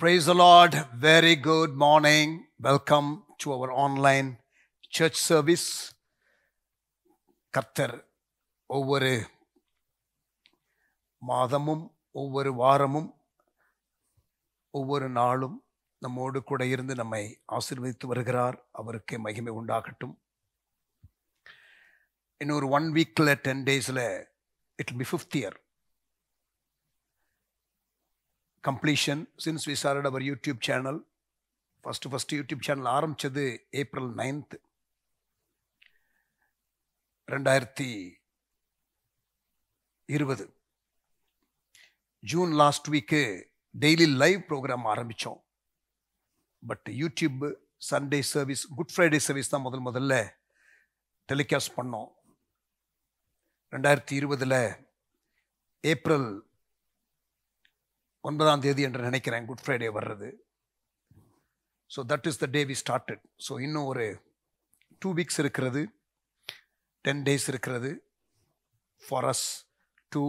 Praise the Lord. Very good morning. Welcome to our online church service. கர்த்தர் ஒவ்வொரு மாதமும் ஒவ்வொரு வாரமும் ஒவ்வொரு நாளும் நம்மோடு கூட இருந்து நம்மை ஆசீர்வதித்து வருகிறார். அவருக்கே மகிமை உண்டாகட்டும். இன்னொரு 1 வீக்கில் 10 டேஸில் it will be 5th year completion since we started our YouTube channel. First YouTube channel ஆரம்பிச்சது April 9th 2020. ஜூன் லாஸ்ட் வீக்கு டெய்லி லைவ் ப்ரோக்ராம் ஆரம்பித்தோம். But YouTube Sunday service, good Friday service தான் முதல்ல டெலிகாஸ்ட் பண்ணோம். 2020 ஏப்ரல் 9ஆம் தேதி என்று நினைக்கிறேன் குட் ஃப்ரைடே வர்றது. So that is the day we started. So இன்னும் ஒரு 2 வீக்ஸ் இருக்கிறது, 10 டேஸ் இருக்கிறது for us to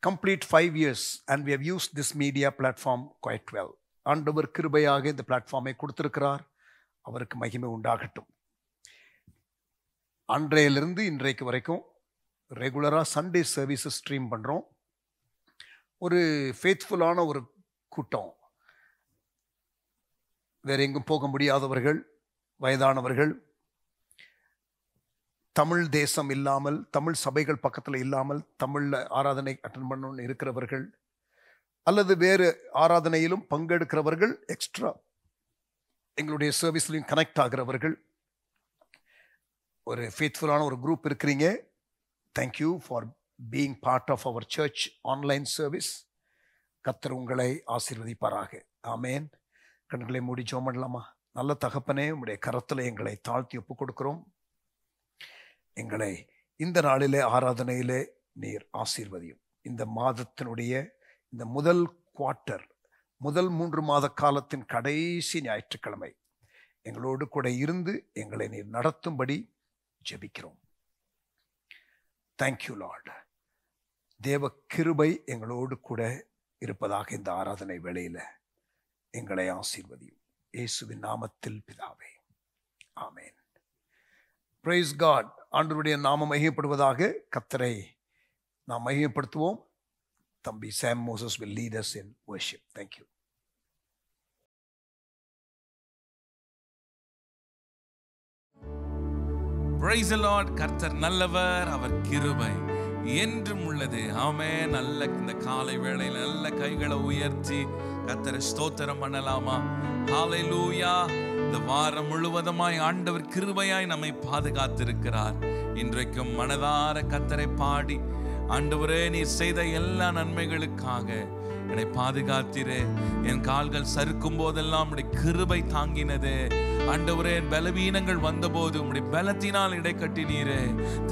complete 5 years and we have used this media platform quite well. ஆண்டவர் கிருபையாக இந்த பிளாட்ஃபார்மை கொடுத்திருக்கிறார். அவருக்கு மகிமை உண்டாகட்டும். அன்றையிலிருந்து இன்றைக்கு வரைக்கும் ரெகுலராக சண்டே சர்வீஸஸ் ஸ்ட்ரீம் பண்ணுறோம். ஒரு ஃபேத்ஃபுல்லான ஒரு கூட்டம். வேறு எங்கும் போக முடியாதவர்கள், வயதானவர்கள், தமிழ் தேசம் இல்லாமல், தமிழ் சபைகள் பக்கத்தில் இல்லாமல் தமிழில் ஆராதனை அட்டன் பண்ணணும்னு இருக்கிறவர்கள், அல்லது வேறு ஆராதனையிலும் பங்கெடுக்கிறவர்கள், எக்ஸ்ட்ரா எங்களுடைய சர்வீஸ்லையும் கனெக்ட் ஆகிறவர்கள், ஒரு ஃபேத்ஃபுல்லான ஒரு குரூப் இருக்கிறீங்க. Thank you for being part of our church online service. கர்த்தர் உங்களை ஆசீர்வதிப்பாராக. ஆமேன். கண்களை மூடி ஜெபம் பண்ணலாமா? நல்ல தகப்பனே, உம்முடைய கரத்தில் எங்களை தாழ்த்தி ஒப்புக் கொடுக்கிறோம். எங்களை இந்த நாளிலே ஆராதனையிலே நீர் ஆசீர்வதியும். இந்த மாதத்தினுடைய இந்த முதல் குவார்ட்டர், முதல் 3 மாத காலத்தின் கடைசி ஞாயிற்றுக்கிழமை எங்களோடு கூட இருந்து எங்களை நீர் நடத்தும்படி ஜெபிக்கிறோம். Thank you Lord. தேவ கிருபை எங்களோடு கூட இருப்பதாக இந்த ஆராதனை வேளையில் எங்களை ஆசீர்வதியும். இயேசுவின் நாமத்தில் பிதாவே, ஆமேன். Price God. ஆண்டவருடைய நாமம் மகிமைப்படுவதாக. கர்த்தரை நாம் மகிமைப்படுத்துவோம். தம்பி சாம் Moses will lead us in worship. Thank you. Praise the Lord. கர்த்தர் நல்லவர், அவர் கிருபை என்றும் உள்ளது. ஆமென். நல்ல இந்த காலை வேளையில் நல்ல கைகளை உயர்த்தி கர்த்தரை ஸ்தோத்திரம் பண்ணலாமா? ஹalleluya. இந்த வாரம் முழுவதுமாய் ஆண்டவர் கிருபையாய் நம்மை பாதுகாத்திருக்கிறார். இன்றைக்கும் மனதார கர்த்தரை பாடி, ஆண்டவரே நீர் செய்த எல்லா நன்மைகளுக்காக என்னை பாதுகாத்தீரே. என் கால்கள் சறுக்கும் போதெல்லாம் உம்முடைய கிருபை தாங்கினது. ஆண்டவரே, என் பலவீனங்கள் வந்தபோது உம்முடைய பலத்தினால் இடை கட்டினீரே.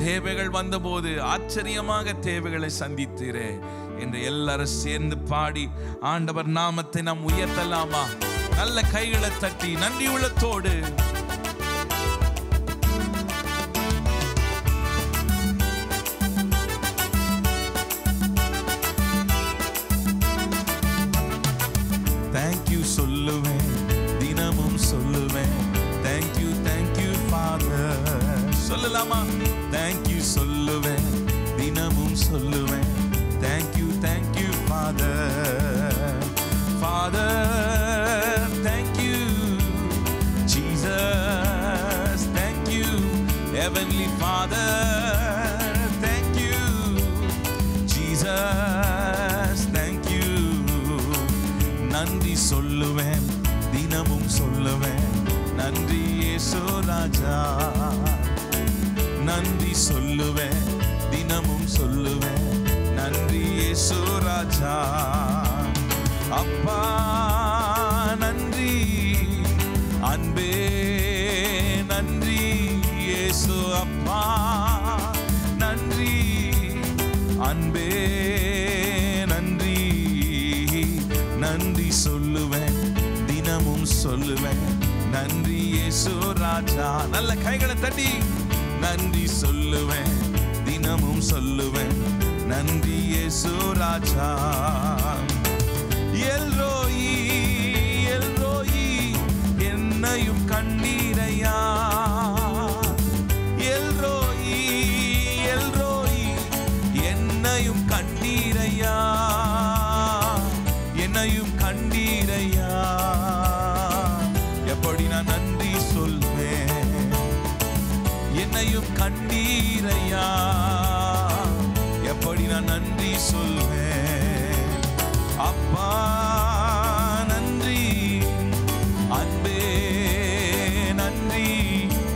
தேவைகள் வந்தபோது ஆச்சரியமாக தேவைகளை சந்தித்தீரே என்று எல்லாரும் சேர்ந்து பாடி ஆண்டவர் நாமத்தை நாம் உயர்த்தலாமா? நல்ல கைகளை தட்டி நன்றி உள்ளத்தோடு சொல்லுவேன், தினமும் சொல்லுவேன். Thank you thank you father. சொல்லலாமா? தேங்க்யூ சொல்லுவேன், தினமும் சொல்லுவேன். Thank you thank you father. Father thank you. Jesus நன்றி சொல்லுவேன், தினமும் சொல்லுவேன். நன்றி இயேசு ராஜா, நன்றி சொல்லுவேன், தினமும் சொல்லுவேன். நன்றி இயேசு ராஜா. அப்பா நன்றி, அன்பே நன்றி இயேசு அப்பா. நன்றி அன்பே நன்றி, நன்றி சொல்லுவேன், தினமும் சொல்லுவேன். நன்றி இயேசு ராஜா. நல்ல கைகளை தட்டி நன்றி சொல்லுவேன், தினமும் சொல்லுவேன். நன்றி இயேசு ராஜா. எல்ரோயி எல்ரோயி என்னையும் கண்டீரையா. எல்ரோயி எல்ரோயி என்னையும் கண்டீரையா, என்னையும் கண்டீரையா. எப்படி நான் நன்றி சொல்வேன், என்னையும் கண்டீரையா. எப்படி நான் நன்றி சொல்வேன். அப்பா நன்றி, அன்பே நன்றி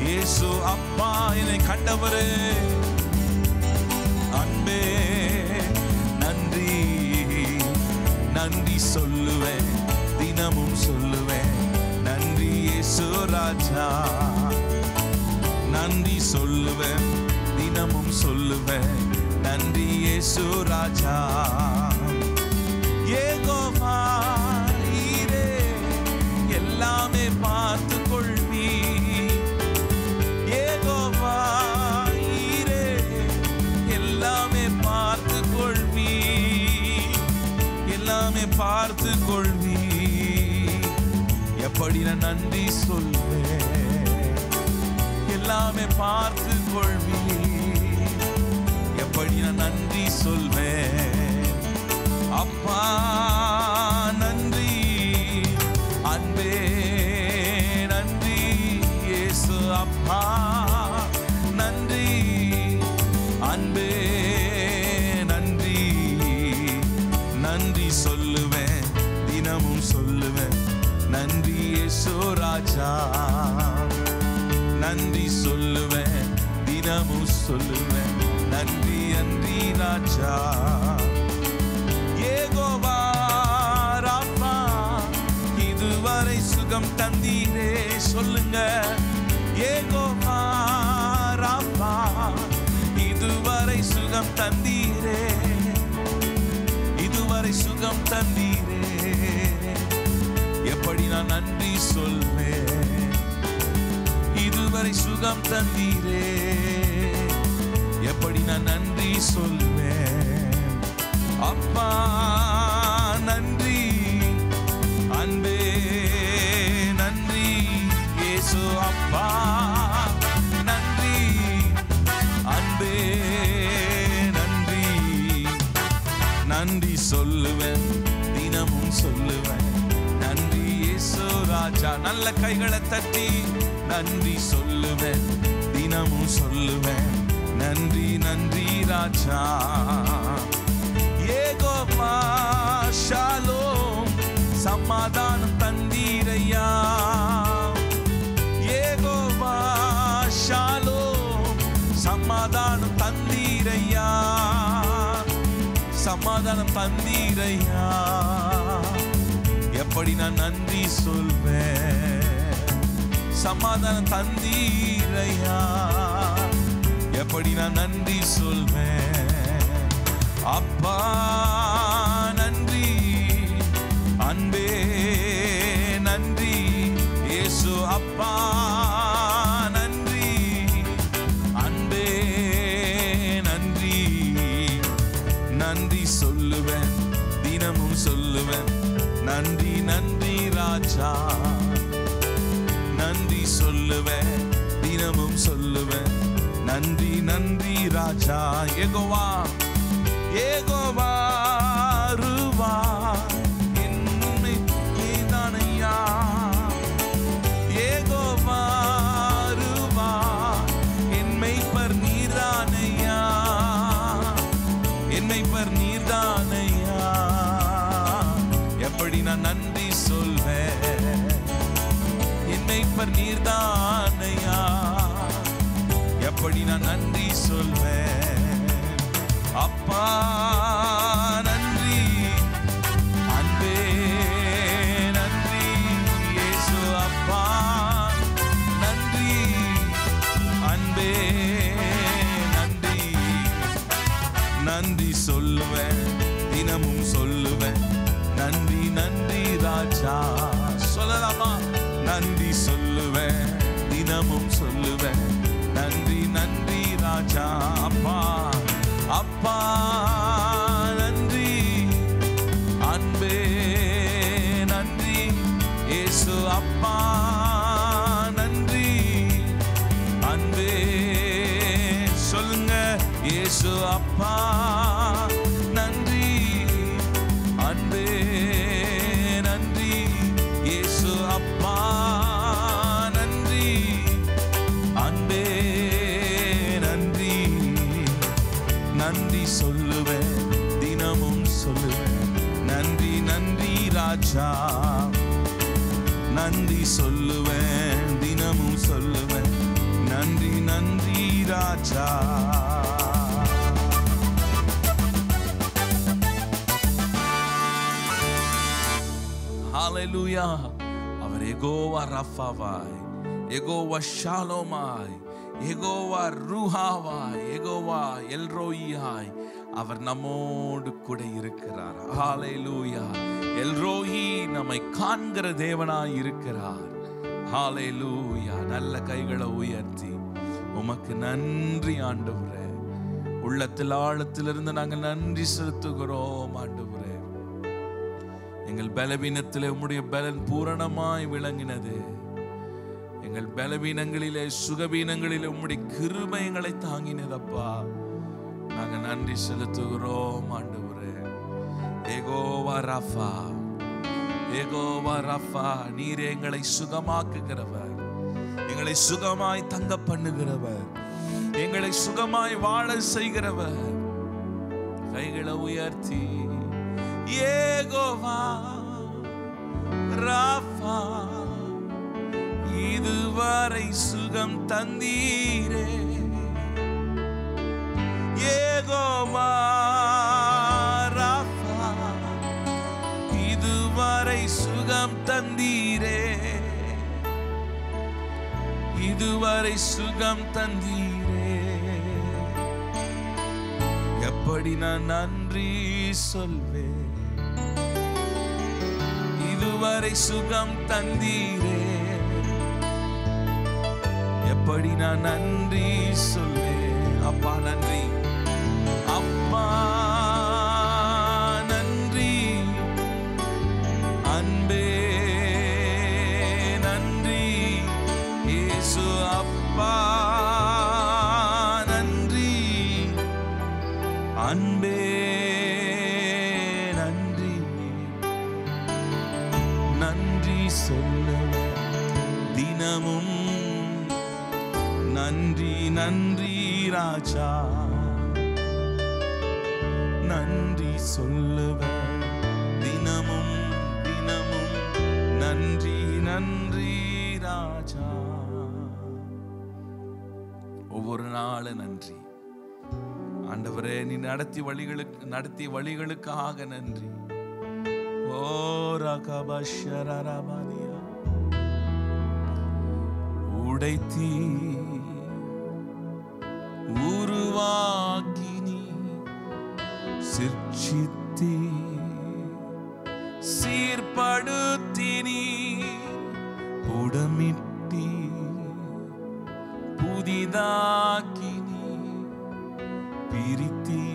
இயேசு அப்பா. என்னை கண்டவரே அன்பே நன்றி, நன்றி சொல்லுவேன், தினமும் சொல்லுவேன். நன்றி இயேசு ராஜா. நன்றி சொல்லுவேன், தினமும் சொல்லுவேன். நன்றி இயேசு ராஜா. யெகோவா ஈரே எல்லாமே பார்த்து கொள்வி. யெகோவா ஈரே எல்லாமே பார்த்து கொள்வி, எல்லாமே பார்த்து கொள்வி. எப்படி நான் நன்றி சொல்வேன், எல்லாமே பார்த்து கொள்வி. எப்படி நான் நன்றி சொல்வேன். அப்பா நன்றி, அன்பே நன்றி இயேசு அப்பா. நன்றி அன்பே நன்றி, நன்றி சொல்லுவேன், தினமும் சொல்லுவேன். நன்றி இயேசு ராஜா. நன்றி சொல்லுவேன், தினமும் சொல்லுவேன். நன்றி நன்றி ராஜா. யெகோவா ராஃபா இதுவரை சுகம் தந்தீரே. சொல்லுங்க. யெகோவா ராஃபா இதுவரை சுகம் தந்தீரே, இதுவரை சுகம் தந்தீரே. எப்படி நான் நன்றி சொல்வேன். இதுவரை சுகம் தந்தீரே, எப்படி நான் நன்றி சொல்வேன். அப்பா நன்றி, அன்பே நன்றி இயேசு அப்பா. நன்றி அன்பே நன்றி, நன்றி சொல்லுவேன், தினமும் சொல்லுவேன். நன்றி இயேசு ராஜா. நல்ல கைகளை தட்டி நன்றி சொல்லுவேன், தினமும் சொல்லுவேன். நன்றி நன்றி ராஜா. யெகோவா ஷாலோம் சமாதானம் தந்தீரையா. யெகோவா ஷாலோம் சமாதானம் தந்தீரையா, சமாதானம் தந்தீரையா. எப்படி நான் நன்றி சொல்வேன். சமாதானம் தந்தீரையா, எப்படி நான் நன்றி சொல்வேன். அப்பா நன்றி, அன்பே நன்றி இயேசு அப்பா. நன்றி அன்பே நன்றி, நன்றி சொல்லுவேன், தினமும் சொல்லுவேன். நன்றி நன்றி ராஜா. நன்றி சொல்லுவேன், தினமும் சொல்லுவேன். நன்றி நன்றி ராஜா. யெகோவா யெகோவா ருவா என்னை நீதானையா. யெகோவா ருவா என்னை பர் நீதானையா, என்னை பர் நீதானையா. எப்படி நான் நன்றி தந்தவர் நீர்தானையா. எப்படி நான் நன்றி சொல்வேன் அப்பா, நன்றி அன்பே நன்றி இயேசு அப்பா, நன்றி அன்பே நன்றி. நன்றி சொல்லுவேன், தினமும் சொல்லுவேன், நன்றி நன்றி ராஜா. சொல்லலாமா? நன்றி சொல்லுவேன், தினமும் சொல்லுவேன், நன்றி நன்றி ராஜா. அப்பா அப்பா நன்றி அன்பே நன்றி இயேசு அப்பா, நன்றி அன்பே. சொல்லுங்க, இயேசு அப்பா நன்றி அன்பே நன்றி இயேசு அப்பா, நன்றி அன்பே நன்றி. நன்றி சொல்லுவேன், தினமும் சொல்லுவேன், நன்றி நன்றி ராஜா. நன்றி சொல்லுவேன், தினமும் சொல்லுவேன், நன்றி நன்றி ராஜா. ஹல்லேலூயா. அவர் யெகோவா ரஃபாவாய், யெகோவா ஷாலோமாய், யெகோவா ரூஹாவாய், யெகோவா எல்ரோயியாய் அவர் நம்மோடு கூட இருக்கிறார். ஹல்லேலூயா. எல்ரோயி நம்மை காண்கிற தேவனாய் இருக்கிறார். ஹல்லேலூயா. நல்ல கைகளை உயர்த்தி உமக்கு நன்றி ஆண்டவரே. உள்ளத்தில் ஆழத்திலிருந்து நாங்கள் நன்றி செலுத்துகிறோம் ஆண்டவரே. எங்கள் பலவீனத்திலே உம்முடைய பலன் பூரணமாய் விளங்கினது. எங்கள் பலவீனங்களிலே சுகவீனங்களிலே உம்முடைய கிருபை எங்களை தாங்கினதப்பா. நாங்கள் நன்றி செலுத்துகிறோம் ஆண்டவரே. யெகோவா ரஃபா, யெகோவா ரஃபா, நீர் எங்களை சுகமாக்குகிறவர், எங்களை சுகமாய் தங்க பண்ணுகிறவர், எங்களை சுகமாய் வாழ செய்கிறவர். கைகளை உயர்த்தி யெகோவா ரஃபா, இதுவரை சுகம் தந்தீரே. யெகோவா ரஃபா, இதுவரை சுகம் தந்தீரே, இதுவரை சுகம் தந்தீரே. எப்படி நான் நன்றி சொல்வேன்? இதுவரை சுகம் தந்தீரே, எப்படி நான் நன்றி சொல்வேன்? அப்பா நன்றி, அப்பா நன்றி அன்பே நன்றி இயேசு அப்பா, நன்றி அன்பே நன்றி. நன்றி சொல்லுவேன் தினமும், நன்றி நன்றி ராஜா. நன்றி சொல்லுவேன் தினமும் தினமும், நன்றி நன்றி ராஜா. ஒவ்வொரு நாளும் நன்றி ஆண்டவரே. நீ நடத்திய வழிகளுக்காக நன்றி. ஓ ரகபஷரரபனியா, உடைத்தி உருவாக்கினி சிர்ச்சித்தி சீர்படுத்தினி புடமிட்டி புதிதாக்கினி பிரித்தி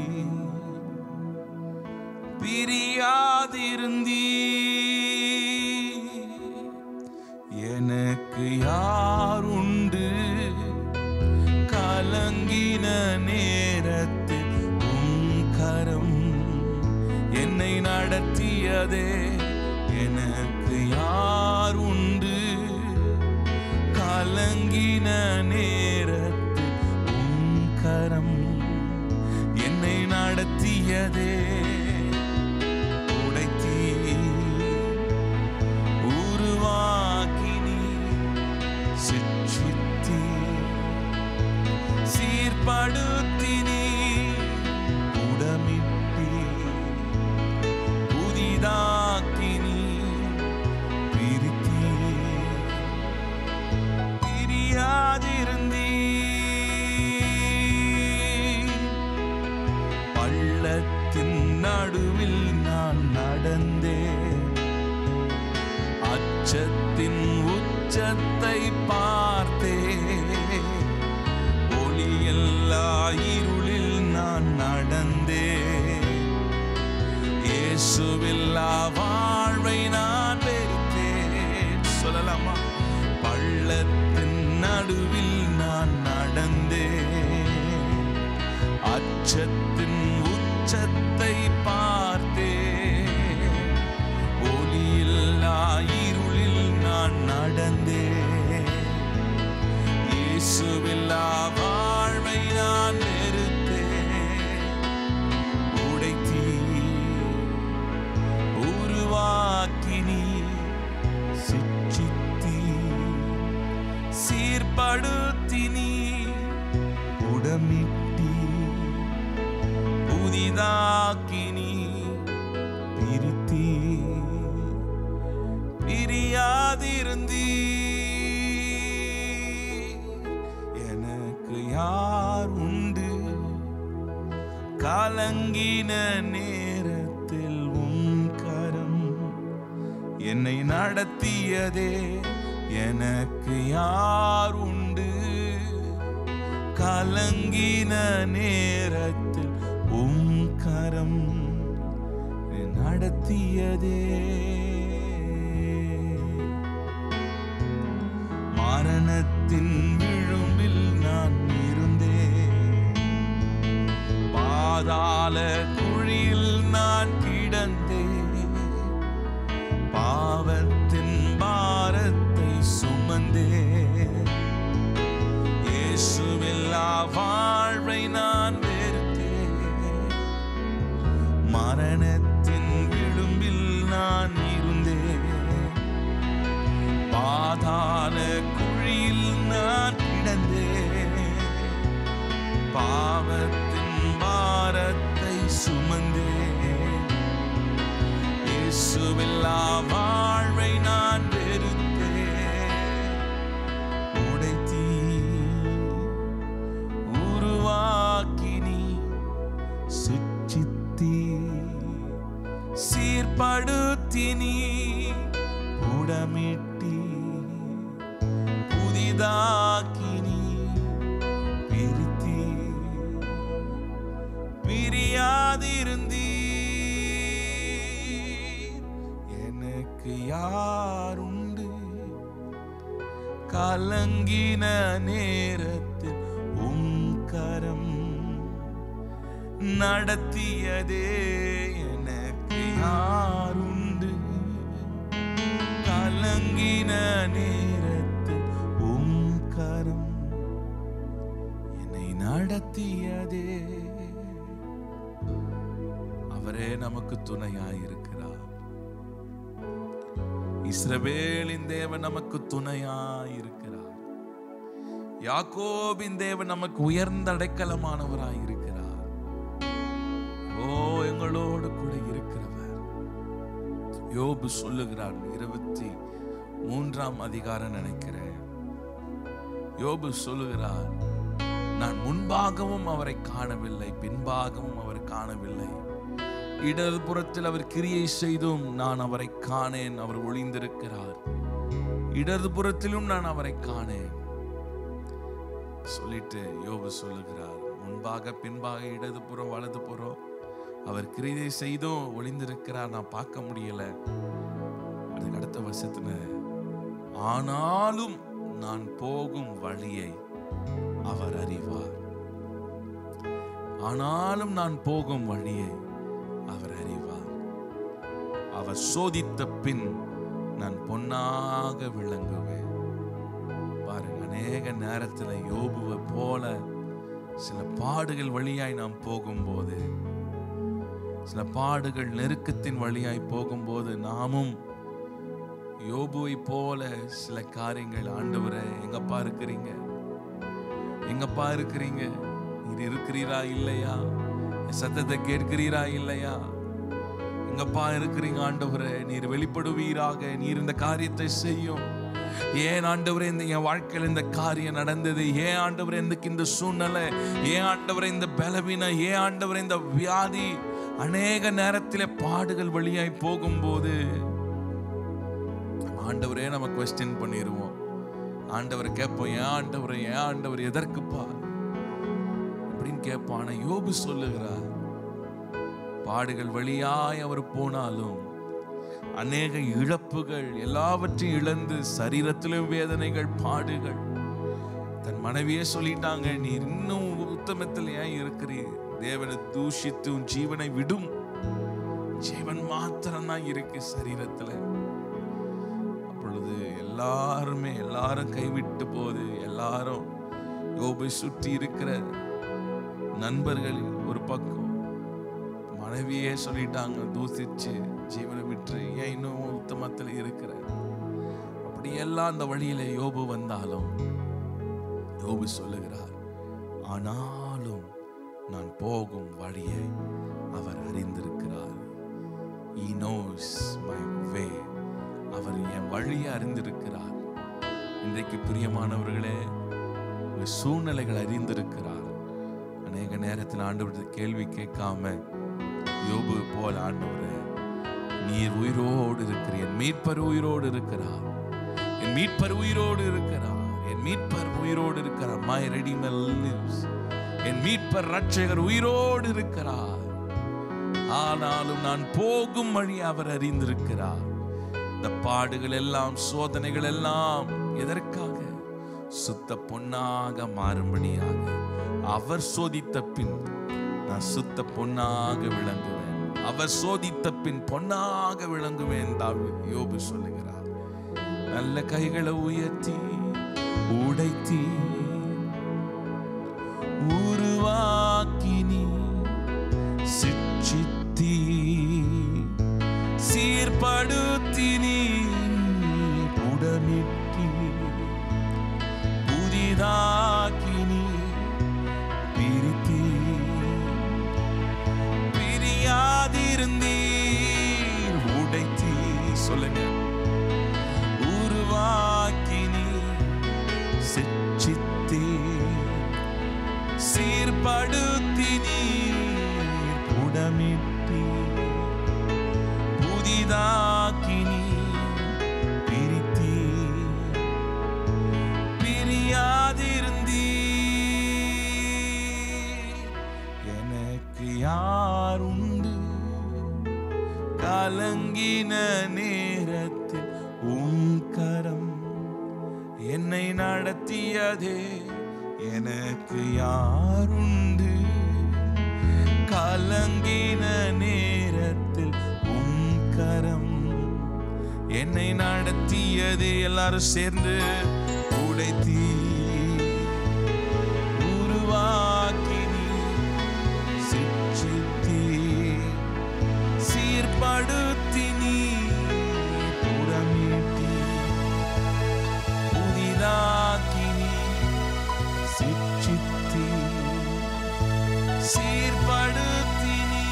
பிரியாதிருந்தீ. எனக்கு யாருண்டு? கலங்கின நேரத்தில் உம் கரம் என்னை நடத்தியதே. எனக்கு யார் உண்டு? கலங்கின நேரத்தில் உம் கரம் என்னை நடத்தியதே. உடைத்தி உருவாக்கினி அச்சத்தின் உச்சத்தை பார்த்தே, ஒளியில்லா இருளில் நான் நடந்தே, இயேசுவில்லா வாழ்வை நான் வெறுத்தேன். சொல்லலாமா? பள்ளத்தின் நடுவில் நான் நடந்தே, அச்சத்தின் உச்சத்தை பார்த்தே, ஒளியில்லா இருளில் நான் நடந்தே, இயேசுவில்லா வாழ்வை நான் வெறுத்தேன். உடைத்தீ, உருவாக்கினி, சிற்றித்தீ, சீர்படுத்தினி, உடமிட்டி, புதிதாக்கினி, பிரித்தி, பிரியாதிருந்தீ. எனக்கு யார் உண்டு? கலங்கின நேரத்தில் உன் கரம் என்னை நடத்தியதே. எனக்கு யார் உண்டு? கலங்கின நேரத்தில் உன் கரம் நடத்தியதே. மரணத்தின் விழும்பில் நான் இருந்தேன், பாதாள குழியில் நான் கிடந்தேன், பாவத்தின் பாரத்தை சுமந்தேன், இயேசுவில்லா வாழ்வை நான் வெறுத்தேன். மரணத்தின் விளிம்பில் நான் இருந்தேன், பாதாள குழியில் நான் கிடந்தேன், பாவத்தின் பாரத்தை சுமந்தேன், இயேசுவில்லா வாழ்வை நான் வெறுத்தேன். உடைத்தீ, உருவாக்கினி, சுற்றித்தீ, சீர்படுத்தினி, புடமிட்டி, புதிதாக்கினி, பிரித்தி, பிரியாதிருந்தீ. எனக்கு யாருண்டு? கலங்கின நேரத்தில் உன் கரம் நடத்தியதே. எனக்கு யாருண்டு? கலங்கின நேரத்தில் உன் கரம் என்னை நடத்தியதே. அவரே நமக்கு துணையாயிருக்கிறார். இஸ்ரவேலின் தேவன் நமக்கு துணையாயிருக்கிறார். யாக்கோபின் தேவன் நமக்கு உயர்ந்த அடைக்கலமானவராயிருக்கிறார். ஓ, எங்களோடு கூட இருக்கிறவர். யோபு சொல்லுகிறார், 23ஆம் அதிகாரம் நினைக்கிறேன். யோபு சொல்லுகிறார், நான் முன்பாகவும் அவரை காணவில்லை, பின்பாகவும் அவர் காணவில்லை. இடது புறத்தில் அவர் கிரியை செய்தும் நான் அவரை காணேன். அவர் ஒளிந்திருக்கிறார். இடது புறத்திலும் நான் அவரை காணேன் சொல்லிட்டு யோபு சொல்லுகிறார், முன்பாக பின்பாக இடது புறம் வலது புறம் அவர் கிரியை செய்தும் ஒளிந்திருக்கிறார், நான் பார்க்க முடியல. அதுக்கு அடுத்த வருஷத்துல, ஆனாலும் நான் போகும் வழியை அவர் அறிவார். ஆனாலும் நான் போகும் வழியை அவர் அறிவார். அவர் சோதித்த பின் நான் பொன்னாக விளங்குவேன். பாருங்க, அநேக நேரத்துல யோபுவை போல சில பாடுகள் வழியாய் நாம் போகும்போது, சில பாடுகள் நெருக்கத்தின் வழியாய் போகும்போது, நாமும் யோபுவை போல சில காரியங்கள், ஆண்டவரே எங்கப்பா இருக்கிறீங்க, எங்கப்பா இருக்கிறீங்க, நீர் இருக்கிறீரா இல்லையா, சத்தத்தை கேட்கிறீரா இல்லையா, எங்கப்பா இருக்கிறீங்க ஆண்டவரே, நீர் வெளிப்படுவீராக, நீர் இந்த காரியத்தை செய்யும். ஏன் ஆண்டவரே என் வாழ்க்கையில் இந்த காரியம் நடந்தது, ஏன் ஆண்டவரே இந்த சூழ்நிலை, ஏன் ஆண்டவரே இந்த பலவீனம், ஏன் ஆண்டவரே இந்த வியாதி. அநேக நேரத்திலே பாடுகள் வழியாய் போகும்போது ஆண்டவரே நம்ம குவெஸ்டின் பண்ணிடுவோம். ஆண்டவரை கேட்போம், ஏன் ஆண்டவரை, ஏன் ஆண்டவர், எதற்குப்பா அப்படின்னு கேட்போம். ஆனா யோபு சொல்லுகிறார், பாடுகள் வழியாய் அவர் போனாலும் அநேக இழப்புகள் எல்லாவற்றையும் இழந்து, சரீரத்திலும் வேதனைகள், பாடுகள். தன் மனைவியே சொல்லிட்டாங்க, நீ இன்னும் உத்தமத்தில் ஏன் இருக்கிறீர்? தேவனை தூஷித்து உன் ஜீவனை விடும். ஜீவன் மாத்திரம்தான் இருக்கு சரீரத்துல. அப்பொழுது எல்லாரும் கைவிட்டு போது, எல்லாரும் யோபை சுற்றி இருக்கிற நண்பர்கள் ஒரு பக்கம், மனைவியே சொல்லிட்டாங்க, தூசிச்சு ஜீவனை விட்டு ஏன் இன்னும் உத்தமத்தில் இருக்கிற. அப்படியெல்லாம் அந்த வழியில யோபு வந்தாலும் யோபு சொல்லுகிறார், ஆனாலும் நான் போகும் வழியை அவர் அறிந்திருக்கிறார். He knows my way. அவர் என் வழியை அறிந்திருக்கிறார். இன்றைக்கு பிரியமானவர்களே, உங்க சூழ்நிலைகள் அறிந்திருக்கிறார். அநேக நேரத்தில் ஆண்டவருக்கு கேள்வி கேட்காம யோபு போல, ஆண்டவரே நீர் உயிரோடு இருக்கிற, என் மீட்பர் உயிரோடு இருக்கிறார், என் மீட்பர் உயிரோடு இருக்கிறார், என் மீட்பர் உயிரோடு இருக்கிறார். My Redeemer lives. என் மீட்பர் ரட்சகர் உயிரோடு இருக்கிறார். ஆனாலும் நான் போகும் வழி அவர் அறிந்திருக்கிறார். இந்த பாடுகள் எல்லாம், சோதனைகள் எல்லாம் எதற்காக? சுத்த பொன்னாக மாறும்படியாக. அவர் சோதித்த பின் நான் சுத்த பொன்னாக விளங்குவேன். அவர் சோதித்த பின் பொன்னாக விளங்குவேன். யோபு சொல்லுகிறார். நல்ல கைகளை உயர்த்தி உடைத்தி உருவாக்கினி, சிட்சித்தி சீர்படுத்தினி, புடமிட்டி புதிதாக்கினி, பிரித்தி பிரியாதிருந்தீர், உடைத்தி. சொல்லுங்க, உருவாக்கினி, சிட்சித்தி சீர்படுத்தினி, புடமிட்டி புதிதாக்கினி, பிரித்தி பிரியாதிருந்தீ. எனக்கு யாருண்டு? கலங்கின நேரத்தில் உன் கரம் என்னை நடத்தியதே. எனக்கு யாருண்டு? கலங்கின நேரத்தில் உன் கரம் என்னை நடத்தியதே. எல்லாரும் சேர்ந்து உடைத்தி உருவாக்கினி, சிட்சித்தி சீர்படுத்தினி, புடமிட்டி புதிதாக்கினி, சிட்சித்தி சீர்படுத்தினி.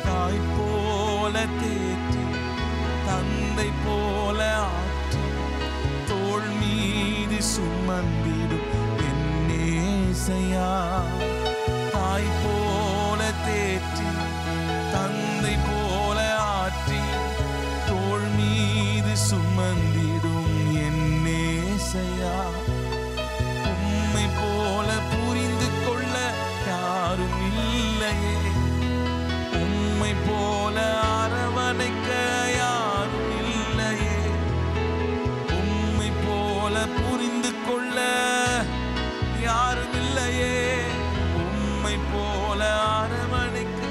தாய் போல தேற்றி, தந்தை போல ஆற்றி, தோள் மீது சுமந்திடும் என்னேசையா. தாய் போல தேற்றி, தந்தை போல ஆற்றி, தோள் மீது சுமந்திடும் என்னேசையா. உம்மை போல புரிந்து கொள்ள யாரும் இல்லையே, உம்மை போல அரவணைக்க யாரும் இல்லையே, உம்மை போல புரிந்து கொள்ள யாரும் இல்லையே, உம்மை போல அரவணைக்க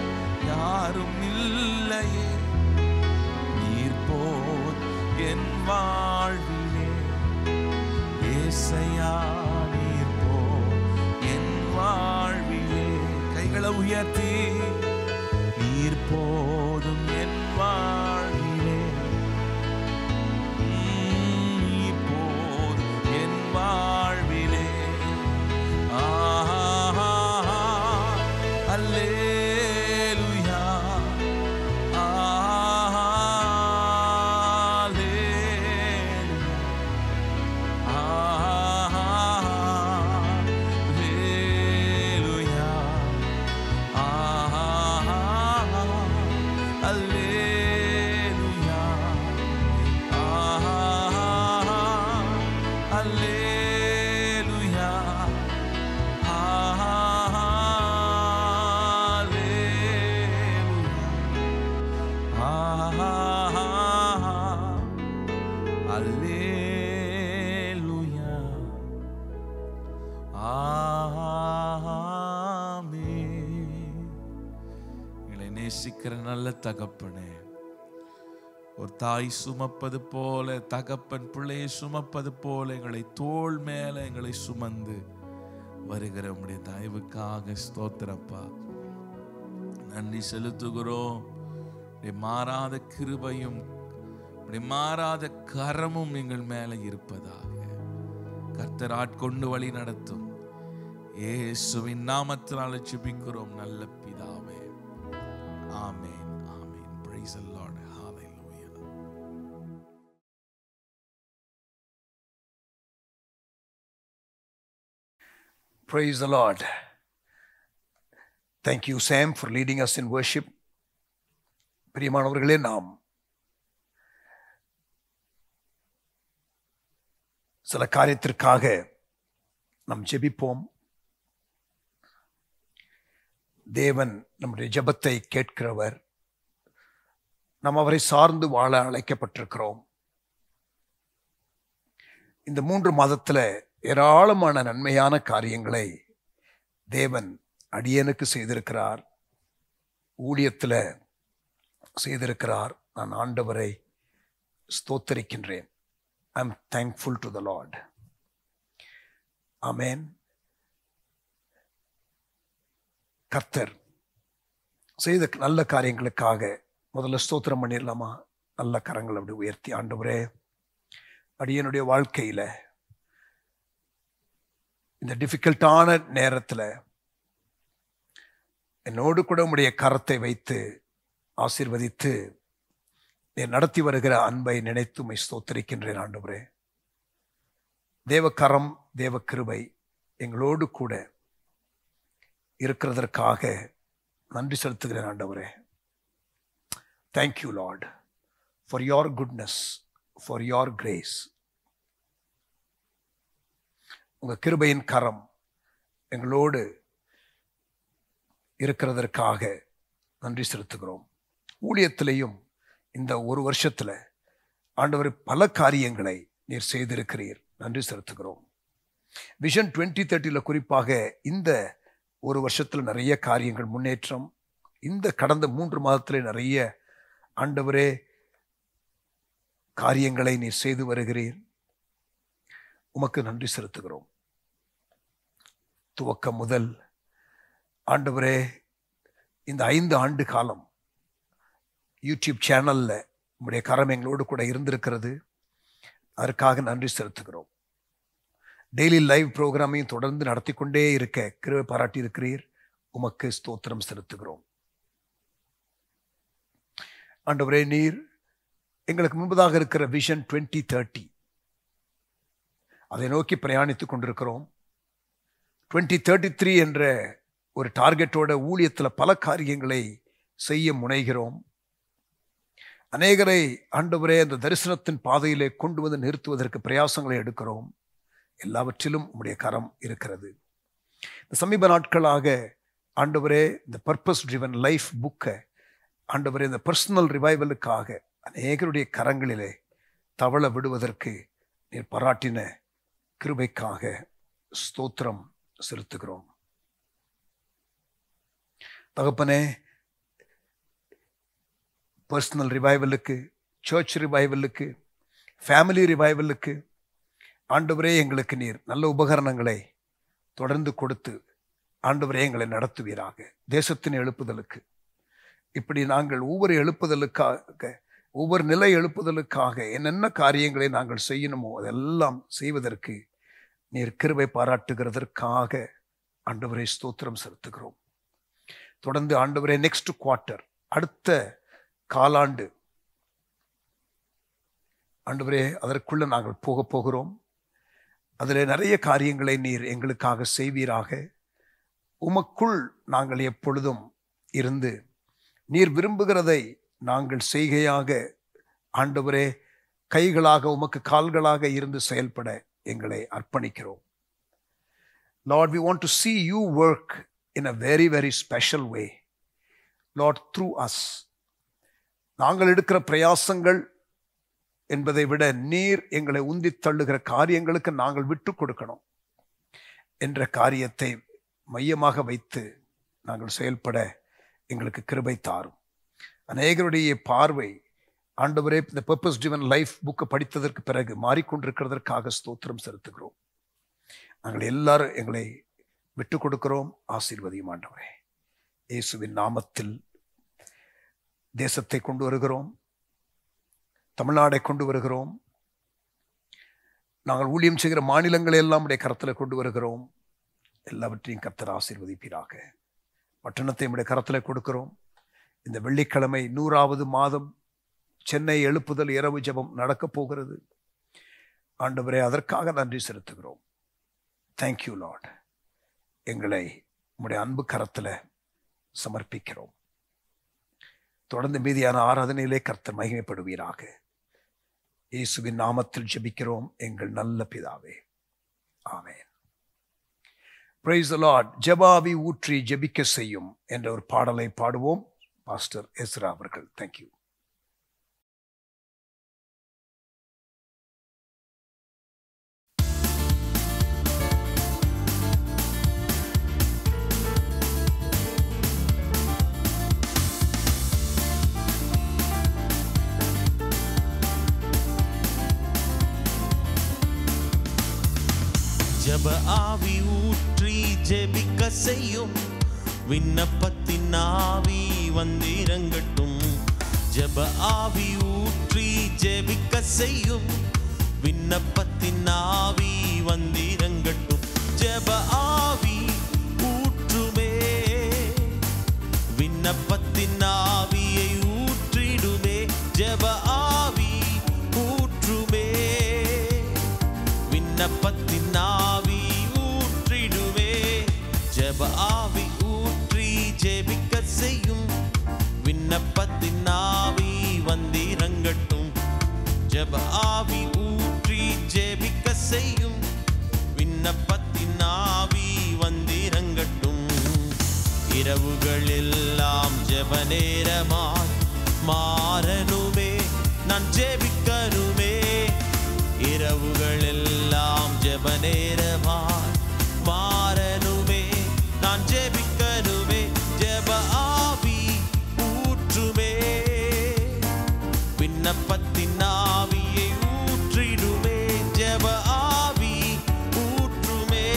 யாரும் இல்லையே. நீர் போல் என் வாழ்விலே ஏசையா, நீர் போல் என் வாழ்விலே. கைகளை உயர்த்தி, நீர் போதும் என் வாழ்விலே, நீர் போதும் என் வாழ்விலே. அல்லேலூயா, அல்லேலூயா, அல்லேலூயா. அல்லேலூயா ஆமென். எங்களை நேசிக்கிற நல்ல தகப்பனே, ஒரு தாய் சுமப்பது போல, தகப்பன் பிள்ளையை சுமப்பது போல எங்களை தோள் மேல எங்களை சுமந்து வருகிற உம்முடைய தயவுக்காக ஸ்தோத்திரப்பா. நன்றி செலுத்துகிறோம். மாறாத கிருபையும் மாறாத கரமும் எங்கள் மேல இருப்பதாக கர்த்தர் ஆட்கொண்டு வழி நடத்தும். இயேசுவின் நாமத்தினால ஜெபிக்கிறோம் நல்ல பிதாவே. ஆமென், ஆமென். Praise the Lord. Hallelujah. Praise the Lord. Thank you, Sam, for leading us in worship. பிரியமானவர்களே, நாம் சில காரியத்திற்காக நாம் ஜெபிப்போம். தேவன் நம்முடைய ஜெபத்தை கேட்கிறவர். நாம் அவரை சார்ந்து வாழ அழைக்கப்பட்டிருக்கிறோம். இந்த 3 மாதத்துல ஏராளமான நன்மையான காரியங்களை தேவன் அடியனுக்கு செய்திருக்கிறார், ஊழியத்தில் செய்திருக்கிறார். நான் ஆண்டவரை ஸ்தோத்தரிக்கின்றேன். I am thankful to the Lord. Amen. கர்த்தர் செய்த நல்ல காரியங்களுக்காக முதல்ல ஸ்தோத்திரம் பண்ணிடலாமா? நல்ல கரங்களை அப்படி உயர்த்தி, ஆண்டவரே, அடியனுடைய வாழ்க்கையில இந்த டிஃபிகல்ட்டான நேரத்தில் என்னோடு கூட உம்முடைய கரத்தை வைத்து ஆசீர்வதித்து நீ நடத்தி வருகிற அன்பை நினைத்து உம்மை ஸ்தோத்திரிக்கின்றேன். ஆண்டவரே, தேவக்கரம், தேவ கிருபை எங்களோடு கூட இருக்கிறதற்காக நன்றி செலுத்துகிறேன். ஆண்டவரே, thank you Lord for your goodness, for your grace. உங்க கிருபையின் கரம் எங்களோடு இருக்கிறதற்காக நன்றி செலுத்துகிறோம். ஊழியத்திலையும் இந்த 1 வருஷத்துல ஆண்டவர் பல காரியங்களை நீர் செய்திருக்கிறீர், நன்றி செலுத்துகிறோம். விஷன் 2030 குறிப்பாக இந்த 1 வருஷத்துல நிறைய காரியங்கள் முன்னேற்றம். இந்த கடந்த 3 மாதத்துல நிறைய ஆண்டவரே காரியங்களை நீர் செய்து வருகிறீர். உமக்கு நன்றி செலுத்துகிறோம். துவக்கம் முதல் ஆண்டவரே, இந்த 5 ஆண்டு காலம் யூடியூப் சேனல்ல உங்களுடைய கரம் எங்களோடு கூட இருந்திருக்கிறது. அதற்காக நன்றி செலுத்துகிறோம். டெய்லி லைவ் ப்ரோக்ராமையும் தொடர்ந்து நடத்தி கொண்டே இருக்க கிருபை பாராட்டி இருக்கிறீர். உமக்கு ஸ்தோத்திரம் செலுத்துகிறோம். ஆண்டவரே, நீர் எங்களுக்கு முன்பதாக இருக்கிற விஷன் 2030 அதை நோக்கி பிரயாணித்துக் கொண்டிருக்கிறோம். 2033 என்ற ஒரு டார்கெட்டோட ஊழியத்தில் பல காரியங்களை செய்ய முனைகிறோம். அநேகரை ஆண்டவரே அந்த தரிசனத்தின் பாதையிலே கொண்டு வந்து நிறுத்துவதற்கு பிரயாசங்களை எடுக்கிறோம். எல்லாவற்றிலும் உம்முடைய கரம் இருக்கிறது. இந்த சமீப நாட்களாக ஆண்டவரே இந்த பர்பஸ் ட்ரிவன் லைஃப் புக்கை ஆண்டவரே இந்த பர்சனல் ரிவைவலுக்காக அநேகருடைய கரங்களிலே தவள விடுவதற்கு நீர் பாராட்டின கிருபைக்காக ஸ்தோத்திரம் செலுத்துகிறோம். தகப்பனே, பர்சனல் ரிவைவலுக்கு, சர்ச் ரிவைவலுக்கு, ஃபேமிலி ரிவைவலுக்கு ஆண்டவரே எங்களுக்கு நீர் நல்ல உபகரணங்களை தொடர்ந்து கொடுத்து ஆண்டவரே எங்களை நடத்துவீராக. தேசத்தின் எழுப்புதலுக்கு இப்படி நாங்கள் ஒவ்வொரு எழுப்புதலுக்காக, ஒவ்வொரு நிலை எழுப்புதலுக்காக என்னென்ன காரியங்களை நாங்கள் செய்யணுமோ அதெல்லாம் செய்வதற்கு நீர் கிருபை பாராட்டுகிறதற்காக ஆண்டவரே ஸ்தோத்திரம் செலுத்துகிறோம். தொடர்ந்து ஆண்டவரே நெக்ஸ்ட் குவார்ட்டர், அடுத்த காலாண்டு ஆண்டவரே அதற்குள்ள நாங்கள் போக போகிறோம். அதில் நிறைய காரியங்களை நீர் எங்களுக்காக செய்வீராக. உமக்குள் நாங்கள் எப்பொழுதும் இருந்து நீர் விரும்புகிறதை நாங்கள் செய்கையாக ஆண்டவரே கைகளாக உமக்கு கால்களாக இருந்து செயல்பட எங்களை அர்ப்பணிக்கிறோம். Lord, we want to see you work in a very, very special way, Lord, through us. நாங்கள் எடுக்கிற பிரயாசங்கள் என்பதை விட நீர் எங்களை உந்தி தள்ளுகிற காரியங்களுக்கு நாங்கள் விட்டு கொடுக்கணும் என்ற காரியத்தை மையமாக வைத்து நாங்கள் செயல்பட எங்களுக்கு கிருபை தாரும். அநேகருடைய பார்வை ஆண்டவரே இந்த பர்பஸ் ட்ரிவன் லைஃப் புக்கை படித்ததற்கு பிறகு மாறிக்கொண்டிருக்கிறதற்காக ஸ்தோத்திரம் செலுத்துகிறோம். நாங்கள் எல்லாரும் எங்களை விட்டு கொடுக்கிறோம். ஆசீர்வதியும் ஆண்டவரே. இயேசுவின் நாமத்தில் தேசத்தை கொண்டு வருகிறோம், தமிழ்நாடை கொண்டு வருகிறோம், நாங்கள் ஊழியம் செய்கிற மாநிலங்களை எல்லாம் உடைய கரத்தில் கொண்டு வருகிறோம். எல்லாவற்றையும் கர்த்தர் ஆசீர்வதிப்பீராக. பட்டணத்தை உடைய கரத்தில் கொடுக்கிறோம். இந்த வெள்ளிக்கிழமை 100வது மாதம் சென்னை எழுப்புதல் இரவு ஜெபம் நடக்கப் போகிறது. ஆண்டவரே, அதற்காக நன்றி செலுத்துகிறோம். Thank you Lord. எங்களை உம்முடைய அன்பு கரத்தில் சமர்ப்பிக்கிறோம். தொடர்ந்து மீதியான ஆராதனையிலே கர்த்தர் மகிமைப்படுவீராக. இயேசுவின் நாமத்தில் ஜெபிக்கிறோம் எங்கள் நல்ல பிதாவே, ஆமென். Praise the Lord. ஜெபாவி ஊற்றி ஜெபிக்க செய்யும் என்ற ஒரு பாடலை பாடுவோம். பாஸ்டர் எஸ்ரா அவர்கள். தேங்க்யூ. ஜெப ஆவி ஊற்றி ஜெபிக்க செய்யும், விண்ணப்பத்தின் ஆவி வந்திறங்கட்டும். ஜெப ஆவி ஊற்றி ஜெபிக்க செய்யும், விண்ணப்பத்தின் ஆவி வந்திறங்கட்டும். ஜெப ஆவி ஊற்றுமே, விண்ணப்பத்தின் ஆவியை ஊற்றிடுமே. ஜெப ஆவி ஊற்றுமே, விண்ணப்பத்தின் ஆவி ஊற்றிடுவே. ஜெப ஆவி ஊற்றி ஜெபிக்க செய்யும், விண்ணப்பத்தின் ஆவி வந்திறங்கட்டும். ஜெப ஆவி ஊற்றி ஜெபிக்க செய்யும், விண்ணப்பத்தின் ஆவி வந்திறங்கட்டும். இரவுகள் எல்லாம் ஜெப நேரமாய் மாறனுமே, நான் ஜெபிக்கனுமே. இரவுகள் எல்லாம் ஜெப நேரமாய் மாறனுமே, நான் ஜெபிக்கனுமே. ஜெப ஆவி ஊற்றுமே, விண்ணப்பத்தின் ஆவியை ஊற்றிடுமே. ஜெப ஆவி ஊற்றுமே,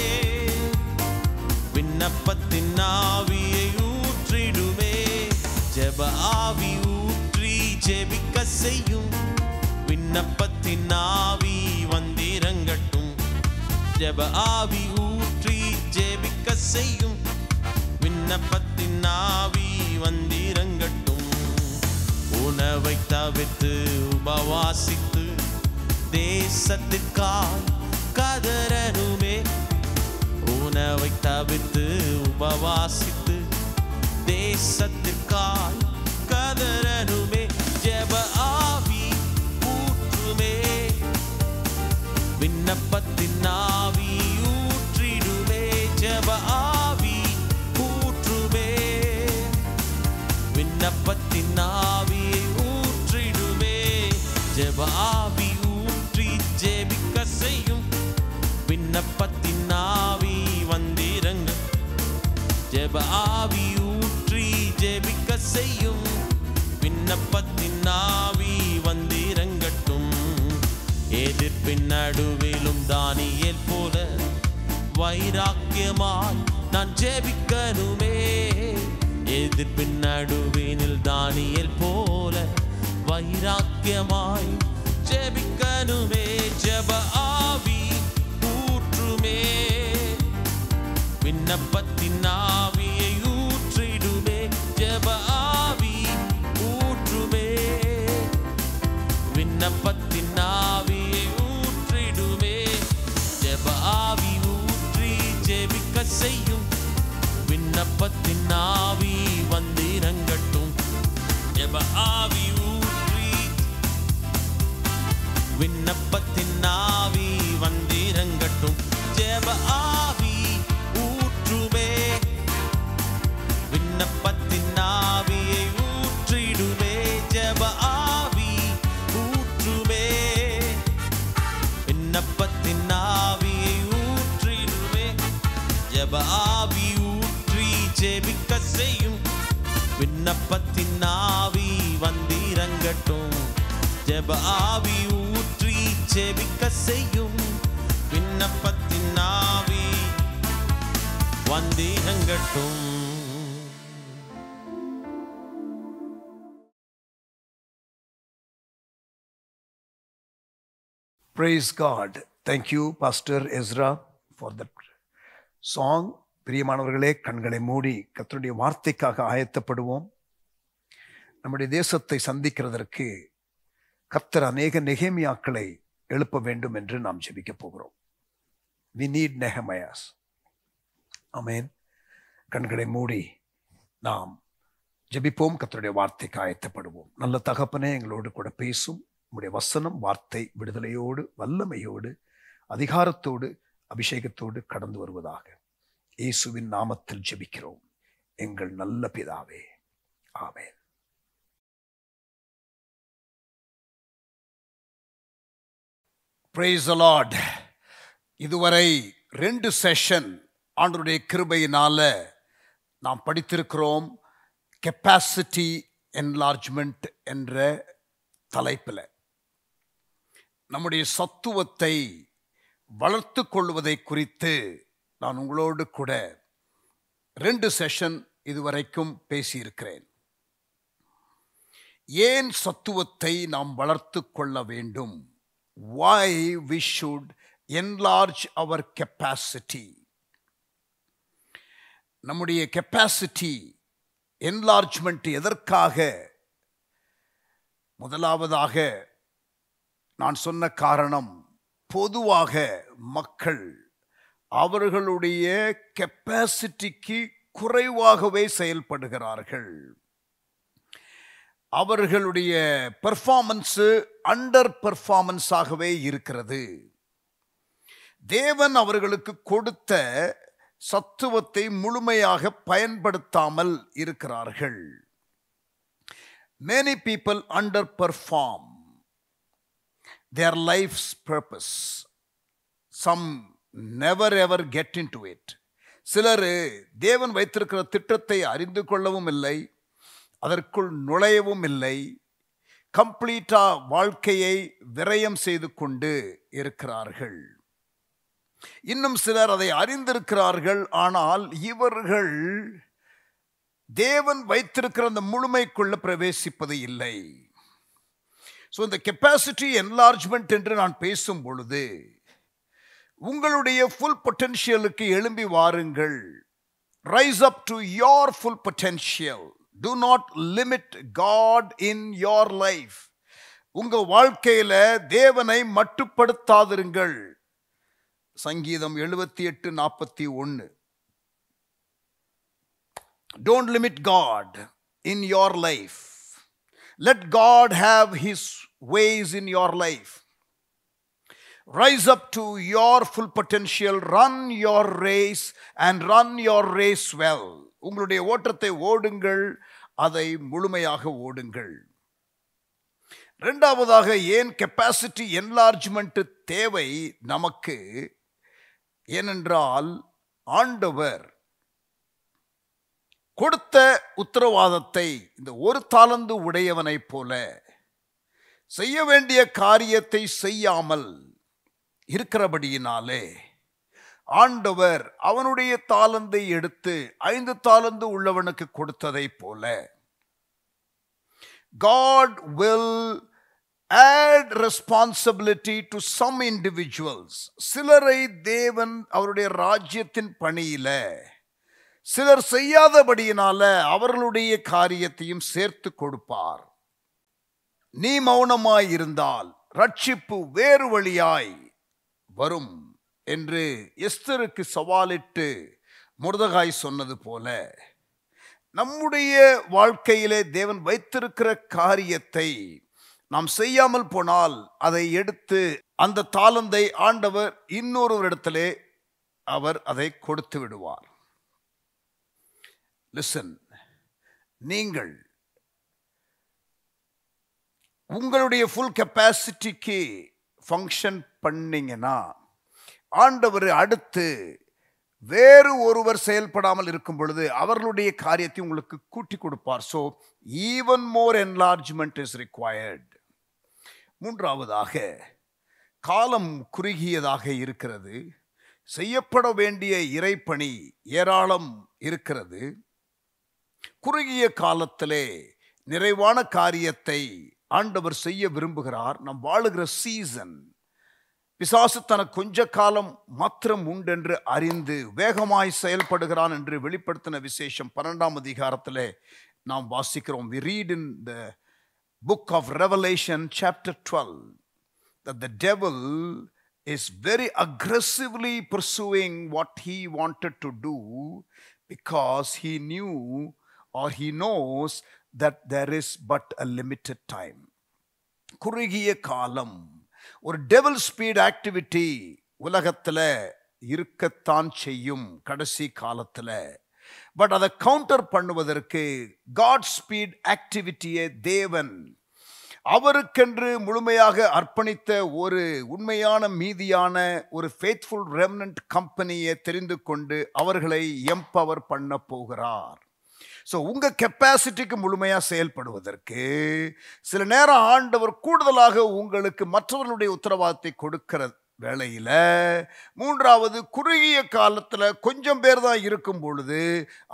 விண்ணப்பத்தின் ஆவியை ஊற்றிடுமே. ஜெப ஆவி ஊற்றி ஜெபிக்க செய்யும், விண்ணப்பத்தின் ஆவி வந்திறங்கட்டும். ஜெப ஆவி ஊற்றி ஜெபிக்க செய்யும், விண்ணப்பத்தின் ஆவி வந்திறங்கட்டும். உணவை தவிர்த்து உபவாசித்து தேசத்திற்காய் கதறனுமே. உணவை தவிர்த்து உபவாசித்து தேசத்திற்காய் கதறனுமே. ஜெப ஆவி ஊற்றுமே, விண்ணப்பத்தின் ஆவி ஊற்றிடுமே. ஜெப ஆவி ஊற்றுமே, விண்ணப்பத்தின் ஆவியை ஊற்றிடுமே. ஜெப ஆவி ஊற்றி ஜெபிக்க செய்யும், விண்ணப்பத்தின் ஆவி வந்திறங்க. ஜெப ஆவி ஊற்றி ஜெபிக்க செய்யும், விண்ணப்பத்தின் ஆவி வந்திறங்கட்டும். எதிர்ப்பின் நடுவிலும் தானியேல் போல வைராக்கியமாய் நான் ஜெபிக்கனுமே. எதிர்ப்பின் நடுவினில் தானியேல் போல வைராக்கியமாய் ஜெபிக்கனுமே. ஜெப ஆவி ஊற்றுமே, விண்ணப்பத்தின் ஆவியை ஊற்றிடுமே. ஜெப ஆவி ஊற்றுமே, விண்ணப்பத்தின் ஆவியை ஊற்றிடுமே. ஜெப ஆவி ஊற்றி ஜெபிக்க செய்யும், விண்ணப்பத்தின் ஆவி வந்திறங்கட்டும். ஜெப ஆவி ஊற்றி விண்ணப்பத்தின் ஆவி வந்திறங்கட்டும். ஜெப ஆவி ஊற்றுமே, விண்ணப்பத்தின் ஆவியை ஊற்றிடுமே. ஜெப விண்ணப்பத்தின் ஆவி வந்திறங்கட்டும். ஜெப ஆவி ஊற்றி ஜெபிக்க செய்யும். விண்ணப்பத்தின் ஆவி வந்திறங்கட்டும். Praise God. Thank you, Pastor Ezra, for that song. பிரியமானவர்களே, கண்களை மூடி கர்த்தருடைய வார்த்தைக்காக ஆயத்தப்படுவோம். நம்முடைய தேசத்தை சந்திக்கிறதற்கு கர்த்தர் அநேக நெகேமியாக்களை எழுப்ப வேண்டும் என்று நாம் ஜெபிக்க போகிறோம். We need Nehemiahs. ஆமென். கண்களை மூடி நாம் ஜெபிப்போம். கர்த்தருடைய வார்த்தைக்கு ஆயத்தப்படுவோம். நல்ல தகப்பனே, எங்களோடு கூட பேசும். உம்முடைய வசனம் வார்த்தை விடுதலையோடு வல்லமையோடு அதிகாரத்தோடு அபிஷேகத்தோடு கடந்து வருவதாக இயேசுவின் நாமத்தில் ஜெபிக்கிறோம் எங்கள் நல்ல பிதாவே. ஆமென். Praise the Lord. இதுவரை 2 செஷன் ஆண்டவருடைய கிருபையினால நாம் படித்திருக்கிறோம். கெப்பாசிட்டி என்லார்ஜ்மெண்ட் என்ற தலைப்பில் நம்முடைய சத்துவத்தை வளர்த்து கொள்வதை குறித்து நான் உங்களோடு கூட 2 செஷன் இதுவரைக்கும் பேசியிருக்கிறேன். ஏன் சத்துவத்தை நாம் வளர்த்து கொள்ள வேண்டும்? Why we should enlarge our capacity. நம்முடைய கெப்பாசிட்டி என்லார்ஜ்மெண்ட் எதற்காக? முதலாவதாக நான் சொன்ன காரணம், பொதுவாக மக்கள் அவர்களுடைய கெப்பாசிட்டிக்கு குறைவாகவே செயல்படுகிறார்கள். அவர்களுடைய பெர்ஃபார்மன்ஸு அண்டர் பெர்ஃபார்மன்ஸாகவே இருக்கிறது. தேவன் அவர்களுக்கு கொடுத்த சத்துவத்தை முழுமையாக பயன்படுத்தாமல் இருக்கிறார்கள். Many people underperform their life's purpose. Some never ever get into it. சிலர் தேவன் வைத்திருக்கிற திட்டத்தை அறிந்து கொள்ளவும் இல்லை, அதற்குள் நுழையவும் இல்லை, கம்ப்ளீட்டா வாழ்க்கையை விரயம் செய்து கொண்டு இருக்கிறார்கள். இன்னும் சிலர் அதை அறிந்திருக்கிறார்கள், ஆனால் இவர்கள் தேவன் வைத்திருக்கிற அந்த முழுமைக்குள்ள பிரவேசிப்பது இல்லை. ஸோ இந்த கெப்பாசிட்டி என்லார்ஜ்மெண்ட் என்று நான் பேசும் பொழுது உங்களுடைய ஃபுல் பொட்டென்ஷியலுக்கு எழும்பி வாருங்கள். Rise up to your full potential. Do not limit God in your life. உங்க வாழ்க்கையில தேவனை மட்டுப்படுத்தாதிருங்கள். சங்கீதம் 78:41. Don't limit God in your life. Let God have his ways in your life. Rise up to your full potential. Run your race and run your race well. உங்களுடைய ஓட்டத்தை ஓடுங்கள், அதை முழுமையாக ஓடுங்கள். இரண்டாவதாக, ஏன் கெப்பாசிட்டி என்லார்ஜ்மெண்ட் தேவை நமக்கு? ஏனென்றால் ஆண்டவர் கொடுத்த உத்தரவாதத்தை இந்த 1 தாலந்து உடையவனைப் போல செய்ய வேண்டிய காரியத்தை செய்யாமல் இருக்கிறபடியினாலே ஆண்டவர் அவனுடைய தாலந்தை எடுத்து 5 தாலந்து உள்ளவனுக்கு கொடுத்ததை போல God will add responsibility to some individuals. சிலரை தேவன் அவருடைய ராஜ்யத்தின் பணியில சிலர் செய்யாதபடியினால அவர்களுடைய காரியத்தையும் சேர்த்து கொடுப்பார். நீ மௌனமாய் இருந்தால் ரட்சிப்பு வேறு வழியாய் வரும் என்று எஸ்தருக்கு சவாலிட்டு மொர்தெகாய் சொன்னது போல நம்முடைய வாழ்க்கையிலே தேவன் வைத்திருக்கிற காரியத்தை நாம் செய்யாமல் போனால் அதை எடுத்து அந்த தாளந்தை ஆண்டவர் இன்னொருவரிடத்திலே அவர் அதை கொடுத்து விடுவார். லிசன், நீங்கள் உங்களுடைய ஃபுல் கெப்பாசிட்டிக்கு ஃபங்க்ஷன் பண்ணீங்கன்னா ஆண்டவர் அடுத்து வேறு ஒருவர் செயல்படாமல் இருக்கும் பொழுது அவர்களுடைய காரியத்தை உங்களுக்கு கூட்டி கொடுப்பார். So even more enlargement is required. மூன்றாவதாக, காலம் குறுகியதாக இருக்கிறது. செய்யப்பட வேண்டிய இறைப்பணி ஏராளம் இருக்கிறது. குறுகிய காலத்திலே நிறைவான காரியத்தை ஆண்டவர் செய்ய விரும்புகிறார். நாம் வாழுகிற சீசன், பிசாசு தனக்கு கொஞ்ச காலம் மாத்திரம் உண்டென்று அறிந்து வேகமாய் செயல்படுகிறான் என்று வெளிப்படுத்தின விசேஷம் 12ஆம் அதிகாரத்திலே நாம் வாசிக்கிறோம். We read in the book of Revelation chapter 12 that the devil is very aggressively pursuing what he wanted to do because he knew or he knows that there is but a limited time. குறுகிய காலம், ஒரு devil speed activity உலகத்தில் இருக்கத்தான் செய்யும் கடைசி காலத்தில். But அதை counter பண்ணுவதற்கு காட் ஸ்பீட் ஆக்டிவிட்டியை தேவன் அவருக்கென்று முழுமையாக அர்ப்பணித்த ஒரு உண்மையான மீதியான ஒரு ஃபேத்ஃபுல் ரெமனன்ட் கம்பெனியை தெரிந்து கொண்டு அவர்களை எம்பவர் பண்ண போகிறார். ஸோ உங்கள் கெப்பாசிட்டிக்கு முழுமையாக செயல்படுவதற்கு சில நேரம் ஆண்டவர் கூடுதலாக உங்களுக்கு மற்றவர்களுடைய உத்தரவாதத்தை கொடுக்கிற வேளையில், மூன்றாவது, குறுகிய காலத்தில் கொஞ்சம் பேர் தான் இருக்கும் பொழுது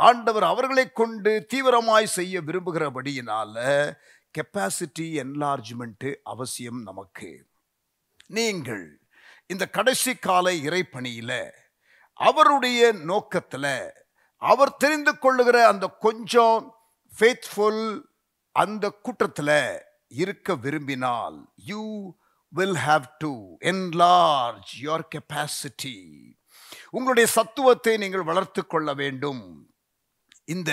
ஆண்டவர் அவர்களை கொண்டு தீவிரமாய் செய்ய விரும்புகிறபடியினால கெப்பாசிட்டி என்லார்ஜ்மெண்ட்டு அவசியம் நமக்கு. நீங்கள் இந்த கடைசி கால இறைப்பணியில் அவருடைய நோக்கத்தில் அவர் தெரிந்து கொள்ளுகிற அந்த கொஞ்சம் ஃபேத்ஃபுல் அந்த கூட்டத்தில் இருக்க விரும்பினால் you will have to enlarge your capacity. உங்களுடைய சத்துவத்தை நீங்கள் வளர்த்து கொள்ள வேண்டும். இந்த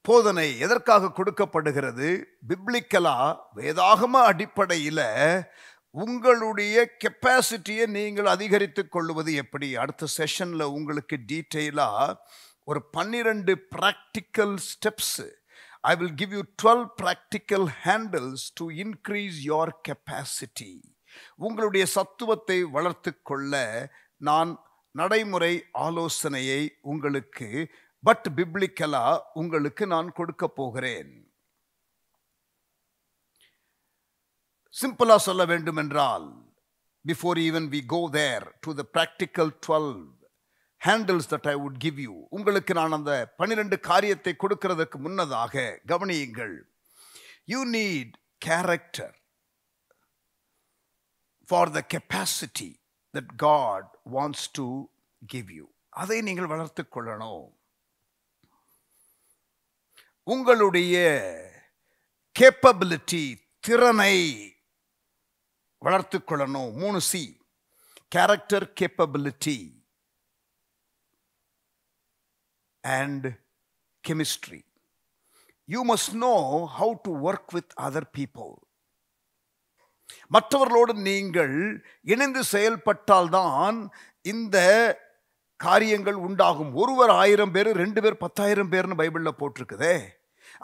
போதனை எதற்காக கொடுக்கப்படுகிறது? பிப்ளிக்கலா வேதாகம அடிப்படையில் உங்களுடைய கெப்பாசிட்டியை நீங்கள் அதிகரித்து கொள்வது எப்படி? அடுத்த செஷனில் உங்களுக்கு டீட்டெயிலாக ஒரு 12 practical steps. I will give you 12 practical handles to increase your capacity. உங்களுடைய சத்துவத்தை வளர்த்து கொள்ள நான் நடைமுறை ஆலோசனையை உங்களுக்கு பட் பிப்ளிக்கலா உங்களுக்கு நான் கொடுக்க போகிறேன். சிம்பிளா சொல்ல வேண்டும் என்றால், before even we go there to the practical 12 handles that I would give you, உங்களுக்கு நான் அந்த 12 காரியத்தை கொடுக்கிறதுக்கு முன்னதாக கவனியுங்கள். You need character for the capacity that God wants to give you. அதை நீங்கள் வளர்த்து கொள்ளணும். உங்களுடைய கேப்பபிலிட்டி, திறனை வளர்த்து கொள்ளணும். 3C, character, capability and chemistry. You must know how to work with other people. மற்றவர்களோடு நீங்கள் இணைந்து செயல்பட்டால்தான் இந்த காரியங்கள் உண்டாகும். ஒருவர் 1000 பேர், 2 பேர் 10,000 பேர்னு பைபிளில் போட்டிருக்குதே.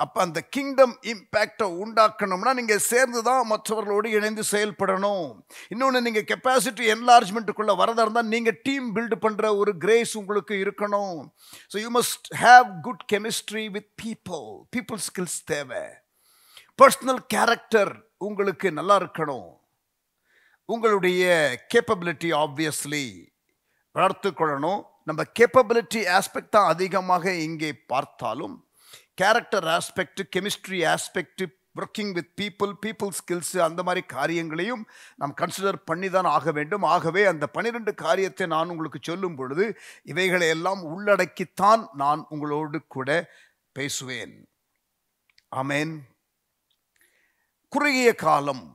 அப்போ அந்த கிங்டம் இம்பேக்டை உண்டாக்கணும்னா நீங்கள் சேர்ந்து தான் மற்றவர்களோடு இணைந்து செயல்படணும். இன்னொன்று, நீங்கள் கெப்பாசிட்டி என்லார்ஜ்மெண்ட்டுக்குள்ளே வரதா இருந்தால் நீங்கள் டீம் பில்டு பண்ணுற ஒரு கிரேஸ் உங்களுக்கு இருக்கணும். So you must have good chemistry with people skills தேவை. பர்சனல் கேரக்டர் உங்களுக்கு நல்லா இருக்கணும். உங்களுடைய கேப்பபிலிட்டி ஆப்வியஸ்லி வளர்த்து கொள்ளணும். நம்ம கேப்பபிலிட்டி ஆஸ்பெக்ட் தான் அதிகமாக இங்கே பார்த்தாலும் character aspect, chemistry aspect, working with people skills, அந்த மாதிரி காரியங்களையும் நாம் கன்சிடர் பண்ணி தான் ஆக வேண்டும். ஆகவே அந்த 12 காரியத்தை நான் உங்களுக்கு சொல்லும் பொழுது இவைகளை எல்லாம் உள்ளடக்கித்தான் நான் உங்களோடு கூட பேசுவேன். ஆமென். குறுகிய காலம்,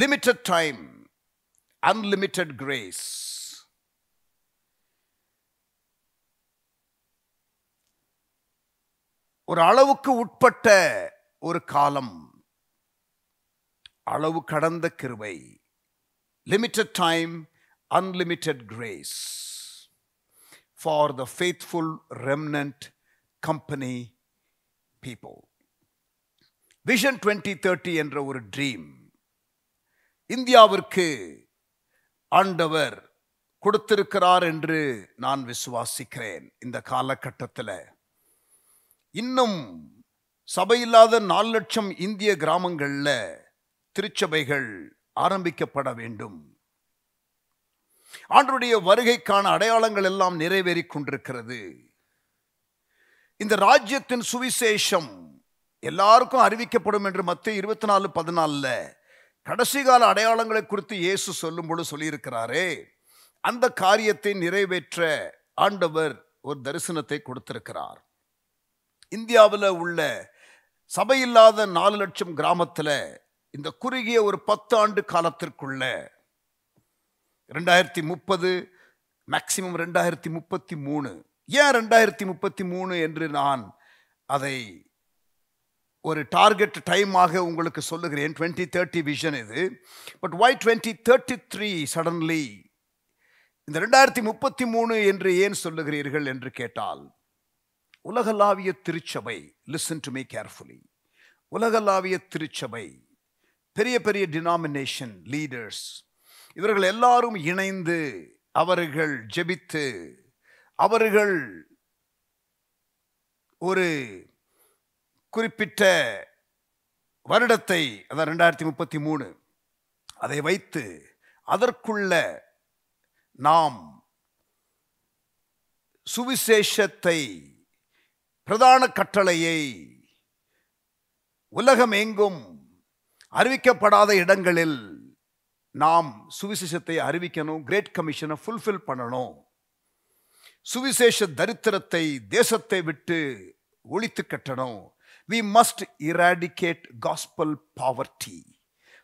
லிமிட்டட் டைம், அன்லிமிட்டட் கிரேஸ். ஒரு அளவுக்கு உட்பட்ட ஒரு காலம், அளவு கடந்த கிருபை. Limited time, unlimited grace for the faithful remnant company people. Vision 2030 என்ற ஒரு ட்ரீம் இந்தியாவிற்கு ஆண்டவர் கொடுத்திருக்கிறார் என்று நான் விசுவாசிக்கிறேன். இந்த காலகட்டத்தில் இன்னும் சபையில்லாத 4 லட்சம் இந்திய கிராமங்களில் திருச்சபைகள் ஆரம்பிக்கப்பட வேண்டும். ஆண்டவருடைய வருகைக்கான அடையாளங்கள் எல்லாம் நிறைவேறிக் கொண்டிருக்கிறது. இந்த ராஜ்யத்தின் சுவிசேஷம் எல்லாருக்கும் அறிவிக்கப்படும் என்று மத்தேயு 24:14 கடைசி கால அடையாளங்களை குறித்து இயேசு சொல்லும்போது சொல்லியிருக்கிறாரே, அந்த காரியத்தை நிறைவேற்ற ஆண்டவர் ஒரு தரிசனத்தை கொடுத்திருக்கிறார். இந்தியாவில் உள்ள சபையில்லாத 4 லட்சம் கிராமத்தில் இந்த குறுகிய ஒரு 10 ஆண்டு காலத்திற்குள்ள 2030 மேக்சிமம் 2033. ஏன் 2033 என்று நான் அதை ஒரு டார்கெட் டைமாக உங்களுக்கு சொல்லுகிறேன். 2030 விஷன் இது. But why 2033 suddenly? இந்த 2033 என்று ஏன் சொல்லுகிறீர்கள் என்று கேட்டால், உலகளாவிய திருச்சபை, லிசன் டு மீ கேர்ஃபுல்லி, உலகளாவிய திருச்சபை, பெரிய பெரிய டினாமினேஷன் லீடர்ஸ், இவர்கள் எல்லாரும் இணைந்து அவர்கள் ஜெபித்து அவர்கள் ஒரு குறிப்பிட்ட வருடத்தை, அதான் 2033, அதை வைத்து அதற்குள்ள நாம் சுவிசேஷத்தை, பிரதான கட்டளையை உலகம் எங்கும் அறிவிக்கப்படாத இடங்களில் நாம் சுவிசேஷத்தை அறிவிக்கணும். கிரேட் கமிஷனை ஃபுல்ஃபில் பண்ணணும். சுவிசேஷ தரித்திரத்தை தேசத்தை விட்டு ஒழித்து கட்டணும். We must eradicate gospel poverty.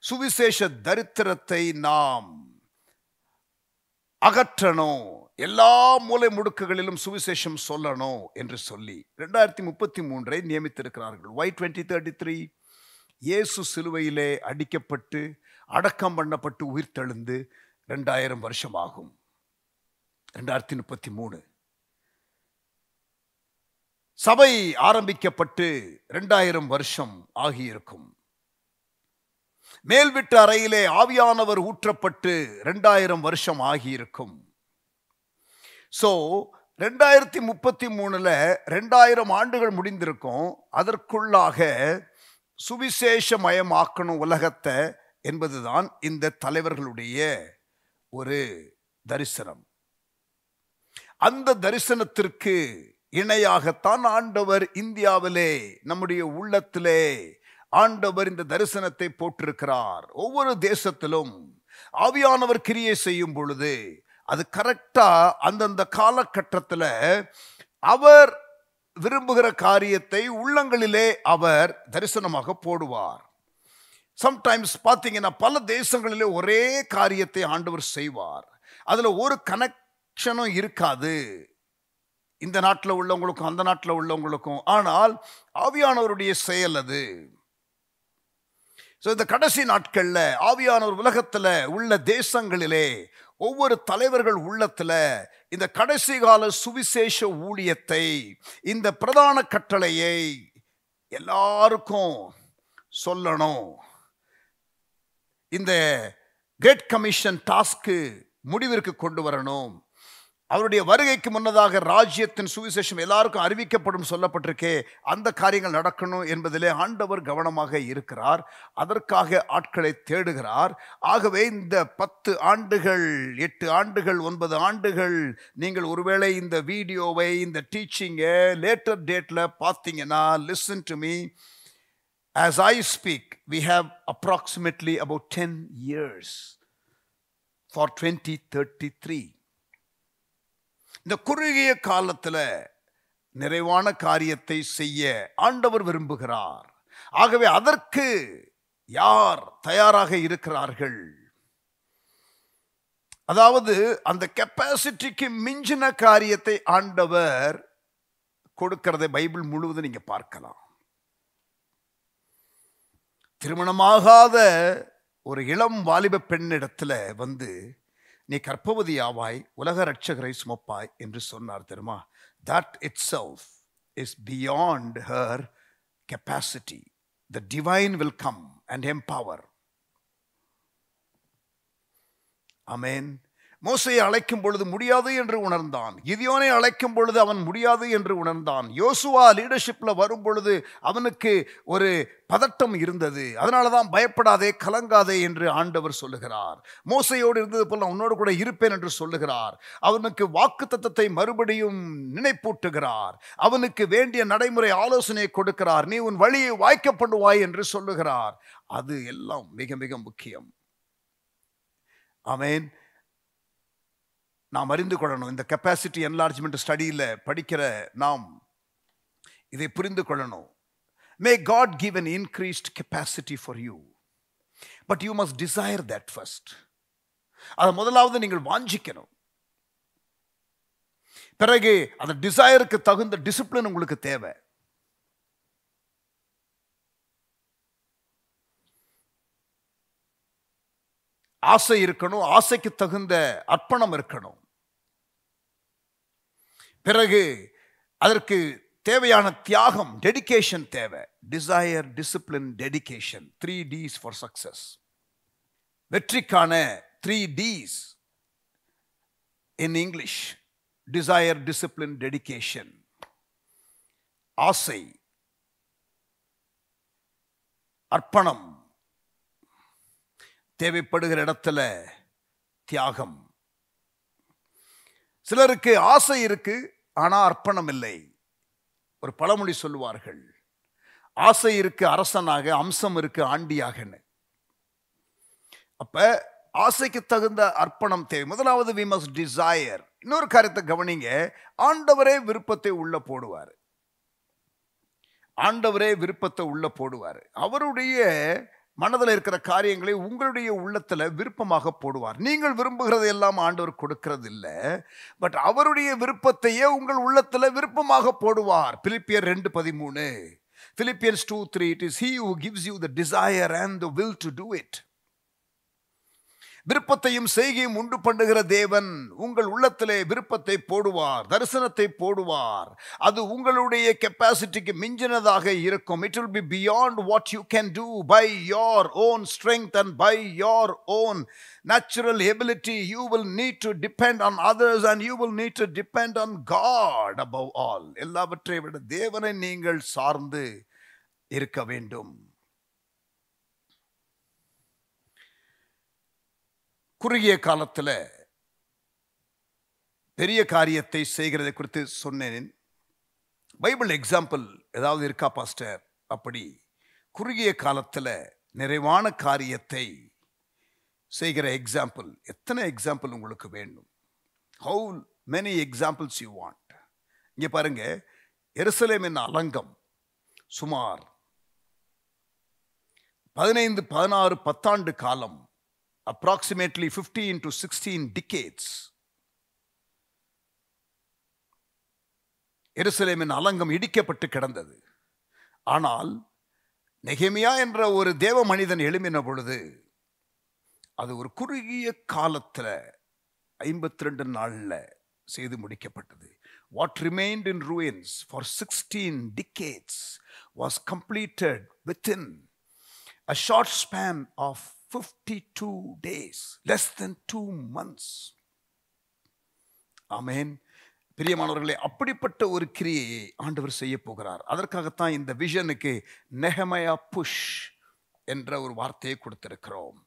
சுவிசேஷ தரித்திரத்தை நாம் அகற்றணும். எல்லா மூலை முடுக்குகளிலும் சுவிசேஷம் சொல்லணும் என்று சொல்லி 2033 நியமித்திருக்கிறார்கள். Why 2033? இயேசு சிலுவையிலே அடிக்கப்பட்டு அடக்கம் பண்ணப்பட்டு உயிர்த்தெழுந்து 2000 வருஷம் ஆகும். 2033 சபை ஆரம்பிக்கப்பட்டு 2000 வருஷம் ஆகியிருக்கும். மேல் வீட்டு அறையிலே ஆவியானவர் ஊற்றப்பட்டு 2000 வருஷம் ஆகியிருக்கும். ஸோ 2033 2000 ஆண்டுகள் முடிந்திருக்கும். அதற்குள்ளாக சுவிசேஷமயமாக்கணும் உலகத்தை என்பதுதான் இந்த தலைவர்களுடைய ஒரு தரிசனம். அந்த தரிசனத்திற்கு இணையாகத்தான் ஆண்டவர் இந்தியாவிலே, நம்முடைய உள்ளத்திலே ஆண்டவர் இந்த தரிசனத்தை போட்டிருக்கிறார். ஒவ்வொரு தேசத்திலும் ஆவியானவர் கிரியை செய்யும் பொழுது அது கரெக்டா அந்தந்த காலகட்டத்தில் அவர் விரும்புகிற காரியத்தை உள்ளங்களிலே அவர் தரிசனமாக போடுவார். சம்டைம்ஸ் பார்த்தீங்கன்னா பல தேசங்களிலே ஒரே காரியத்தை ஆண்டவர் செய்வார். அதில் ஒரு கனெக்ஷனும் இருக்காது, இந்த நாட்டில் உள்ளவங்களுக்கும் அந்த நாட்டில் உள்ளவங்களுக்கும். ஆனால் ஆவியானவருடைய செயல் அது. ஸோ இந்த கடைசி நாட்களில் ஆவியானவர் உலகத்தில் உள்ள தேசங்களிலே ஒவ்வொரு தலைவர்கள் உள்ளத்தில் இந்த கடைசி கால சுவிசேஷ ஊழியத்தை, இந்த பிரதான கட்டளையை எல்லாருக்கும் சொல்லணும். இந்த கிரேட் கமிஷன் டாஸ்க்கு முடிவிற்கு கொண்டு வரணும். அவருடைய வருகைக்கு முன்னதாக ராஜ்யத்தின் சுவிசேஷம் எல்லாருக்கும் அறிவிக்கப்படும் சொல்லப்பட்டிருக்கே, அந்த காரியங்கள் நடக்கணும் என்பதிலே ஆண்டவர் கவனமாக இருக்கிறார். அதற்காக ஆட்களை தேடுகிறார். ஆகவே இந்த 10 ஆண்டுகள், 8 ஆண்டுகள், 9 ஆண்டுகள் நீங்கள் ஒருவேளை இந்த வீடியோவை, இந்த டீச்சிங்கை லேட்டர் டேட்டில் பார்த்தீங்கன்னா, listen to me, as I speak, we have approximately about 10 years for 2033. இந்த குறுகிய காலத்தில் நிறைவான காரியத்தை செய்ய ஆண்டவர் விரும்புகிறார். ஆகவே அதற்கு யார் தயாராக இருக்கிறார்கள்? அதாவது அந்த கெப்பாசிட்டிக்கு மிஞ்சின காரியத்தை ஆண்டவர் கொடுக்கிறதை பைபிள் முழுவதும் நீங்க பார்க்கலாம். திருமணமாகாத ஒரு இளம் வாலிப பெண்ணிடத்துல வந்து, நீ கர்ப்பவதி ஆவாய், உலக ரட்சகரை சுமப்பாய் என்று சொன்னார் தெரியுமா? That itself is beyond her capacity. The divine will come and empower. Amen. மோசையை அழைக்கும் பொழுது முடியாது என்று உணர்ந்தான். கிதியோனை அழைக்கும் பொழுது அவன் முடியாது என்று உணர்ந்தான். யோசுவா லீடர்ஷிப்ல வரும் பொழுது அவனுக்கு ஒரு பதட்டம் இருந்தது. அதனாலதான் பயப்படாதே, கலங்காதே என்று ஆண்டவர் சொல்லுகிறார். மோசையோடு இருந்தது போல உன்னோடு கூட இருப்பேன் என்று சொல்லுகிறார். அவனுக்கு வாக்குத்தத்தத்தை மறுபடியும் நினைப்பூட்டுகிறார். அவனுக்கு வேண்டிய நடைமுறை ஆலோசனை கொடுக்கிறார். நீ உன் வழியை வாய்க்க பண்ணுவாய் என்று சொல்லுகிறார். அது எல்லாம் மிக மிக முக்கியம். ஆமென். நாம் அறிந்து கொள்ளணும். இந்த கெப்பாசிட்டி என்லார்ஜ்மெண்ட் ஸ்டடியில் படிக்கிற நாம் இதை புரிந்து கொள்ளணும். May God give an increased capacity for you, but you must desire that first. அதை முதலாவது நீங்கள் வாஞ்சிக்கணும். பிறகு அந்த டிசைருக்கு தகுந்த டிசிப்ளின் உங்களுக்கு தேவை. ஆசை இருக்கணும். ஆசைக்கு தகுந்த அர்ப்பணம் இருக்கணும். பிறகு அதற்கு தேவையான தியாகம், டெடிகேஷன் தேவை. Desire, discipline, dedication. 3 Ds for success. வெற்றிக்கான 3 Ds in English. Desire, discipline, dedication. ஆசை, அர்ப்பணம், தேவைப்படுகிற இடத்துல தியாகம். சிலருக்கு ஆசை இருக்கு, ஆனா அர்ப்பணம் இல்லை. ஒரு பழமொழி சொல்லுவார்கள், ஆசை இருக்கு அரசனாக, அம்சம் இருக்கு ஆண்டியாகன்னு. அப்ப ஆசைக்கு தகுந்த அர்ப்பணம் தேவை. முதலாவது we must desire. இன்னொரு காரியத்தை கவனிங்க, ஆண்டவரே விருப்பத்தை உள்ள போடுவார். ஆண்டவரே விருப்பத்தை உள்ள போடுவார். அவருடைய மனதில் இருக்கிற காரியங்களை உங்களுடைய உள்ளத்துல விருப்பமாக போடுவார். நீங்கள் விரும்புகிறதை எல்லாம் ஆண்டவர் கொடுக்கிறது இல்லை, பட் அவருடைய விருப்பத்தையே உங்கள் உள்ளத்துல விருப்பமாக போடுவார். பிலிப்பியர் 2:13, Philippians 2:3, it is he who gives you the desire and the will to do it. விருப்பத்தையும் செய்கையும் உண்டு பண்ணுகிற தேவன் உங்கள் உள்ளத்திலே விருப்பத்தை போடுவார், தரிசனத்தை போடுவார். அது உங்களுடைய கெப்பாசிட்டிக்கு மிஞ்சினதாக இருக்கும். It will be beyond what you can do by your own strength and by your own natural ability. You will need to depend on others and you will need to depend on God above all. எல்லாவற்றை விட தேவனை நீங்கள் சார்ந்து இருக்க வேண்டும். குறுகிய காலத்தில் பெரிய காரியத்தை செய்கிறதை குறித்து சொன்னேன். பைபிள் எக்ஸாம்பிள் ஏதாவது இருக்கா பாஸ்டர்? அப்படி குறுகிய காலத்தில் நிறைவான காரியத்தை செய்கிற எக்ஸாம்பிள், எத்தனை எக்ஸாம்பிள் உங்களுக்கு வேண்டும்? How many examples you want? இங்கே பாருங்க, எருசலேமின் அலங்கம் சுமார் 15-16 பத்தாண்டு காலம், approximately 15 to 16 decades, எருசலேமின் அலங்கம் இடிக்கப்பட்டு கிடந்தது. ஆனால் நெகேமியா என்ற ஒரு தேவ மனிதன் எழும்பின பொழுது அது ஒரு குறுகிய காலத்தில் 52 நாள்ல செய்து முடிக்கப்பட்டது. What remained in ruins for 16 decades was completed within a short span of 52 days, less than 2 months. ஆமென். பிரியமானவர்களே, அப்படிப்பட்ட ஒரு கிரியையை ஆண்டவர் செய்ய போகிறார். அதற்காகத்தான் இந்த விஷனுக்கு நெஹெமியா புஷ் என்ற ஒரு வார்த்தையை கொடுத்திருக்கிறோம்.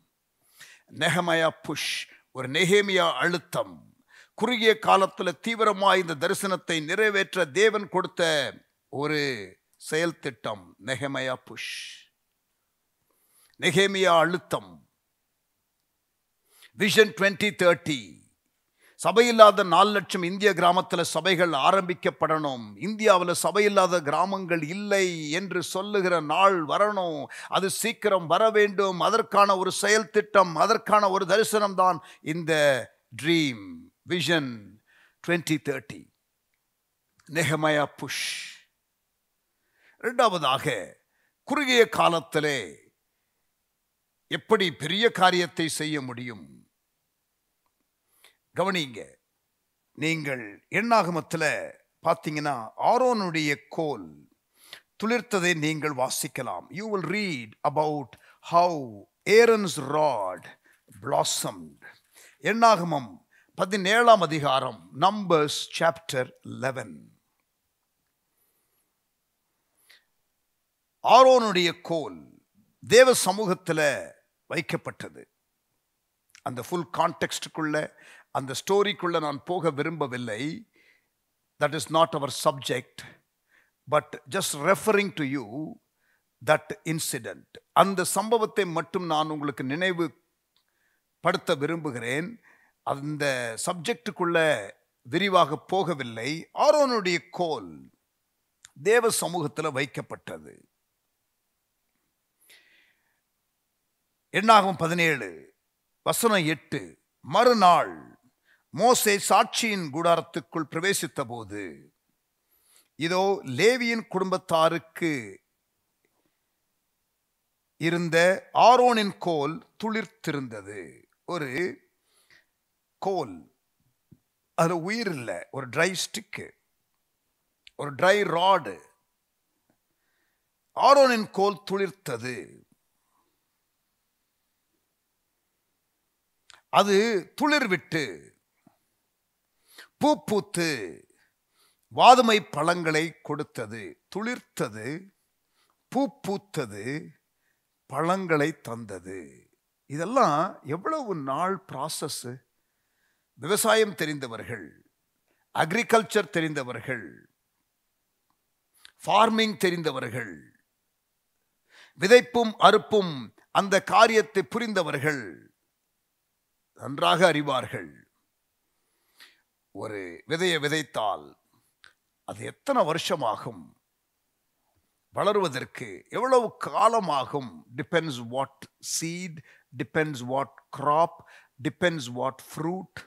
நெஹெமியா புஷ், ஒரு நெஹேமியா அழுத்தம். குறுகிய காலத்தில் தீவிரமாக இந்த தரிசனத்தை நிறைவேற்ற தேவன் கொடுத்த ஒரு செயல் திட்டம் நெஹெமியா புஷ், நெஹேமியா அழுத்தம். விஷன் 2030, சபையில்லாத 4 லட்சம் இந்திய கிராமத்தில் சபைகள் ஆரம்பிக்கப்படணும். இந்தியாவில் சபையில்லாத கிராமங்கள் இல்லை என்று சொல்லுகிற நாள் வரணும். அது சீக்கிரம் வர வேண்டும். அதற்கான ஒரு செயல் திட்டம், அதற்கான ஒரு தரிசனம் தான் இந்த ட்ரீம் விஷன் 2030. நெஹெமியா புஷ். இரண்டாவதாக, குறுகிய காலத்திலே எப்படி பெரிய காரியத்தை செய்ய முடியும்? கவனிங்க, நீங்கள் எண்ணாகமத்தில் பார்த்தீங்கன்னா ஆரோனுடைய கோல் துளிர்த்ததை நீங்கள் வாசிக்கலாம். You will read about how Aaron's rod blossomed. எண்ணாகமம் 17ஆம் அதிகாரம், நம்பர்ஸ் சாப்டர் 11. ஆரோனுடைய கோல் தேவ சமூகத்தில் வைக்கப்பட்டது. அந்த ஃபுல் கான்டெக்ஸ்டுக்குள்ள, அந்த ஸ்டோரிக்குள்ள நான் போக விரும்பவில்லை. That is not our subject, but just referring to you that incident. அந்த சம்பவத்தை மட்டும் நான் உங்களுக்கு நினைவு படுத்த விரும்புகிறேன். அந்த சப்ஜெக்டுக்குள்ள விரிவாக போகவில்லை. ஆரோனுடைய கோல் தேவ சமூகத்தில் வைக்கப்பட்டது. எண்ணாகமம் 17 வசனம் 8. மறுநாள் மோசே சாட்சியின் கூடாரத்துக்குள் பிரவேசித்த போது, இதோ லேவியின் குடும்பத்தாருக்கு இருந்த ஆரோனின் கோல் துளிர்த்திருந்தது. ஒரு கோல், அது உயிர் இல்லை, ஒரு ட்ரை ஸ்டிக்கு, ஒரு ட்ரை ராடு. ஆரோனின் கோல் துளிர்த்தது. அது துளிர் விட்டு பூ பூத்து வாதுமை பழங்களை கொடுத்தது. துளிர்த்தது, பூ பூத்தது, பழங்களை தந்தது. இதெல்லாம் எவ்வளவு நாள் ப்ராசஸ். விவசாயம் தெரிந்தவர்கள், அக்ரிகல்ச்சர் தெரிந்தவர்கள், ஃபார்மிங் தெரிந்தவர்கள், விதைப்பும் அறுப்பும் அந்த காரியத்தை புரிந்தவர்கள் நன்றாக அறிவார்கள். ஒரு விதையை விதைத்தால் அது எத்தனை வருஷமாகும் வளருவதற்கு, எவ்வளவு காலமாகும். Depends what seed, depends what crop, depends what fruit.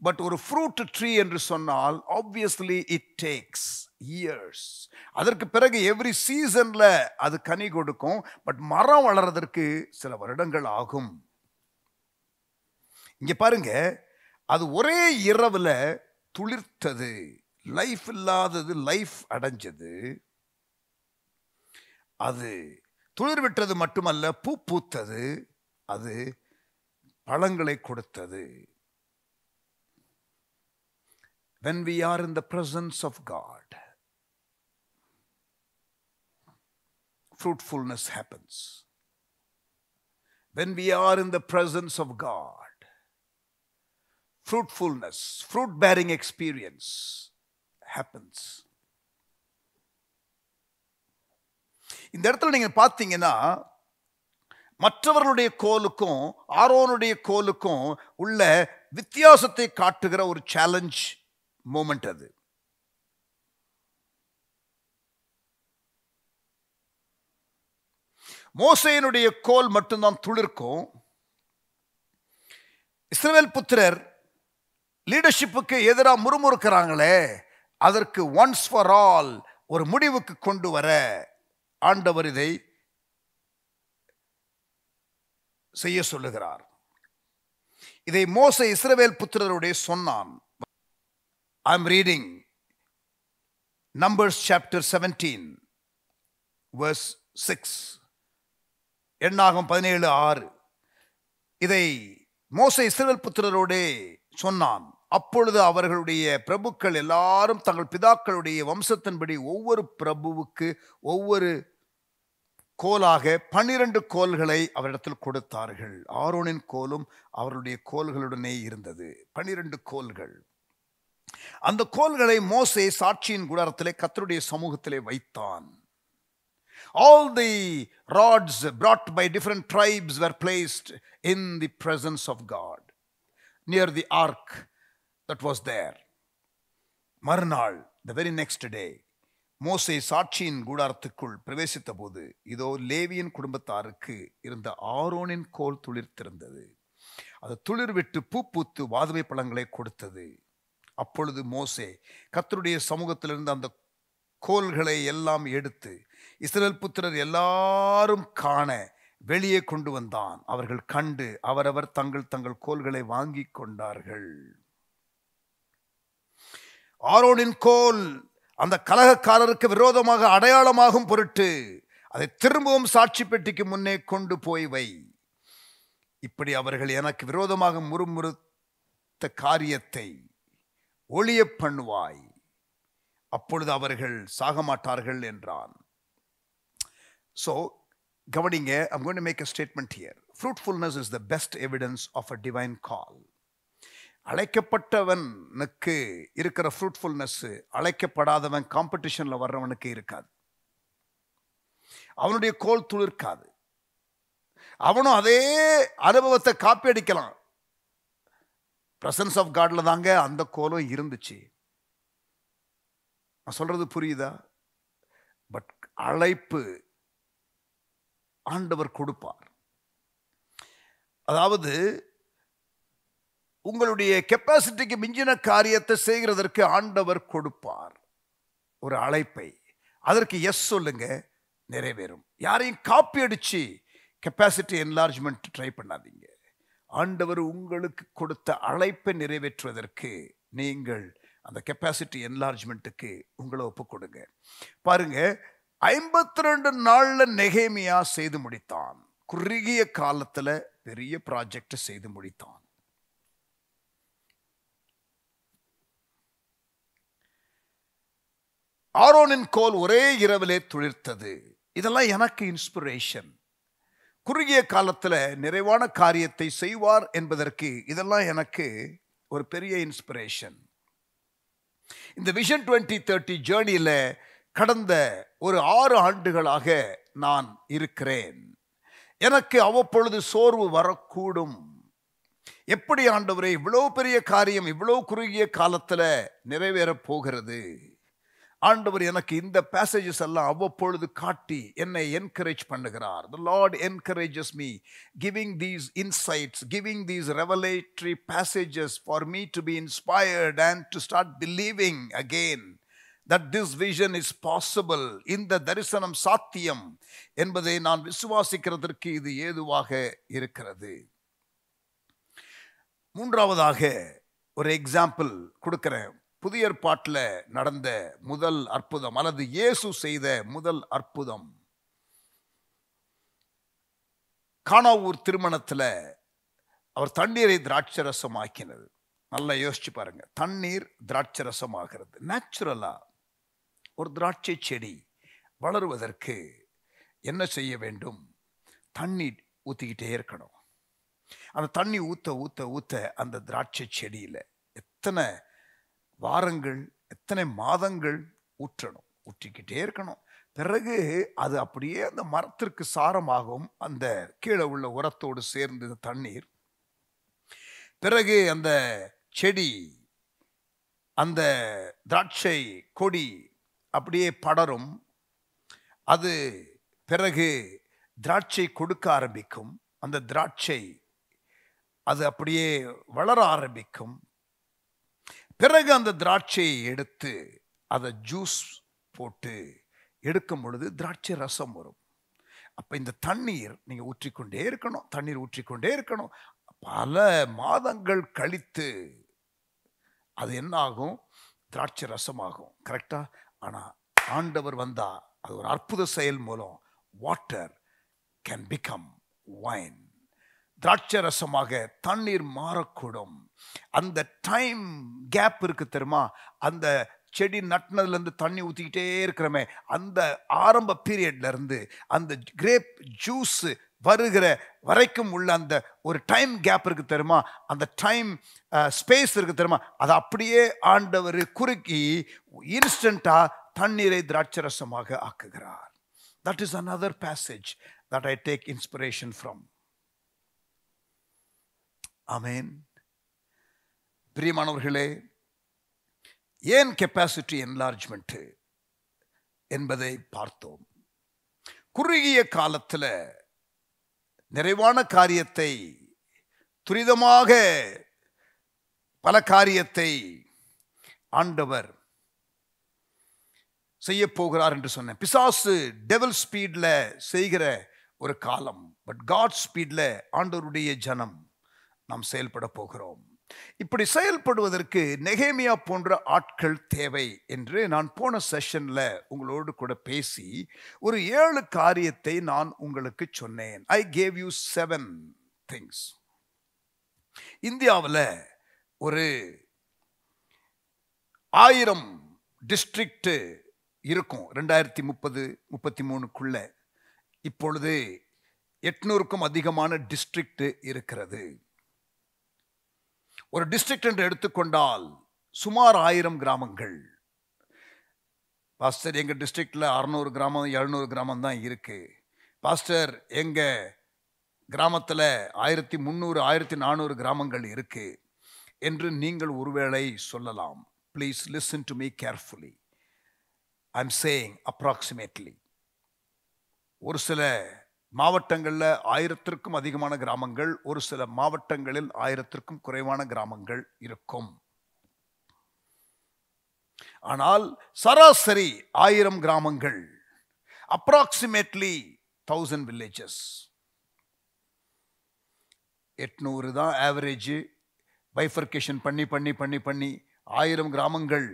But ஒரு ஃப்ரூட் ட்ரீ என்று சொன்னால் ஆப்வியஸ்லி இட் டேக்ஸ் இயர்ஸ். அதற்கு பிறகு எவ்ரி சீசன்ல அது கனி கொடுக்கும். பட் மரம் வளர்றதற்கு சில வருடங்கள் ஆகும். இங்க பாருங்க, அது ஒரே இரவுல துளிர்த்தது. லைஃப் இல்லாதது லைஃப் அடைஞ்சது. அது துளிர் விட்டது மட்டுமல்ல, பூ பூத்தது, அது பழங்களை கொடுத்தது. When we are in the presence of God, fruitfulness happens. When we are in the presence of God, fruitfulness, fruit bearing experience happens. இந்த இடத்துல நீங்க பார்த்தீங்கன்னா, மற்றவர்களுடைய கோலுக்கும் ஆரோனுடைய கோலுக்கும் உள்ள வித்தியாசத்தை காட்டுகிற ஒரு சேலஞ்ச் மோமெண்ட் அது. மோசேயினுடைய கோல் மட்டும்தான் துளிர்க்கும். இஸ்ரவேல் புத்திரர் லீடர்ஷிப்புக்கு எதிராக முறுமுறுக்கிறாங்களே, அதற்கு ஒன்ஸ் ஃபார் ஆல் ஒரு முடிவுக்கு கொண்டு வர ஆண்டவர் இதை செய்ய சொல்லுகிறார். இதை மோசே இஸ்ரவேல் புத்திரருடைய சொன்னான். I am reading Numbers chapter 17 verse 6. எண்ணாகமம் 17:6. இதை மோசே இஸ்ரவேல் புத்திரரோடே சொன்னான். அப்பொழுது அவர்களுடைய பிரபுக்கள் எல்லாரும் தங்கள் பிதாக்களுடைய வம்சத்தின்படி ஒவ்வொரு பிரபுவுக்கு ஒவ்வொரு கோலாக 12 கோல்களை அவரிடத்தில் கொடுத்தார்கள். ஆரோனின் கோலும் அவருடைய கோல்களுடனே இருந்தது. 12 கோல்கள். அந்த கோல்களை மோசே சாட்சியின் கூடாரத்திலே கர்த்தருடைய சமூகத்திலே வைத்தான். All the rods brought by different tribes were placed in the presence of God near the ark that was there. மறுநாள், the very next day, மோசே சாட்சியின் கூடாரத்துக்குள் பிரவேசித்த போது, இதோ லேவியின் குடும்பத்தாருக்கு இருந்த ஆரோனின் கோல் துளிர்த்திருந்தது. அது துளிர் விட்டு பூ பூத்து வாதுமை பழங்களை கொடுத்தது. அப்பொழுது மோசே கர்த்தருடைய சமூகத்திலிருந்து அந்த கோல்களை எல்லாம் எடுத்து இஸ்ரவேல் புத்திரர் எல்லாரும் காண வெளியே கொண்டு வந்தான். அவர்கள் கண்டு அவரவர் தங்கள் தங்கள் கோல்களை வாங்கி கொண்டார்கள். ஆரோனின் கோல் அந்த கலகக்காரருக்கு விரோதமாக அடையாளமாகும் பொருட்டு அதை திரும்பவும் சாட்சி பெட்டிக்கு முன்னே கொண்டு போய் வை. இப்படி அவர்கள் எனக்கு விரோதமாக முறுமுறுத்த இந்த காரியத்தை ஒளிய பண்ணுவாய், அப்பொழுது அவர்கள் சாக மாட்டார்கள் என்றான். So கவனிங்க, I'm going to make a statement here. Fruitfulness is the best evidence of a divine call. அழைக்கப்பட்டவனுக்கு இருக்கிற ஃப்ரூட்ஃபுல்னஸ் அழைக்கப்படாதவன் காம்படிஷன்ல வர்றவனுக்கு இருக்காது. அவனுடைய கோல் துளிர்க்காது. அவனும் அதே அனுபவத்தை காப்பி அடிக்கலாம். பிரசன்ஸ் ஆஃப் காட்ல தாங்க அந்த கோலும் இருந்துச்சு. நான் சொல்றது புரியுதா? பட் அழைப்பு ஆண்டவர் கொடுப்பார். அதாவது உங்களுடைய கெப்பாசிட்டிக்கு மிஞ்சின காரியத்தை செய்கிறதற்கு ஆண்டவர் கொடுப்பார் ஒரு அழைப்பை. அதற்கு எஸ் சொல்லுங்க, நிறைவேறும். யாரையும் காப்பி அடிச்சு கெப்பாசிட்டி என்லார்ஜ்மெண்ட் ட்ரை பண்ணாதீங்க. ஆண்டவர் உங்களுக்கு கொடுத்த அழைப்பை நிறைவேற்றுவதற்கு நீங்கள் அந்த கெப்பாசிட்டி என்லார்ஜ்மெண்ட்டுக்கு உங்களை ஒப்பு கொடுங்க. பாருங்க, 52 நாள்ல நெகேமியா செய்து முடித்தான். குறுகிய காலத்துல பெரிய ப்ராஜெக்ட் செய்து முடித்தான். ஆரோனின் கோல் ஒரே இரவிலே துளிர்த்தது. இதெல்லாம் எனக்கு இன்ஸ்பிரேஷன். குறுகிய காலத்துல நிறைவான காரியத்தை செய்வார் என்பதற்கு இதெல்லாம் எனக்கு ஒரு பெரிய இன்ஸ்பிரேஷன். இந்த விஷன் 2030 ஜேர்னியில கடந்த ஒரு 6 ஆண்டுகளாக நான் இருக்கிறேன். எனக்கு அவ்வப்பொழுது சோர்வு வரக்கூடும். எப்படி ஆண்டவரே, இவ்வளோ பெரிய காரியம் இவ்வளோ குறுகிய காலத்துல நிறைவேறப் போகிறது? ஆண்டவர் எனக்கு இந்த பேசேஜஸ் எல்லாம் அவ்வப்பொழுது காட்டி என்னை என்கரேஜ் பண்ணுகிறார். The Lord encourages me, giving these insights, giving these revelatory passages for me to be inspired and to start believing again that this vision is possible. இந்த தரிசனம் சாத்தியம் என்பதை நான் விசுவாசிக்கிறதற்கு இது ஏதுவாக இருக்கிறது. மூன்றாவதாக ஒரு எக்ஸாம்பிள் கொடுக்கிறேன். புதிய ஏற்பாட்டில் நடந்த முதல் அற்புதம் அல்லது இயேசு செய்த முதல் அற்புதம், கானாவூர் திருமணத்தில் அவர் தண்ணீரை திராட்சரசம் ஆக்கினது. நல்லா யோசிச்சு பாருங்க, தண்ணீர் திராட்சரசம் ஆகிறது. நேச்சுரலா ஒரு திராட்சை செடி வளருவதற்கு என்ன செய்ய வேண்டும்? தண்ணீர் ஊற்றிக்கிட்டே இருக்கணும். அந்த தண்ணி ஊற்ற ஊற்ற ஊற்ற அந்த திராட்சை செடியில் எத்தனை வாரங்கள் எத்தனை மாதங்கள் ஊற்றணும், ஊற்றிக்கிட்டே இருக்கணும். பிறகு அது அப்படியே அந்த மரத்திற்கு சாரமாகும். அந்த கீழே உள்ள உரத்தோடு சேர்ந்து தண்ணீர், பிறகு அந்த செடி, அந்த திராட்சை கொடி அப்படியே படரும். அது பிறகு திராட்சை கொடுக்க ஆரம்பிக்கும். அந்த திராட்சை அது அப்படியே வளர ஆரம்பிக்கும். பிறகு அந்த திராட்சையை எடுத்து அதை ஜூஸ் போட்டு எடுக்கும் பொழுது திராட்சை ரசம் வரும். அப்போ இந்த தண்ணீர் நீங்கள் ஊற்றிக்கொண்டே இருக்கணும், தண்ணீர் ஊற்றிக்கொண்டே இருக்கணும். பல மாதங்கள் கழித்து அது என்ன ஆகும்? திராட்சை ரசமாகும். கரெக்டா? ஆனால் ஆண்டவர் வந்தா அது ஒரு அற்புத செயல் மூலம் வாட்டர் கேன் பிகம் வைன். திராட்சை ரசமாக தண்ணீர் மாறக்கூடும். அந்த டைம் கேப் இருக்கு தெரியுமா? அந்த செடி நட்டினதுலேருந்து தண்ணி ஊற்றிக்கிட்டே இருக்கிறமே, அந்த ஆரம்ப பீரியட்ல இருந்து அந்த கிரேப் ஜூஸ் வருகிற வரைக்கும் உள்ள அந்த ஒரு டைம் கேப் இருக்கு தெரியுமா? அந்த டைம் ஸ்பேஸ் இருக்கு தெரியுமா? அதை அப்படியே ஆண்டவர் குறுக்கி இன்ஸ்டன்டா தண்ணீரை திராட்சை ரசமாக ஆக்குகிறார். That is another passage that I take inspiration from. ஆமென். பிரியமானவர்களே, ஏன் கெப்பாசிட்டி என்லார்ஜ்மெண்ட் என்பதை பார்த்தோம். குறுகிய காலத்தில் நிறைவான காரியத்தை, துரிதமாக பல காரியத்தை ஆண்டவர் செய்ய போகிறார் என்று சொன்னேன். பிசாசு டெவில் ஸ்பீட்ல செய்கிற ஒரு காலம், பட் காட் ஸ்பீட்ல ஆண்டவருடைய ஜனம் நாம் செயல்பட போகிறோம். இப்படி செயல்படுவதற்கு நெகேமியா போன்ற ஆட்கள் தேவை என்று நான் போன செஷன்ல உங்களோடு கூட பேசி ஒரு 7 காரியத்தை நான் உங்களுக்கு சொன்னேன். I gave you 7 things. இந்தியாவில் ஒரு 1000 டிஸ்ட்ரிக்ட் இருக்கும் 2030-33க்குள்ள. இப்பொழுது 800க்கும் அதிகமான டிஸ்ட்ரிக்ட் இருக்கிறது. ஒரு டிஸ்ட்ரிக்ட் என்று எடுத்துக்கொண்டால் சுமார் 1000 கிராமங்கள். பாஸ்டர், எங்க டிஸ்ட்ரிக்ட்ல 600 கிராமம் 700 கிராமம் தான் இருக்கு. பாஸ்டர், எங்க கிராமத்துல 1300 1400 கிராமங்கள் இருக்கு என்று நீங்கள் ஒருவேளை சொல்லலாம். Please listen to me carefully. I'm saying approximately. ஒரு சில மாவட்டங்களில் 1000க்கும் அதிகமான கிராமங்கள், ஒரு சில மாவட்டங்களில் 1000க்கும் குறைவான கிராமங்கள் இருக்கும். ஆனால் சராசரி 1000 கிராமங்கள், approximately 1000 villages. 800 தான் ஆவரேஜ். பைஃபர்கேஷன் பண்ணி 1000 கிராமங்கள்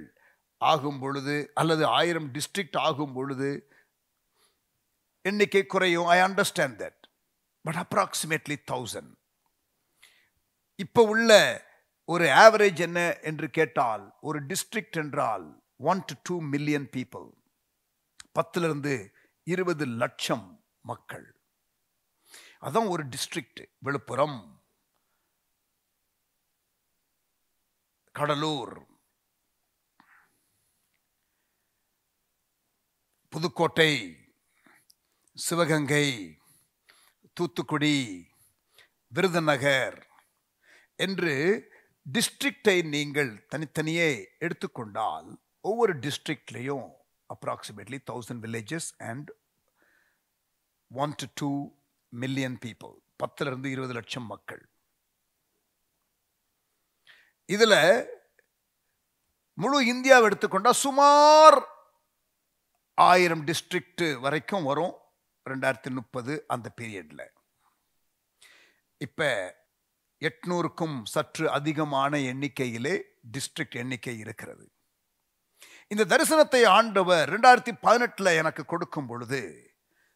ஆகும் பொழுது அல்லது 1000 டிஸ்ட்ரிக்ட் ஆகும் பொழுது எண்ணிக்கை குறையும். I understand that. But approximately 1000. இப்போ உள்ள ஒரு ஆவரேஜ் என்ன என்று கேட்டால், ஒரு டிஸ்ட்ரிக்ட் என்றால் 1 to 2 million people, 10 to 20 லட்சம் மக்கள். அதான் ஒரு டிஸ்ட்ரிக்ட். விழுப்புரம், கடலூர், புதுக்கோட்டை, சிவகங்கை, தூத்துக்குடி, விருதுநகர் என்று டிஸ்ட்ரிக்டை நீங்கள் தனித்தனியே எடுத்துக்கொண்டால் ஒவ்வொரு டிஸ்ட்ரிக்ட்லையும் approximately 1000 villages and 1 to 2 million people, 10 to 20 லட்சம் மக்கள். இதுல முழு இந்தியாவை எடுத்துக்கொண்டா சுமார் 1000 டிஸ்ட்ரிக்ட் வரைக்கும் வரும் 2030 அந்த பீரியட்ல. இப்ப 800க்கும் சற்று அதிகமான எண்ணிக்கையிலே டிஸ்ட்ரிக்ட் எண்ணிக்கை இருக்கிறது. இந்த தரிசனத்தை ஆண்டவர் 2018 எனக்கு கொடுக்கும் பொழுது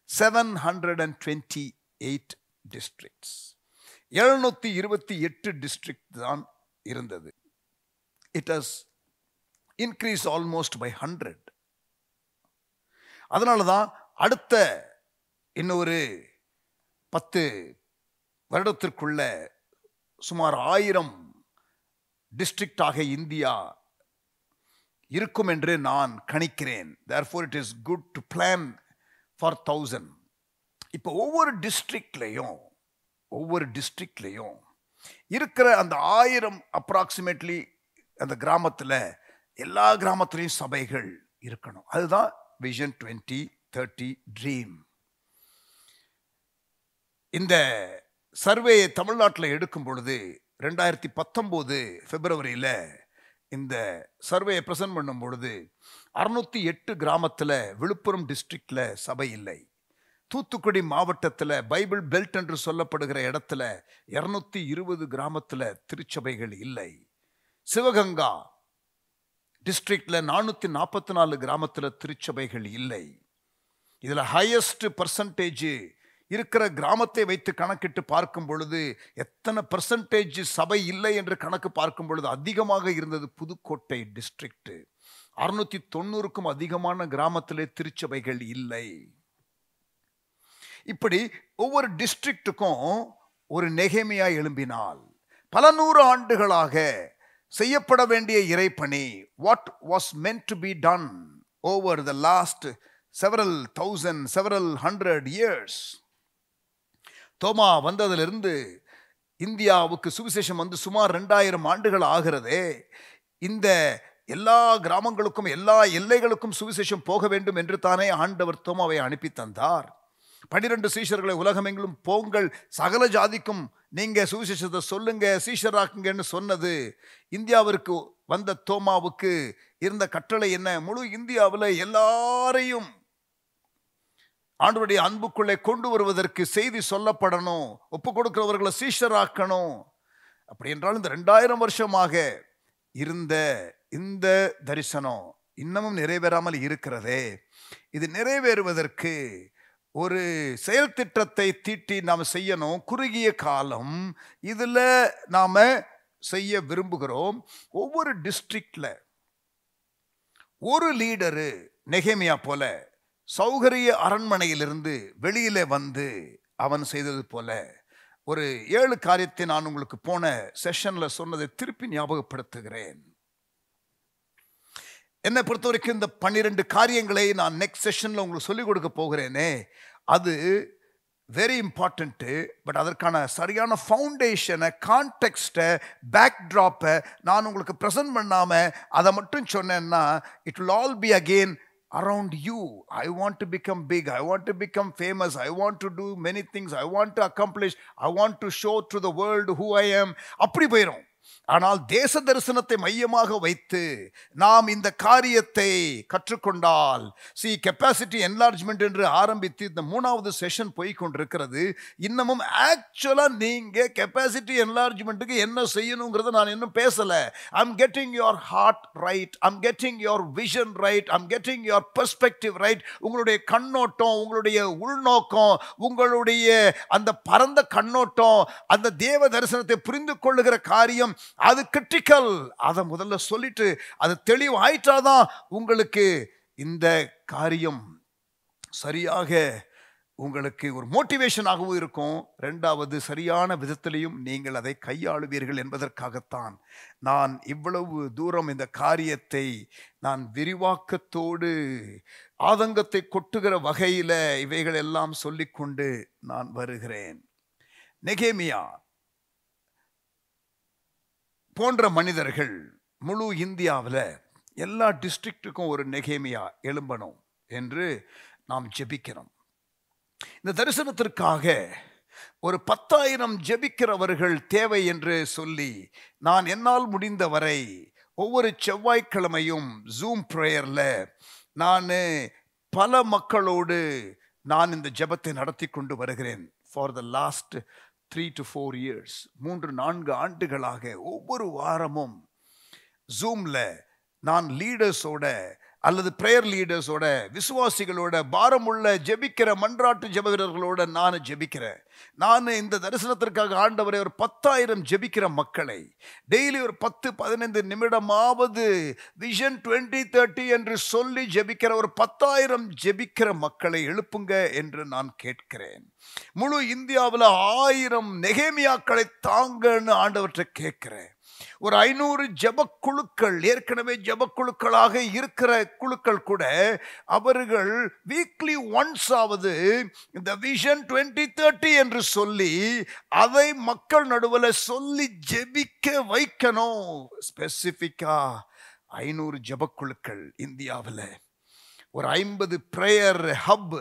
728 டிஸ்ட்ரிக்ட்ஸ், 728 டிஸ்ட்ரிக்ட் தான் இருந்தது. It has increased almost by 100. அதனாலதான் அடுத்த இன்னொரு 10 வருடத்திற்குள்ள சுமார் 1000 டிஸ்ட்ரிக்டாக இந்தியா இருக்கும் என்று நான் கணிக்கிறேன். Therefore it is good to plan for 1000. இப்போ ஒவ்வொரு டிஸ்ட்ரிக்ட்லையும் இருக்கிற அந்த 1000 அப்ராக்சிமேட்லி அந்த கிராமத்தில் எல்லா கிராமத்திலையும் சபைகள் இருக்கணும். அதுதான் விஷன் 2030 ட்ரீம். இந்த சர்வேயை தமிழ்நாட்டில் எடுக்கும் பொழுது 2019 பிப்ரவரியில் இந்த சர்வேயை பிரசன்ட் பண்ணும் பொழுது 608 கிராமத்தில் விழுப்புரம் டிஸ்ட்ரிக்ட்ல சபை இல்லை. தூத்துக்குடி மாவட்டத்தில் பைபிள் பெல்ட் என்று சொல்லப்படுகிற இடத்துல 220 கிராமத்தில் திருச்சபைகள் இல்லை. சிவகங்கா டிஸ்ட்ரிக்ட்ல 444 கிராமத்தில் திருச்சபைகள் இல்லை. இதுல ஹையஸ்ட் பர்சன்டேஜ் இருக்கிற கிராமத்தை வைத்து கணக்கிட்டு பார்க்கும் பொழுது எத்தனை பர்சன்டேஜ் சபை இல்லை என்று கணக்கு பார்க்கும் பொழுது அதிகமாக இருந்தது புதுக்கோட்டை டிஸ்ட்ரிக்ட். 690க்கும் அதிகமான கிராமத்திலே திருச்சபைகள் இல்லை. இப்படி ஒவ்வொரு டிஸ்ட்ரிக்ட்டுக்கும் ஒரு நெகேமியா எழும்பினால் பல 100 ஆண்டுகளாக செய்யப்பட வேண்டிய இறைப்பணி, what was meant to be done over the last several thousand, several hundred years. தோமா வந்ததிலிருந்து இந்தியாவுக்கு சுவிசேஷம் வந்து சுமார் 2000 ஆண்டுகள் ஆகிறதே. இந்த எல்லா கிராமங்களுக்கும் எல்லா எல்லைகளுக்கும் சுவிசேஷம் போக வேண்டும் என்று தானே ஆண்டவர் தோமாவை அனுப்பி தந்தார். 12 சீஷர்களை உலகமெங்கிலும் போங்கள், சகல ஜாதிக்கும் நீங்க சுவிசேஷத்தை சொல்லுங்க, சீஷராக்குங்கன்னு சொன்னது. இந்தியாவிற்கு வந்த தோமாவுக்கு இருந்த கட்டளை என்ன? முழு இந்தியாவில் எல்லாரையும் ஆண்டவருடைய அன்புக்குள்ளே கொண்டு வருவதற்கு செய்தி சொல்லப்படணும், ஒப்பு கொடுக்கிறவர்களை சீஷராக்கணும். அப்படி என்றால் இந்த 2000 வருஷமாக இருந்த இந்த தரிசனம் இன்னமும் நிறைவேறாமல் இருக்கிறதே. இது நிறைவேறுவதற்கு ஒரு செயல் திட்டத்தை தீட்டி நாம் செய்யணும். குறுகிய காலம் இதில் நாம் செய்ய விரும்புகிறோம். ஒவ்வொரு டிஸ்ட்ரிக்ட்ல ஒரு லீடரு நெகேமியா போல சௌகரிய அரண்மனையிலிருந்து வெளியில வந்து அவன் செய்தது போல ஒரு 7 காரியத்தை நான் உங்களுக்கு போன செஷன்ல சொன்னதை திருப்பி ஞாபகப்படுத்துகிறேன். என்னை பொறுத்த வரைக்கும் இந்த 12 காரியங்களை நான் நெக்ஸ்ட் செஷன்ல உங்களுக்கு சொல்லிக் கொடுக்க போகிறேனே, அது வெரி இம்பார்ட்டன்ட்டு. பட் அதற்கான சரியான ஃபவுண்டேஷனை, கான்டெக்ஸ்டை, பேக்ட்ராப்பை நான் உங்களுக்கு ப்ரெசென்ட் பண்ணாமல் அதை மட்டும் சொன்னேன்னா it will all B again around you. I want to become big. I want to become famous. I want to do many things. I want to accomplish. I want to show to the world who I am. அப்படி போயிடும். ஆனால் தேச தரிசனத்தை மையமாக வைத்து நாம் இந்த காரியத்தை கற்றுக்கொண்டால், கெப்பாசிட்டி என்லார்ஜ்மெண்ட் என்று ஆரம்பித்து இந்த 3வது செஷன் போய் கொண்டிருக்கிறது. இன்னமும் ஆக்சுவலா நீங்க கெப்பாசிட்டி என்லார்ஜ்மெண்ட்டுக்கு என்ன செய்யணுங்கிறத நான் இன்னும் பேசல. I'm getting your heart right, I'm getting your vision right, I'm getting your perspective right. உங்களுடைய கண்ணோட்டம், உங்களுடைய உள்நோக்கம், உங்களுடைய அந்த பரந்த கண்ணோட்டம், அந்த தேவ தரிசனத்தை புரிந்து கொள்ளுகிற காரியம், அது கிரிட்டிக்கல். அதை முதல்ல சொல்லிட்டு அது தெளிவாயிட்டாதான் உங்களுக்கு இந்த காரியம் சரியாக உங்களுக்கு ஒரு மோட்டிவேஷனாகவும் இருக்கும். 2வது சரியான விதத்திலையும் நீங்கள் அதை கையாளுவீர்கள் என்பதற்காகத்தான் நான் இவ்வளவு தூரம் இந்த காரியத்தை நான் விரிவாக்கத்தோடு ஆதங்கத்தை கொட்டுகிற வகையில இவைகள் எல்லாம் சொல்லிக்கொண்டு நான் வருகிறேன். நெகேமியா போன்ற மனிதர்கள் முழு இந்தியாவில் எல்லா டிஸ்ட்ரிக்ட்டுக்கும் ஒரு நெகேமியா எழும்பணும் என்று நாம் ஜெபிக்கிறோம். இந்த தரிசனத்திற்காக ஒரு 10,000 ஜெபிக்கிறவர்கள் தேவை என்று சொல்லி நான் என்னால் முடிந்தவரை ஒவ்வொரு செவ்வாய்க்கிழமையும் ஜூம் ப்ரேயரில் நான் பல மக்களோடு நான் இந்த ஜெபத்தை நடத்தி கொண்டு வருகிறேன். For the last 3 to 4 years, 3-4 ஆண்டுகளாக ஒவ்வொரு வாரமும் ஜூம்ல நான் லீடர்ஸோட அல்லது பிரேயர் லீடர்ஸோட, விசுவாசிகளோட, பாரமுள்ள ஜெபிக்கிற மன்றாட்டு ஜெப வீரர்களோட நான் ஜெபிக்கிறேன். நான் இந்த தரிசனத்திற்காக ஆண்டவரை ஒரு 10,000 ஜெபிக்கிற மக்களை டெய்லி ஒரு 10-15 நிமிடமாவது விஷன் 2030 என்று சொல்லி ஜெபிக்கிற ஒரு 10,000 ஜெபிக்கிற மக்களை எழுப்புங்க என்று நான் கேட்கிறேன். முழு இந்தியாவில் 1000 நெகேமியாக்களை தாங்கன்னு ஆண்டவற்றை கேட்கிறேன். ஒரு 500 ஜெபக்குழுக்கள், ஏற்கனவே ஜெபக்குழுக்களாக இருக்கிற குழுக்கள் கூட அவர்கள் வீக்லி ஒன்ஸ் ஆவது இந்த விஷன் 2030 என்று சொல்லி அதை மக்கள் நடுவில் சொல்லி ஜெபிக்க வைக்கணும். ஸ்பெசிபிக்கா 500 ஜெபக்குழுக்கள் இந்தியாவில், ஒரு 50 பிரேயர் ஹப்,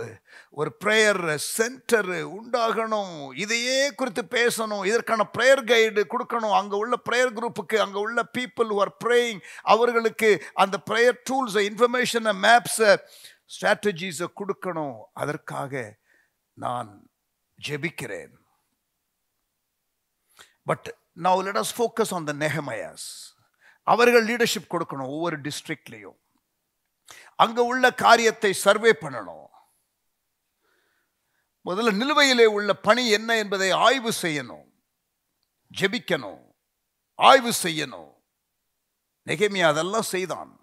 ஒரு பிரேயர் சென்டர் உண்டாகணும். இதையே குறித்து பேசணும். இதற்கான பிரேயர் கைடு கொடுக்கணும். அங்கே உள்ள பிரேயர் குரூப்புக்கு, அங்கே உள்ள பீப்புள் ஹூ ஆர் பிரேயிங், அவர்களுக்கு அந்த பிரேயர் டூல்ஸை, இன்ஃபர்மேஷனை, மேப்ஸை, ஸ்ட்ராட்டஜிஸை கொடுக்கணும். அதற்காக நான் ஜெபிக்கிறேன். But now let us focus on the Nehemiahs. அவர்கள் லீடர்ஷிப் கொடுக்கணும். ஒவ்வொரு டிஸ்ட்ரிக்ட்லையும் அங்க உள்ள காரியத்தை சர்வே பண்ணணும். முதல்ல நிலுவையிலே உள்ள பணி என்ன என்பதை ஆய்வு செய்யணும், ஜெபிக்கணும், ஆய்வு செய்யணும். நெகேமியா அதெல்லாம் செய்தான்.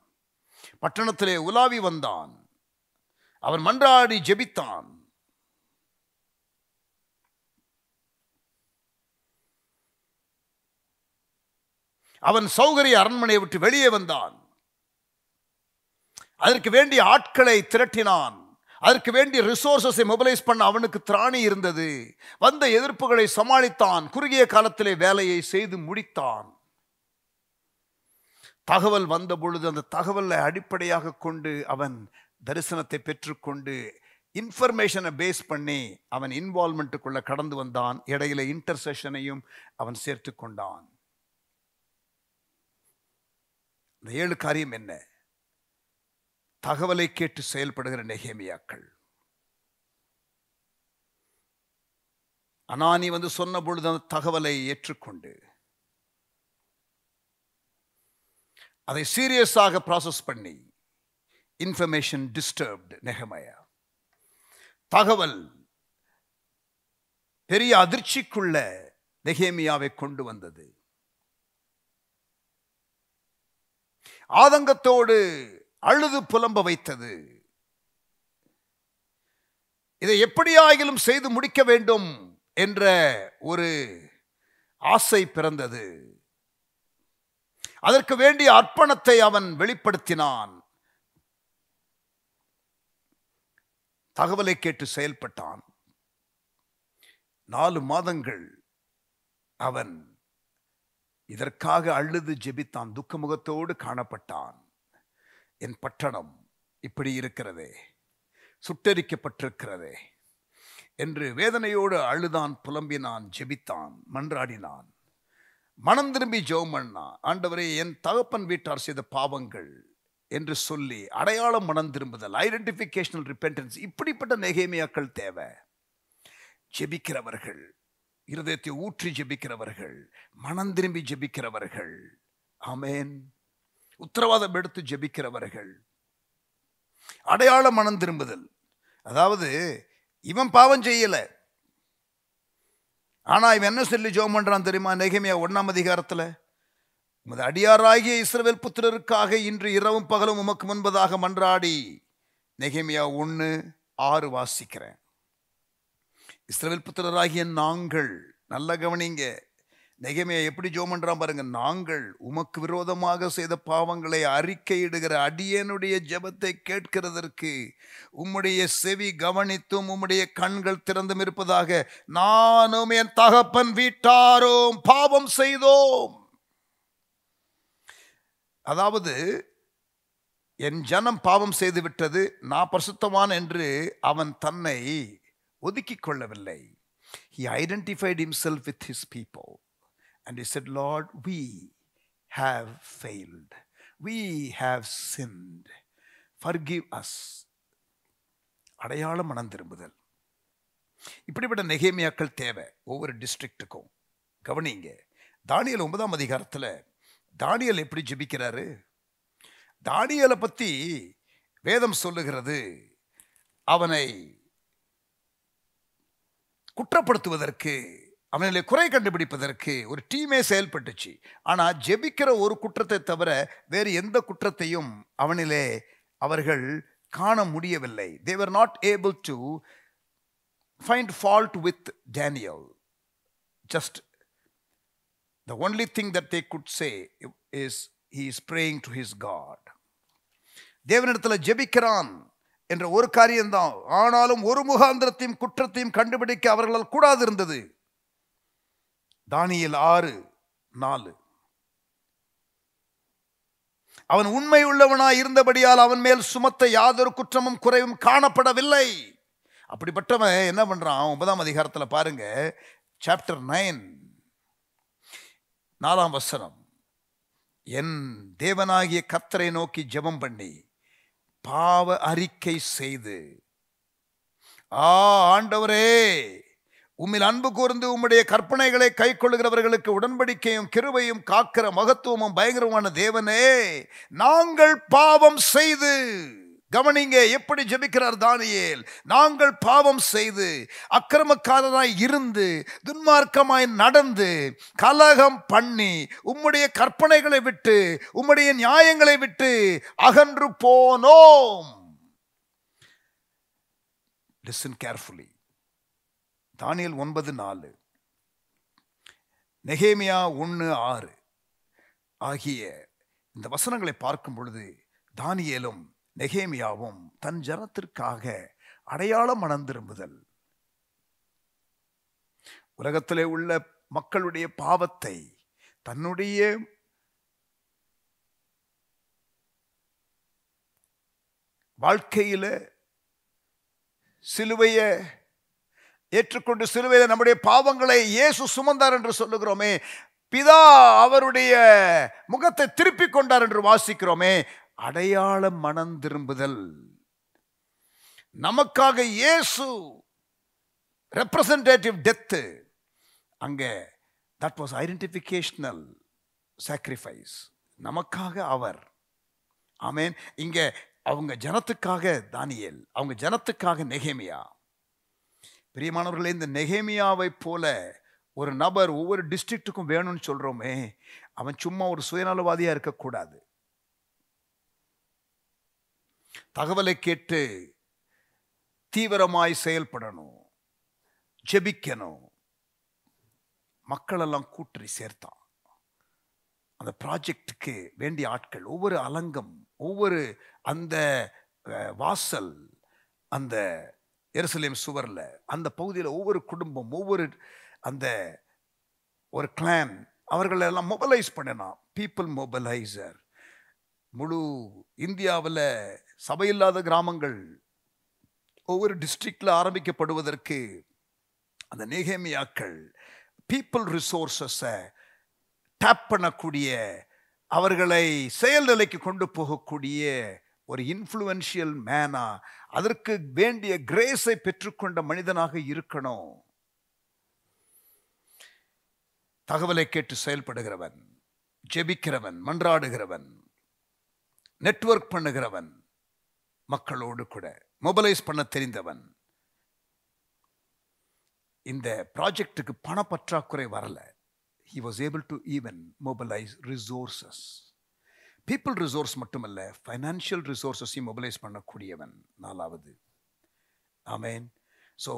பட்டணத்திலே உலாவி வந்தான், அவன் மன்றாடி ஜெபித்தான். அவன் சௌகரிய அரண்மனையை விட்டு வெளியே வந்தான். அதற்கு வேண்டிய ஆட்களை திரட்டினான். அதற்கு வேண்டிய ரிசோர்சஸை மொபிலைஸ் பண்ண அவனுக்கு திராணி இருந்தது. வந்த எதிர்ப்புகளை சமாளித்தான். குறுகிய காலத்திலே வேலையை செய்து முடித்தான். தகவல் வந்த பொழுது அந்த தகவலை அடிப்படையாக கொண்டு அவன் தரிசனத்தை பெற்றுக்கொண்டு இன்ஃபர்மேஷனை பேஸ் பண்ணி அவன் இன்வால்மெண்ட்டுக்குள்ள கடந்து வந்தான். இடையில இன்டர்செஷனையும் அவன் சேர்த்து கொண்டான். இந்த 7 காரியம் என்ன? தகவலை கேட்டு செயல்படுகிற நெகேமியாக்கள். அனானி வந்து சொன்ன பொழுது அந்த தகவலை ஏற்றுக்கொண்டு அதை சீரியஸாக ப்ராசஸ் பண்ணி, இன்ஃபர்மேஷன் டிஸ்டர்ப்டு நெகேமியா. தகவல் பெரிய அதிர்ச்சிக்குள்ள நெகேமியாவை கொண்டு வந்தது. ஆதங்கத்தோடு அழுது புலம்ப வைத்தது. இதை எப்படியாகிலும் செய்து முடிக்க வேண்டும் என்ற ஒரு ஆசை பிறந்தது. அதற்கு வேண்டிய அர்ப்பணத்தை அவன் வெளிப்படுத்தினான். தகவலை கேட்டு செயல்பட்டான். 4 மாதங்கள் அவன் இதற்காக அழுது ஜெபித்தான். துக்கமுகத்தோடு காணப்பட்டான். என் பட்டணம் இப்படி இருக்கிறதே, சுட்டெரிக்கப்பட்டிருக்கிறதே என்று வேதனையோடு அழுதான், புலம்பினான், ஜெபித்தான், மன்றாடினான். மனம் திரும்பி ஜெபம் பண்ணான். ஆண்டவரே, என் தகப்பன் வீட்டார் செய்த பாவங்கள் என்று சொல்லி அடையாளம் மனம் திரும்புதல், ஐடென்டிஃபிகேஷனல் ரிப்பெண்டன்ஸ். இப்படிப்பட்ட நெகேமியாக்கள் தேவை. ஜெபிக்கிறவர்கள், இருதயத்தை ஊற்றி ஜெபிக்கிறவர்கள், மனம் திரும்பி ஜெபிக்கிறவர்கள். ஆமென். உத்தரவாதம் எடுத்து ஜெபிக்கிறவர்கள். அடையாள மனம் திரும்புதல். அதாவது இவன் பாவம் செய்யல, ஆனா இவன் என்ன சொல்லி ஜெபம் பண்றான் தெரியுமா? நெகேமியா 1ஆம் அதிகாரத்துல, உமது அடியாராகிய இஸ்ரவேல் புத்திரருக்காக இன்று இரவும் பகலும் உமக்கு முன்பதாக மன்றாடி. நெகேமியா 1:6 வாசிக்கிறேன். இஸ்ரவேல் புத்திரராகிய நாங்கள், நல்ல கவனிங்க, நெகேமியா எப்படி ஜெபம் பண்றான் பாருங்க. நாங்கள் உமக்கு விரோதமாக செய்த பாவங்களை அறிக்கையிடுகிற அடியேனுடைய ஜெபத்தை கேட்கிறதற்கு உம்முடைய செவி கவனித்தும் உம்முடைய கண்கள் திறந்தும் இருப்பதாக நானும் என் தகப்பன் வீட்டாரும் பாவம் செய்தோம். அதாவது என் ஜனம் பாவம் செய்து விட்டது, நான் பரிசுத்தவான் என்று அவன் தன்னை ஒதுக்கிக் கொள்ளவில்லை. He identified himself with his people and he said, Lord, we have failed, we have sinned, forgive us. அடையாள மனம் திரும்புதல். இப்படிப்பட்ட நெகேமியாக்கள் தேவை ஒவ்வொரு டிஸ்ட்ரிக்ட்டுக்கும். கவனிங்க, தானியேல் 9ஆம் அதிகாரத்துல தானியேல் எப்படி ஜெபிக்கிறாரு? தானியேலை பத்தி வேதம் சொல்லுகிறது, அவனை குற்றப்படுத்துவதற்கு, அவனிலே குறை கண்டுபிடிப்பதற்கு ஒரு டீமே செயல்பட்டுச்சு. ஆனா ஜெபிக்கிற ஒரு குற்றத்தை தவிர வேறு எந்த குற்றத்தையும் அவனிலே அவர்கள் காண முடியவில்லை. They were not able to find fault with Daniel. Just the only thing that they could say is he is praying to his God. தேவனிடத்தில் ஜெபிக்கிறான் என்ற ஒரு காரியம்தான். ஆனாலும் ஒரு முகாந்திரத்தையும் குற்றத்தையும் கண்டுபிடிக்க அவர்களால் கூடாது இருந்தது. தானியேல் 6:4. அவன் உண்மை உள்ளவனாய் இருந்தபடியால் அவன் மேல் சுமத்த யாதொரு குற்றமும் குறைவும் காணப்படவில்லை. அப்படிப்பட்டவன் என்ன பண்றான்? 9ஆம் அதிகாரத்துல பாருங்க, சாப்டர் 9 4ஆம் வசனம். என் தேவனாகிய கர்த்தரை நோக்கி ஜெபம் பண்ணி பாவ அறிக்கை செய்து, ஆண்டவரே, உம்மில் அன்பு கூர்ந்து உம்முடைய கற்பனைகளை கை கொள்ளுகிறவர்களுக்கு உடன்படிக்கையும் கிருபையும் காக்கிற மகத்துவமும் பயங்கரமான தேவனே, நாங்கள் பாவம் செய்து. கவனிங்க எப்படி ஜெபிக்கிறார் தானியேல். நாங்கள் பாவம் செய்து அக்கிரமக்காரராய் இருந்து துன்மார்க்கமாய் நடந்து கலகம் பண்ணி உம்முடைய கற்பனைகளை விட்டு உம்முடைய நியாயங்களை விட்டு அகன்று போனோம். Listen carefully. தானியேல் 9:4, நெகேமியா 1:6 ஆகிய இந்த வசனங்களை பார்க்கும் பொழுது தானியேலும் நெகேமியாவும் தன் ஜனத்திற்காக அடையாள மனம் திரும்புதல், உலகத்திலே உள்ள மக்களுடைய பாவத்தை தன்னுடைய வாழ்க்கையில சிலுவையை ஏற்றுக்கொண்டு சிலுவையில் நம்முடைய பாவங்களை இயேசு சுமந்தார் என்று சொல்லுகிறோமே, பிதா அவருடைய முகத்தை திருப்பிக் கொண்டார் என்று வாசிக்கிறோமே. அடையாள மனம் திரும்புதல். நமக்காக இயேசு ரெப்ரசன்டேட்டிவ் டெத், அங்க that was identificational sacrifice. நமக்காக அவர். ஆமென். இங்க அவங்க ஜனத்துக்காக தானியேல், அவங்க ஜனத்துக்காக நெகேமியா. பிரியமானவர்களே, இந்த நெகேமியாவை போல ஒரு நபர் ஒவ்வொரு டிஸ்ட்ரிக்ட்டுக்கும் வேணும்னு சொல்றோமே, அவன் சும்மா ஒரு சுயநலவாதியா இருக்கக்கூடாது. தகவலை கேட்டு தீவிரமாய் செயல்படணும், ஜெபிக்கணும். மக்கள் எல்லாம் கூட்டி சேர்த்தான். அந்த ப்ராஜெக்டுக்கு வேண்டிய ஆட்கள், ஒவ்வொரு அலங்கம், ஒவ்வொரு அந்த வாசல், அந்த எருசலேம் சுவர்ல, அந்த பகுதியில் ஒவ்வொரு குடும்பம், ஒவ்வொரு அந்த ஒரு கிளான், அவர்கள் எல்லாம் மொபைலைஸ் பண்ணினான். People mobiliser. முழு இந்தியாவில் சபையில்லாத கிராமங்கள் ஒவ்வொரு டிஸ்ட்ரிக்ட்ல ஆரம்பிக்கப்படுவதற்கு அந்த நெகேமியாக்கள் பீப்புள் ரிசோர்ஸஸை டேப் பண்ணக்கூடிய, அவர்களை செயல்நிலைக்கு கொண்டு போகக்கூடிய ஒரு இன்ஃப்ளூயன்ஷியல் மேனா, அதற்கு வேண்டிய கிரேஸை பெற்றுக்கொண்ட மனிதனாக இருக்கணும். தகவலை கேட்டு செயல்படுகிறவன், ஜெபிக்கிறவன், மன்றாடுகிறவன், நெட்வொர்க் பண்ணுகிறவன், மக்களோடு கூட மொபைலைஸ் பண்ண தெரிந்தவன். இந்த ப்ராஜெக்டுக்கு பண பற்றாக்குறை வரல. He was able to even mobilize resources. People resource மட்டுமல்ல, financial resources mobilize பண்ணக்கூடியவன். நாலாவது. ஆமென். ஸோ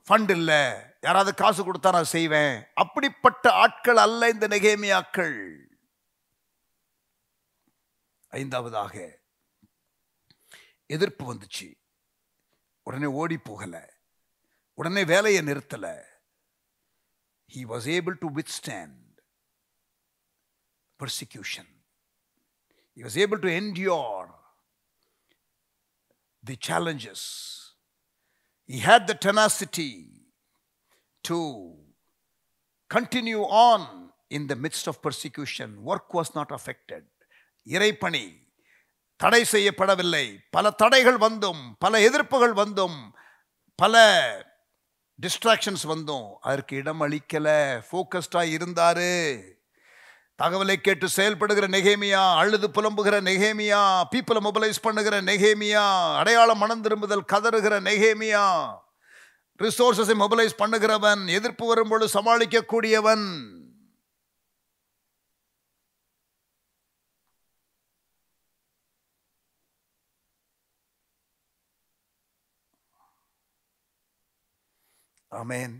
ஃபண்ட் இல்லை, யாராவது காசு கொடுத்தா நான் செய்வேன், அப்படிப்பட்ட ஆட்கள் அல்ல இந்த நெகேமியாக்கள். ஐந்தாவதாக, எதிர்ப்பு வந்துச்சு, உடனே ஓடி போகல, உடனே வேலையை நிறுத்தல. He was able to withstand persecution. He was able to endure the challenges. He had the tenacity to continue on in the midst of persecution. Work was not affected. இறைப்பணி தடை செய்யப்படவில்லை. பல தடைகள் வந்தும், பல எதிர்ப்புகள் வந்தும், பல டிஸ்ட்ராக்ஷன்ஸ் வந்தும் அதற்கு இடம் அளிக்கல. ஃபோக்கஸ்டா இருந்தாரு. தகவலை கேட்டு செயல்படுகிற நெகேமியா, அழுது புலம்புகிற நெகேமியா, பீப்புளை மொபைலைஸ் பண்ணுகிற நெகேமியா, அடையாளம் மனம் திரும்புதல் கதறுகிற நெகேமியா, ரிசோர்ஸை மொபைலைஸ் பண்ணுகிறவன், எதிர்ப்பு வரும்போது சமாளிக்க கூடியவன். ஆமென்.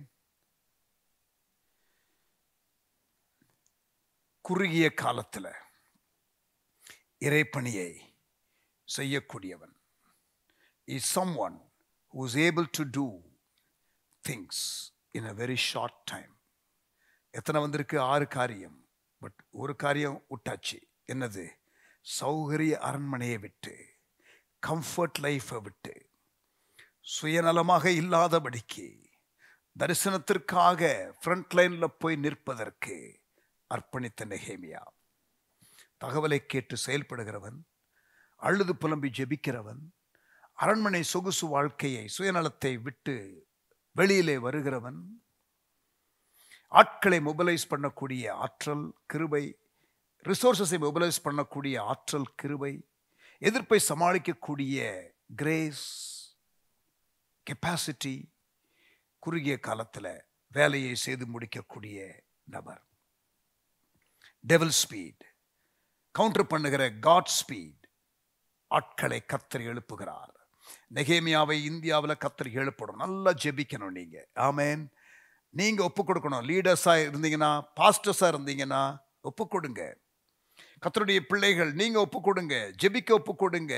குறுகிய காலத்தில் இறைப்பணியை செய்யக்கூடியவன் is someone who is able to do things in a very short time. எத்தனை வந்திருக்கு? 6 காரியம். பட் ஒரு காரியம் விட்டாச்சு. என்னது? சௌகரிய அரண்மனையை விட்டு, கம்ஃபர்ட் லைஃபை விட்டு, சுயநலமாக இல்லாதபடிக்கு தரிசனத்திற்காக ஃப்ரண்ட் லைன்ல போய் நிற்பதற்கு அர்ப்பணித்த நெகேமியா. தகவலை கேட்டு செயல்படுகிறவன், அழுது புலம்பி ஜெபிக்கிறவன், அரண்மனை சொகுசு வாழ்க்கையை, சுயநலத்தை விட்டு வெளியிலே வருகிறவன், ஆட்களை மொபைலைஸ் பண்ணக்கூடிய ஆற்றல், கிருபை, ரிசோர்ஸை மொபைலைஸ் பண்ணக்கூடிய ஆற்றல், கிருபை, எதிர்ப்பை சமாளிக்கக்கூடிய கிரேஸ், கெப்பாசிட்டி, குறுகிய காலத்தில் வேலையை செய்து முடிக்கக்கூடிய நபர். டெவில் ஸ்பீட் கவுண்டர் பண்ணுகிற காட் ஸ்பீட். ஆட்களை கர்த்தர் எழுப்புகிறார். நெகேமியாவை இந்தியாவில் கர்த்தர் எழுப்பணும். நல்லா ஜெபிக்கணும் நீங்க. ஆமென். நீங்க ஒப்பு கொடுக்கணும். லீடர்ஸா இருந்தீங்கன்னா, பாஸ்டர்ஸா இருந்தீங்கன்னா ஒப்பு கொடுங்க. கர்த்தருடைய பிள்ளைகள் நீங்க ஒப்பு கொடுங்க, ஜெபிக்க ஒப்பு கொடுங்க.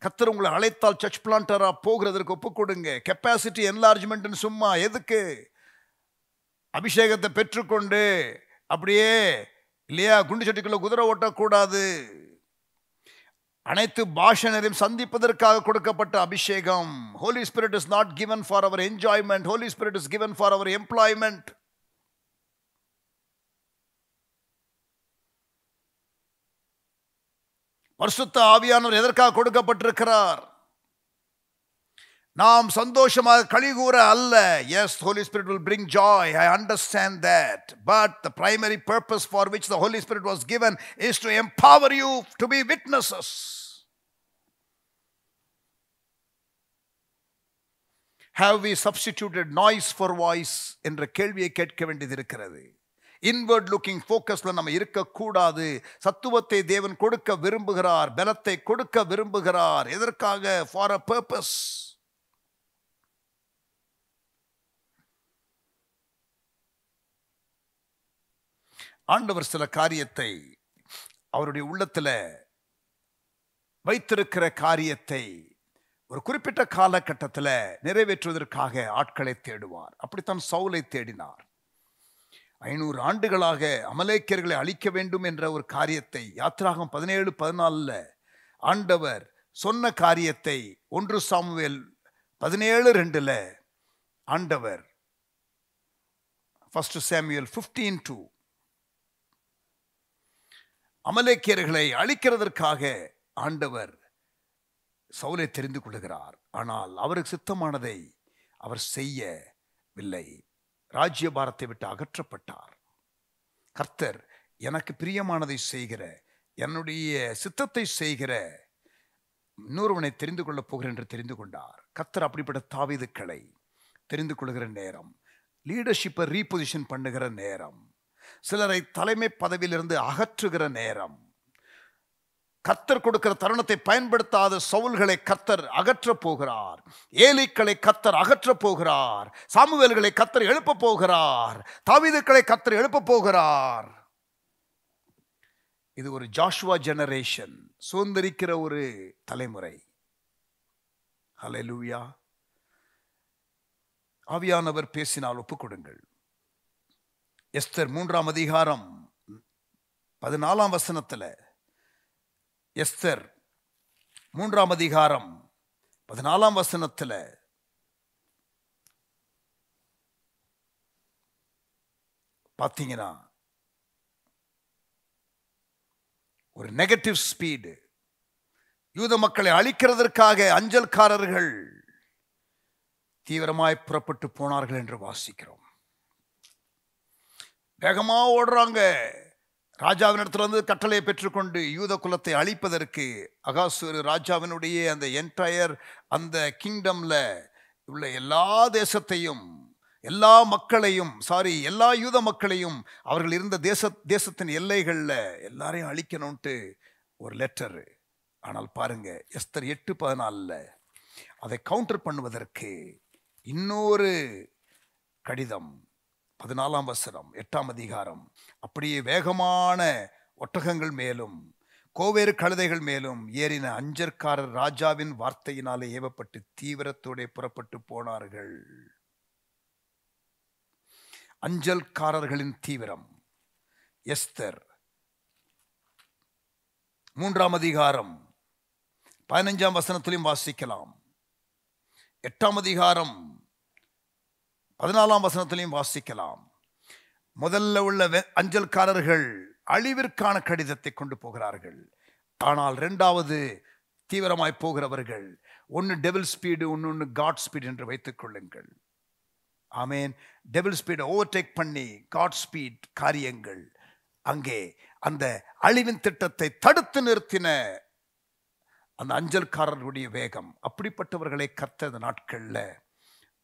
கர்த்தர் உங்களை அழைத்தால் சர்ச் பிளான்டரா போகிறதற்கு ஒப்பு கொடுங்க. கெப்பாசிட்டி என்லார்ஜ்மெண்ட் சும்மா எதுக்கு? அபிஷேகத்தை பெற்றுக்கொண்டு அப்படியே இல்லையா குண்டு சட்டிக்குள்ள குதிரை ஓட்டக்கூடாது. அனைத்து பாஷனரையும் சந்திப்பதற்காக கொடுக்கப்பட்ட அபிஷேகம். Holy Spirit is not given for our enjoyment. Holy Spirit is given for our employment. பரிசுத்த ஆவியானவர் எதற்காக கொடுக்கப்பட்டிருக்கிறார்? நாம் சந்தோஷமாக கலிகூற அல்ல. Yes, Holy Spirit will bring joy. I understand that. But the primary purpose for which the Holy Spirit was given is to empower you to be witnesses. Have we substituted noise for voice என்ற கேள்வியை கேட்க வேண்டியது இருக்கிறது. Inward looking ஃபோக்கஸ்ல நம்ம இருக்கக்கூடாது. சத்துவத்தை தேவன் கொடுக்க விரும்புகிறார், பலத்தை கொடுக்க விரும்புகிறார். எதற்காக? For a purpose. ஆண்டவர் சில காரியத்தை, அவருடைய உள்ளத்துல வைத்திருக்கிற காரியத்தை ஒரு குறிப்பிட்ட காலகட்டத்தில் நிறைவேற்றுவதற்காக ஆட்களை தேடுவார். அப்படித்தான் சவுலை தேடினார். 500 ஆண்டுகளாக அமலேக்கியர்களை அழிக்க வேண்டும் என்ற ஒரு காரியத்தை யாத்திராகமம் 17:14 ஆண்டவர் சொன்ன காரியத்தை 1 சாமுவேல் 17:2 ஆண்டவர் 1 சாமுவேல் 15:2 அமலேக்கியர்களை அழிக்கிறதற்காக ஆண்டவர் சவுலை தெரிந்து கொள்கிறார். ஆனால் அவருக்கு சித்தமானதை அவர் செய்யவில்லை. ராஜ்யபாரத்தை விட்டு அகற்றப்பட்டார். கர்த்தர் எனக்கு பிரியமானதை செய்கிற, என்னுடைய சித்தத்தை செய்கிற இன்னொருவனை தெரிந்து கொள்ளப் போகிறேன் என்று தெரிந்து கொண்டார். கர்த்தர் அப்படிப்பட்ட தாவீதுக்களை தெரிந்து கொள்கிற நேரம், லீடர்ஷிப்பை ரீபொசிஷன் பண்ணுகிற நேரம், சிலரை தலைமை பதவியிலிருந்து அகற்றுகிற நேரம், கர்த்தர் கொடுக்கிற தருணத்தை பயன்படுத்தாத சவுல்களை கர்த்தர் அகற்றப் போகிறார். ஏலிக்களை கர்த்தர் அகற்றப் போகிறார். சாமுவேல்களை கர்த்தர் எழுப்ப போகிறார். தாவீதுக்களை கர்த்தர் எழுப்ப போகிறார். இது ஒரு ஜாஷுவா ஜெனரேஷன், சுதந்திரிக்கிற ஒரு தலைமுறை. ஹல்லேலூயா. ஆவியானவர் பேசினால் ஒப்புக் கொடுங்கள். எஸ்தர் 3ஆம் அதிகாரம் 14ஆம் வசனத்தில், எஸ்தர் 3ஆம் அதிகாரம் 14ஆம் வசனத்தில் பார்த்தீங்கன்னா ஒரு நெகட்டிவ் ஸ்பீடு. யூத மக்களை அழிக்கிறதற்காக அஞ்சல்காரர்கள் தீவிரமாய் புறப்பட்டு போனார்கள் என்று வாசிக்கிறோம். வேகமா ஓடுறாங்க. ராஜாவினிடத்தில் வந்து கட்டளையை பெற்றுக்கொண்டு யூத குலத்தை அழிப்பதற்கு அகாசூர் ராஜாவினுடைய அந்த என்டையர் அந்த கிங்டம்ல உள்ள எல்லா தேசத்தையும், எல்லா மக்களையும், எல்லா யூத மக்களையும், அவர்கள் இருந்த தேசத்தின் எல்லைகளில் எல்லாரையும் அழிக்கணும்ட்டு ஒரு லெட்டர். ஆனால் பாருங்க, எஸ்தர் 8:14 அதை கவுண்டர் பண்ணுவதற்கு இன்னொரு கடிதம் 14ஆம் வசனம் 8ஆம் அதிகாரம். அப்படியே வேகமான ஒட்டகங்கள் மேலும் கோவேறு கழுதைகள் மேலும் ஏறின அஞ்சற்காரர் ராஜாவின் வார்த்தையினாலே ஏவப்பட்டு தீவிரத்தோட புறப்பட்டு போனார்கள். அஞ்சல்காரர்களின் தீவிரம். எஸ்தர் 3ஆம் அதிகாரம் 15ஆம் வசனத்திலும் வாசிக்கலாம். 8ஆம் அதிகாரம் 14ஆம் வசனத்திலையும் வாசிக்கலாம். முதல்ல உள்ள அஞ்சல்காரர்கள் அழிவிற்கான கடிதத்தை கொண்டு போகிறார்கள். ஆனால் 2வது தீவிரமாய் போகிறவர்கள், ஒன்று டெவில் ஸ்பீடு, ஒன்று காட் ஸ்பீடு என்று வைத்துக் கொள்ளுங்கள். ஆமேன். டெவில் ஸ்பீடை ஓவர்டேக் பண்ணி காட் ஸ்பீட் காரியங்கள். அங்கே அந்த அழிவின் திட்டத்தை தடுத்து நிறுத்தின அந்த அஞ்சல்காரர்களுடைய வேகம். அப்படிப்பட்டவர்களை கர்த்தர் நாட்கள்ல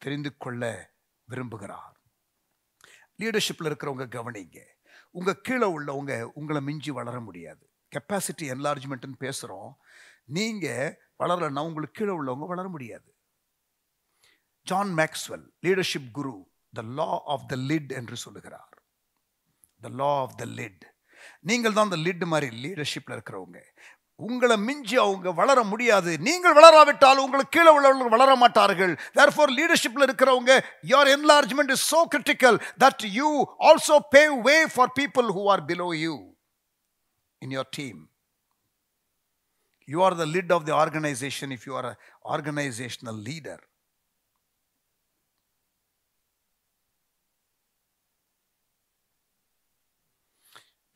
தெரிந்து கொள்ள விரும்புகிறார். லீடர்ஷிப்ல இருக்கிறவங்க கவனிங்க. உங்க கீழே உள்ளவங்க உங்களை மிஞ்சி வளர முடியாது. கெப்பாசிட்டி என்லார்ஜ்மெண்ட்னு பேசுறோம். நீங்க வளரலன்னா உங்களுக்கு கீழே உள்ளவங்க வளர முடியாது. John Maxwell leadership guru the law of the lid என்று சொல்லுகிறார். The law of the lid. நீங்கள் தான் the லிட் மாதிரி லீடர்ஷிப்ல இருக்கிறவங்க. உங்களை மிஞ்சி அவங்க வளர முடியாது. நீங்கள் வளராவிட்டால் உங்களுக்கு கீழே உள்ளவர்கள் வளர மாட்டார்கள். therefore லீடர்ஷிப்ல இருக்கிறவங்க, your enlargement is so critical that you also pave way for people who are below you in your team. You are the lid of the organization if you are an organizational leader.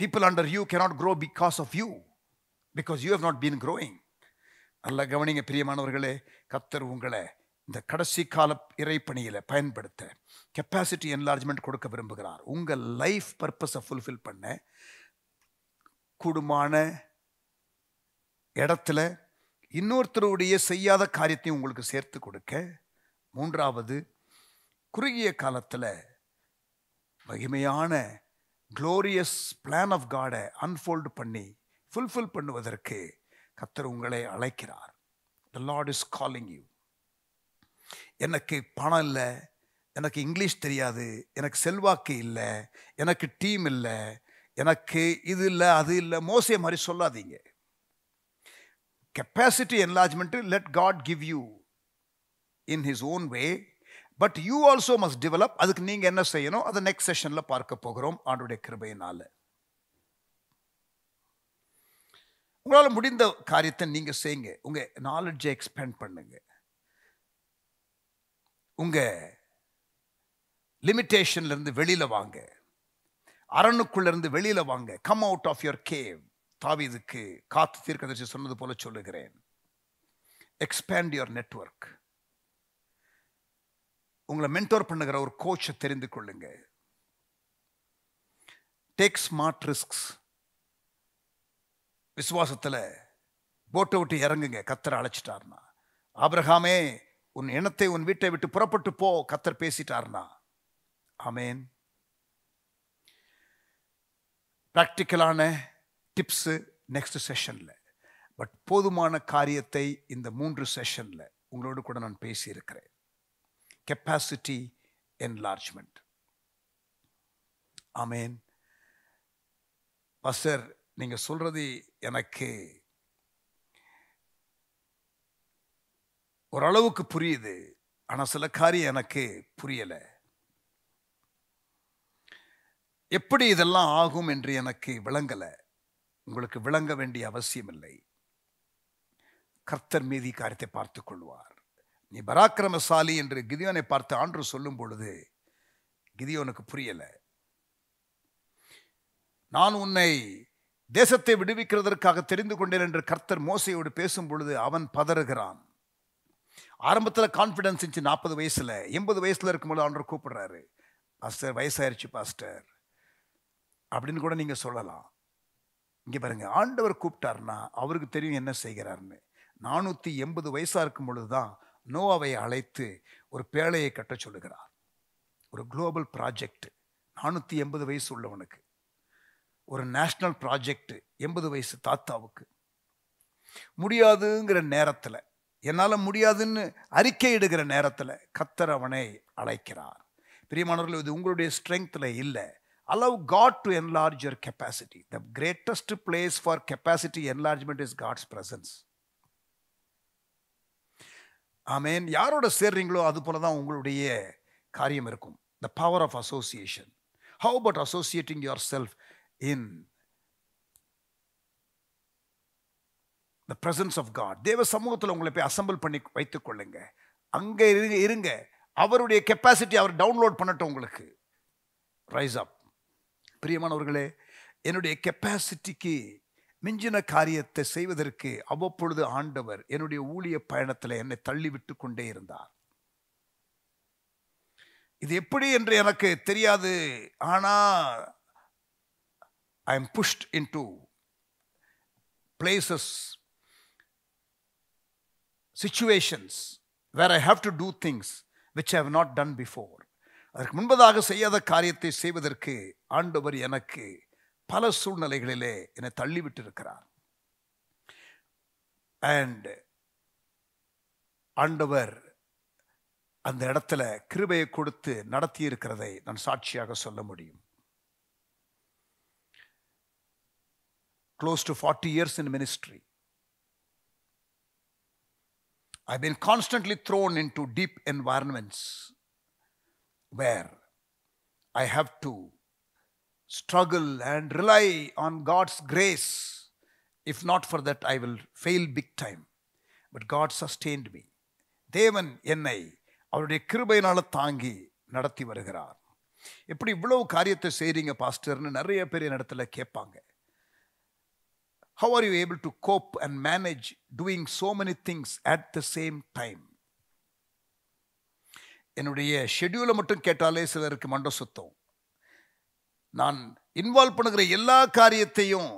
People under you cannot grow because of you, because you have not been growing. நல்ல கவனிங்க பிரியமானவர்களே. கர்த்தர் உங்களை இந்த கடைசி கால இறைப்பணியில பயன்படுத்த capacity enlargement கொடுக்க விரும்புகிறார். உங்கள் லைஃப் பர்பஸை ஃபுல்ஃபில் பண்ண கூடுமான இடத்துல இன்னொருத்தருடைய செய்யாத காரியத்தையும் உங்களுக்கு சேர்த்து கொடுக்க. 3வது, குறுகிய காலத்தில் மகிமையான க்ளோரியஸ் பிளான் ஆஃப் காடை அன்ஃபோல்டு பண்ணி ஃபுல்ஃபில் பண்ணுவதற்கு கர்த்தர் உங்களை அழைக்கிறார். The Lord is calling you. எனக்கு பணம் இல்லை, எனக்கு இங்கிலீஷ் தெரியாது, எனக்கு செல்வாக்கு இல்லை, எனக்கு டீம் இல்லை, எனக்கு இது இல்லை அது இல்லை, மோசே மாதிரி சொல்லாதீங்க. Capacity enlargement let God give you in his own way, but you also must develop. அதுக்கு நீங்க என்ன செய்யணும் அதை நெக்ஸ்ட் செஷன்ல பார்க்க போகிறோம் ஆண்டவருடைய கிருபையினால. உங்களால் முடிந்த காரியத்தை நீங்க செய்யுங்க. உங்க நாலேஜை எக்ஸ்பேண்ட் பண்ணுங்க. உங்க லிமிட்டேஷன்ல இருந்து வெளியில வாங்க. அரணுக்குள்ள இருந்து வெளியில வாங்க. Come out of your cave. தாவீதுக்கு காத்து தீர்க்கதரிசி சொன்னது போல சொல்லுகிறேன். Expand your network. உங்களை மென்டோர் பண்ணுகிற ஒரு கோச்சை தெரிந்து கொள்ளுங்க. Take smart risks. விசுவாசத்தில் போட்டை விட்டு இறங்குங்க. கர்த்தர் அழைச்சிட்டார்னா, ஆபிரகாமே உன் இனத்தை உன் வீட்டை விட்டு புறப்பட்டு போ, கர்த்தர் பேசிட்டார்னா. ஆமேன். பிராக்டிக்கலான டிப்ஸ் நெக்ஸ்ட் செஷன்ல, பட் போதுமான காரியத்தை இந்த 3 செஷன்ல உங்களோடு கூட நான் பேசி இருக்கிறேன். Capacity enlargement. ஆமேன். பாஸ்டர், நீங்க சொல்றது எனக்கு ஓரளவுக்கு புரியுது, ஆனா சில காரியம் எனக்கு புரியல. எப்படி இதெல்லாம் ஆகும் என்று எனக்கு விளங்கல. உங்களுக்கு விளங்க வேண்டிய அவசியம் இல்லை. கர்த்தர் மீதி காரியத்தை பார்த்துக் கொள்வார். நீ பராக்கிரமசாலி என்று கிதியோனை பார்த்து ஆண்டவர் சொல்லும் பொழுது கிதியோனுக்கு புரியல. நான் உன்னை தேசத்தை விடுவிக்கிறதற்காக தெரிந்து கொண்டேன் என்று கர்த்தர் மோசையோடு பேசும் பொழுது அவன் பதறுகிறான். ஆரம்பத்தில் கான்ஃபிடன்ஸ் இருந்துச்சு. 40 வயசுல 80 வயசுல இருக்கும்போது ஆண்டவர் கூப்பிடுறாரு, பாஸ்டர் வயசாயிருச்சு பாஸ்டர் அப்படின்னு கூட நீங்க சொல்லலாம். இங்க பாருங்க, ஆண்டவர் கூப்பிட்டார்னா அவருக்கு தெரியும் என்ன செய்கிறார்னு. 480 வயசா இருக்கும் பொழுதுதான் நோவாவை அழைத்து ஒரு பேழையை கட்ட சொல்லுகிறார். ஒரு குளோபல் ப்ராஜெக்ட். 480 வயசு உள்ளவனுக்கு ஒரு நேஷனல் ப்ராஜெக்ட். 80 வயசு தாத்தாவுக்கு முடியாதுங்கிற நேரத்தில், என்னால் முடியாதுன்னு அறிக்கை இடுகிற நேரத்தில் கர்த்தர் அவனை அழைக்கிறார். பிரியமானவர்களே, இது உங்களுடைய ஸ்ட்ரெங்க்த்தில் இல்லை. Allow God to enlarge your capacity. The greatest place for capacity enlargement is God's presence. ஆமென். யாரோட சேர்றீங்களோ அது போல தான் உங்களுடைய காரியம் இருக்கும். The power of association. How about associating yourself in the presence of God? தேவ சமூகத்தில் உங்களை போய் அசம்பிள் பண்ணி வைத்துக் கொள்ளுங்க. அங்க இருங்க. அவருடைய கெப்பாசிட்டி அவர் டவுன்லோட் பண்ணட்டும் உங்களுக்கு. ரைஸ் அப். பிரியமானவர்களே, என்னுடைய கெப்பாசிட்டிக்கு மிஞ்சின காரியத்தை செய்வதற்கு அவ்வப்பொழுது ஆண்டவர் என்னுடைய ஊழிய பயணத்தில் என்னை தள்ளிவிட்டு கொண்டே இருந்தார். இது எப்படி என்று எனக்கு தெரியாது. ஆனா I am pushed into places, situations where I have to do things which I have not done before. அதற்கு முன்பதாக செய்யாத காரியத்தை செய்வதற்கு ஆண்டவர் எனக்கு பல சூழ்நிலைகளிலே என்னை தள்ளிவிட்டு இருக்கிறார். அண்ட் ஆண்டவர் அந்த இடத்துல கிருபையை கொடுத்து நடத்தி இருக்கிறதை நான் சாட்சியாக சொல்ல முடியும். Close to 40 years in ministry. I've been constantly thrown into deep environments where I have to struggle and rely on God's grace. If not for that, I will fail big time. But God sustained me. தேவன் என்னை அவருடைய கிருபையினால தாங்கி நடத்தி வருகிறார். எப்படி இவ்வளவு காரியத்தை செய்றீங்க பாஸ்டர்னு நிறைய பேர் என் இடத்துல கேட்பாங்க. How are you able to cope and manage doing so many things at the same time? என்னுடைய ஷெட்யூலை மட்டும் கேட்டாலே சிலருக்கு மண்ட சுத்தம். நான் இன்வால்வ் பண்ணுகிற எல்லா காரியத்தையும்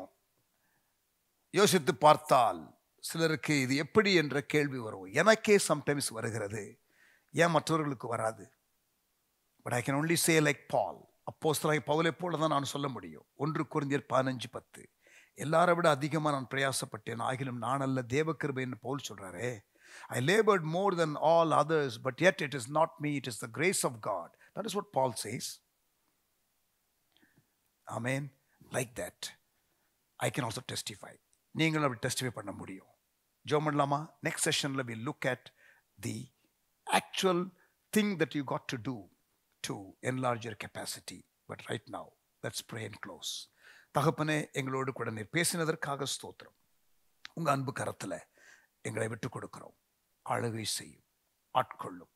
யோசித்து பார்த்தால் சிலருக்கு இது எப்படி என்ற கேள்வி வரும். எனக்கே சம்டைம்ஸ் வருகிறது, ஏன் மற்றவர்களுக்கு வராது? But I can only say like Paul, அப்போஸ்தலனாகிய பவுலை போல தான் நான் சொல்ல முடியும். 1 கொரிந்தியர் 15:10. எல்லாரை விட அதிகமாக நான் பிரயாசப்பட்டேன், ஆகிலும் நான் அல்ல, தேவ கிருபை என்று Pavul சொல்றாரே. I labored more than all others, but yet it is not me, it is the grace of God. That is what Paul says. Amen. Like that I can also testify. நீங்களும் அப்படி டெஸ்டிஃபை பண்ண முடியும். ஜெபம் பண்ணலாமா? Next செஷன்ல we look at the actual thing that you got to do to enlarge your capacity. But right now let's pray and close. தகப்பனே, எங்களோடு கூட நீர் பேசினதற்காக ஸ்தோத்திரம். உங்க அன்பு கரத்துல எங்களை விட்டு கொடுக்கிறோம். அழகை செய்யும், ஆட்கொள்ளும்.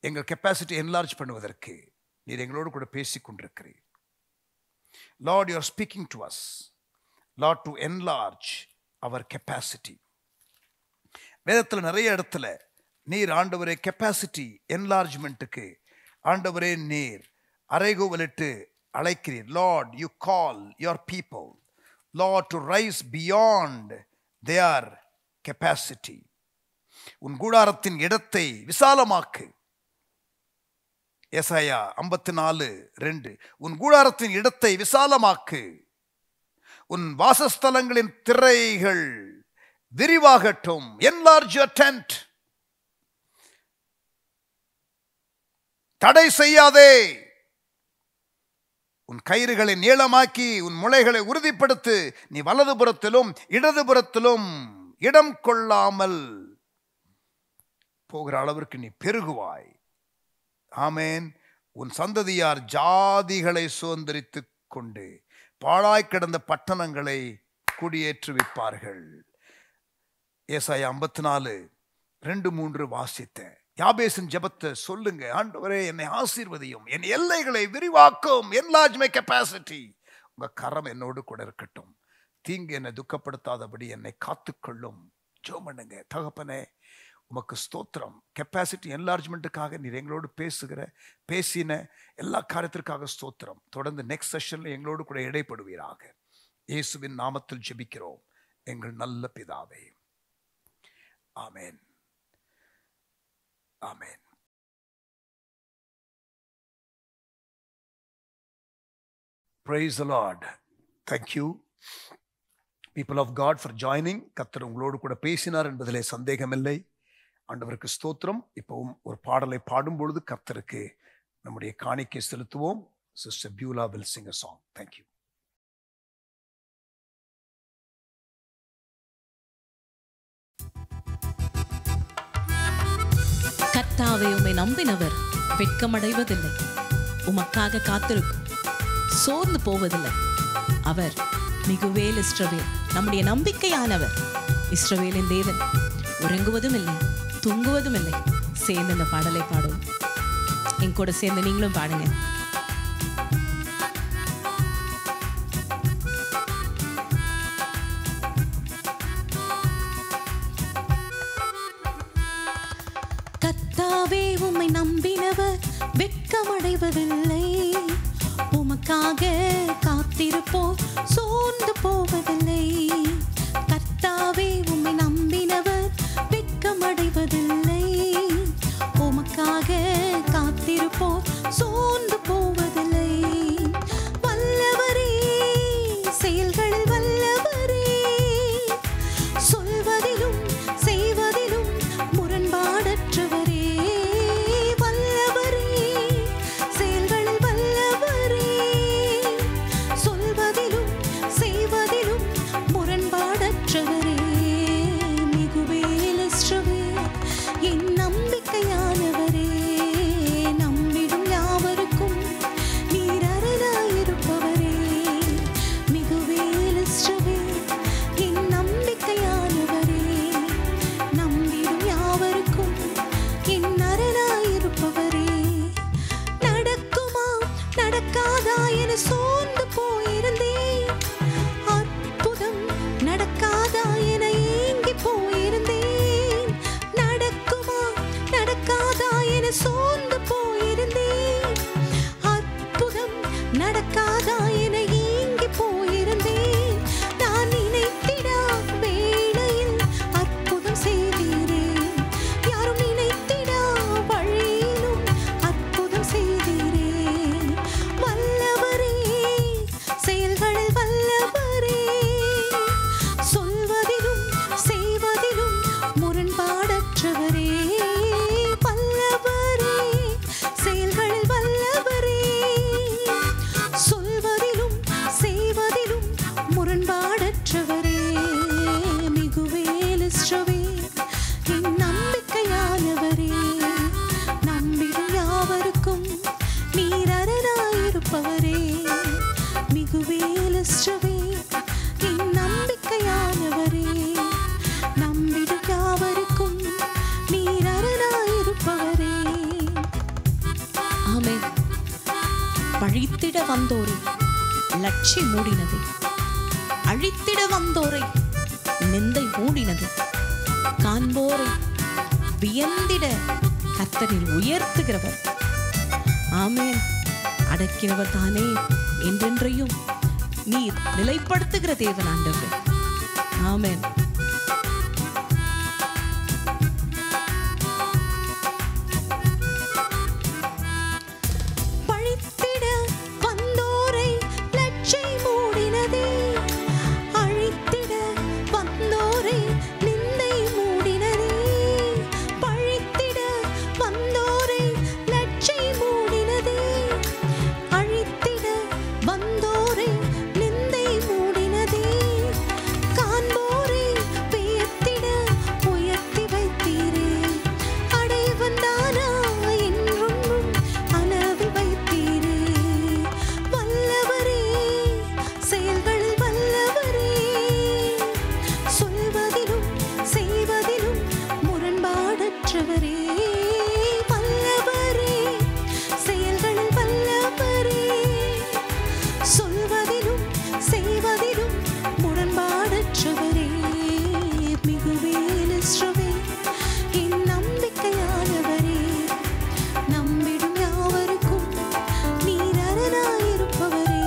எங்கள் கெப்பாசிட்டி என்லார்ஜ் பண்ணுவதற்கு நீர் எங்களோடு கூட பேசிக் கொண்டிருக்கிறீர். Lord, you are speaking to us, Lord, to enlarge our capacity. வேதத்தில் நிறைய இடத்துல நீர் ஆண்டவரே கெப்பாசிட்டி என்லார்ஜ்மெண்ட்டுக்கு ஆண்டவரே நீர் அறைகூவலிட்டு அழைக்கிறீர். Lord, you call your people, Lord, to rise beyond their capacity. உன் கூடாரத்தின் இடத்தை விசாலமாக்கு. ஏசாயா 54:2. உன் கூடாரத்தின் இடத்தை விசாலமாக்கு, உன் வாசஸ்தலங்களின் திரைகள் விரிவாகட்டும். Enlarge your tent. தடை செய்யாதே. உன் கயிறுகளை நீளமாக்கி உன் முளைகளை உறுதிப்படுத்து. நீ வலதுபுறத்திலும் இடதுபுறத்திலும் இடம் கொள்ளாமல் போகிற அளவிற்கு நீ பெருகுவாய். ஆமேன். உன் சந்ததியார் ஜாதிகளை சுதந்திரித்துக் கொண்டு பாழாய் கிடந்த பட்டணங்களை குடியேற்றுவிப்பார்கள். ஏசாயா 54:2-3 வாசித்தேன். யாபேசின் ஜெபத்தை சொல்லுங்க. ஆண்டவரே, என்னை ஆசீர்வதியும், என் எல்லைகளை விரிவாக்கும். enlarge my capacity. உங்க கரம் என்னோடு கூட இருக்கட்டும். தீங்கு என்னை துக்கப்படுத்தாதபடி என்னை காத்துக்கொள்ளும். ஜெபம் பண்ணுங்க. தகப்பனே, உமக்கு ஸ்தோத்திரம். கெப்பாசிட்டி என்லார்ஜ்மெண்ட்டுக்காக நீர் எங்களோடு பேசின எல்லா காரியத்திற்காக ஸ்தோத்திரம். தொடர்ந்து நெக்ஸ்ட் செஷன்ல எங்களோடு கூட இடைப்படுவீராக. இயேசுவின் நாமத்தில் ஜெபிக்கிறோம் எங்கள் நல்ல பிதாவே. ஆமென். Amen. Praise the Lord. Thank you, people of God, for joining. கர்த்தர் உங்களோடு கூட பேசினார் என்பதிலே சந்தேகமில்லை. ஆண்டவருக்கு ஸ்தோத்திரம். இப்போவும் ஒரு பாடலை பாடும் பொழுது கர்த்தருக்கு நம்முடைய காணிக்கை செலுத்துவோம். Sister Beulah will sing a song. Thank you. கர்த்தாவே, உம்மை நம்பினவர் வெட்கமடைவதில்லை. உமக்காக காத்திருக்கும் சோர்ந்து போவதில்லை. அவர் மிகுவேல் இஸ்ரவேல், நம்முடைய நம்பிக்கையானவர். இஸ்ரவேலின் தேவன் உறங்குவதும் இல்லை, தூங்குவதும் இல்லை. சேர்ந்து இந்த பாடலை பாடுவோம். என் கூட சேர்ந்து நீங்களும் பாடுங்க. கர்த்தாவே, உம்மை நம்பினவர் வெட்கமடைவதில்லை. உமக்காக காத்திருப்போர் சோர்ந்து போவதில்லை. கர்த்தாவே, உம்மை நம்பினவர் வெட்கமடைவதில்லை. உமக்காக காத்திருப்போர் சோர்ந்து போவதில்லை. வல்லவரே, செயல்களில் வல்லவரே, சொல்வதிலும் செய்வதிலும் முரண்பாடற்றவரே. வல்லவரே, செயல்களில் வல்லவரே, சொல்வதிலும் செய்வதிலும் முரண்பாடற்றவரே. மிகுவேல் இஸ்ரவேல், என் நம்பிக்கையானவரே. நம்பிடும் யாவருக்கும் நீர் அரணாயிருப்பவரே. மிகுவேல் இஸ்ரவேல், என் நம்பிக்கையானவரே. நம்பிடும் யாவருக்கும் என் அரணாயிருப்பவரே. நடக்குமா நடக்காதா என சோர்ந்து போயிருந்தேன். அற்புதம் நடக்காதா என ஏங்கி போயிருந்தேன். நடக்குமா நடக்காதா என சோர்ந்து போயிருந்தேன். அற்புதம் நடக்காதா என ஏங்கி போயிருந்தேன். நான் நினைத்திடா வேளையில் அற்புதம் செய்தீரே. யாரும் நினைத்திடா வழியிலும் அற்புதம் செய்தீரே. ஆமென். பழித்திட வந்தோரை லட்சி மூடினது, அழித்திட வந்தோரை நிந்தை மூடினது, காண்போரை வியந்திட கர்த்தரில் உயர்த்துகிறவர். ஆமென். அடக்கினவர் தானே என்றென்றையும் நீர் நிலைப்படுத்துகிற தேவன் ஆண்டவரே. ஆமென். பழித்திட வந்தோரை லட்சை மூடினதே, அழித்திட வந்தோரை நிந்தை மூடினதே. பழித்திட வந்தோரை லட்சை மூடினதே, அழித்திட வந்தோரை நிந்தை மூடினதே. காண்போரை வியத்திட உயர்த்தி வைத்தீரே, அடைவன் தானா என்றும் அளவில் வைத்தீரே. வல்லவரே, செயல்களில் வல்லவரே, சொல்வதிலும் செய்வதிலும் முரண்பாடற்றவரே. வல்லவரே, செயல்களில் வல்லவரே, சொல்வதிலும் செய்வதிலும் முரண்பாடற்றவரே. மிகுவேல் இஸ்ரவே என் நம்பிக்கையானவரே, நம்பிடும் யாவருக்கும் நீர் அரணாயிருப்பவரே.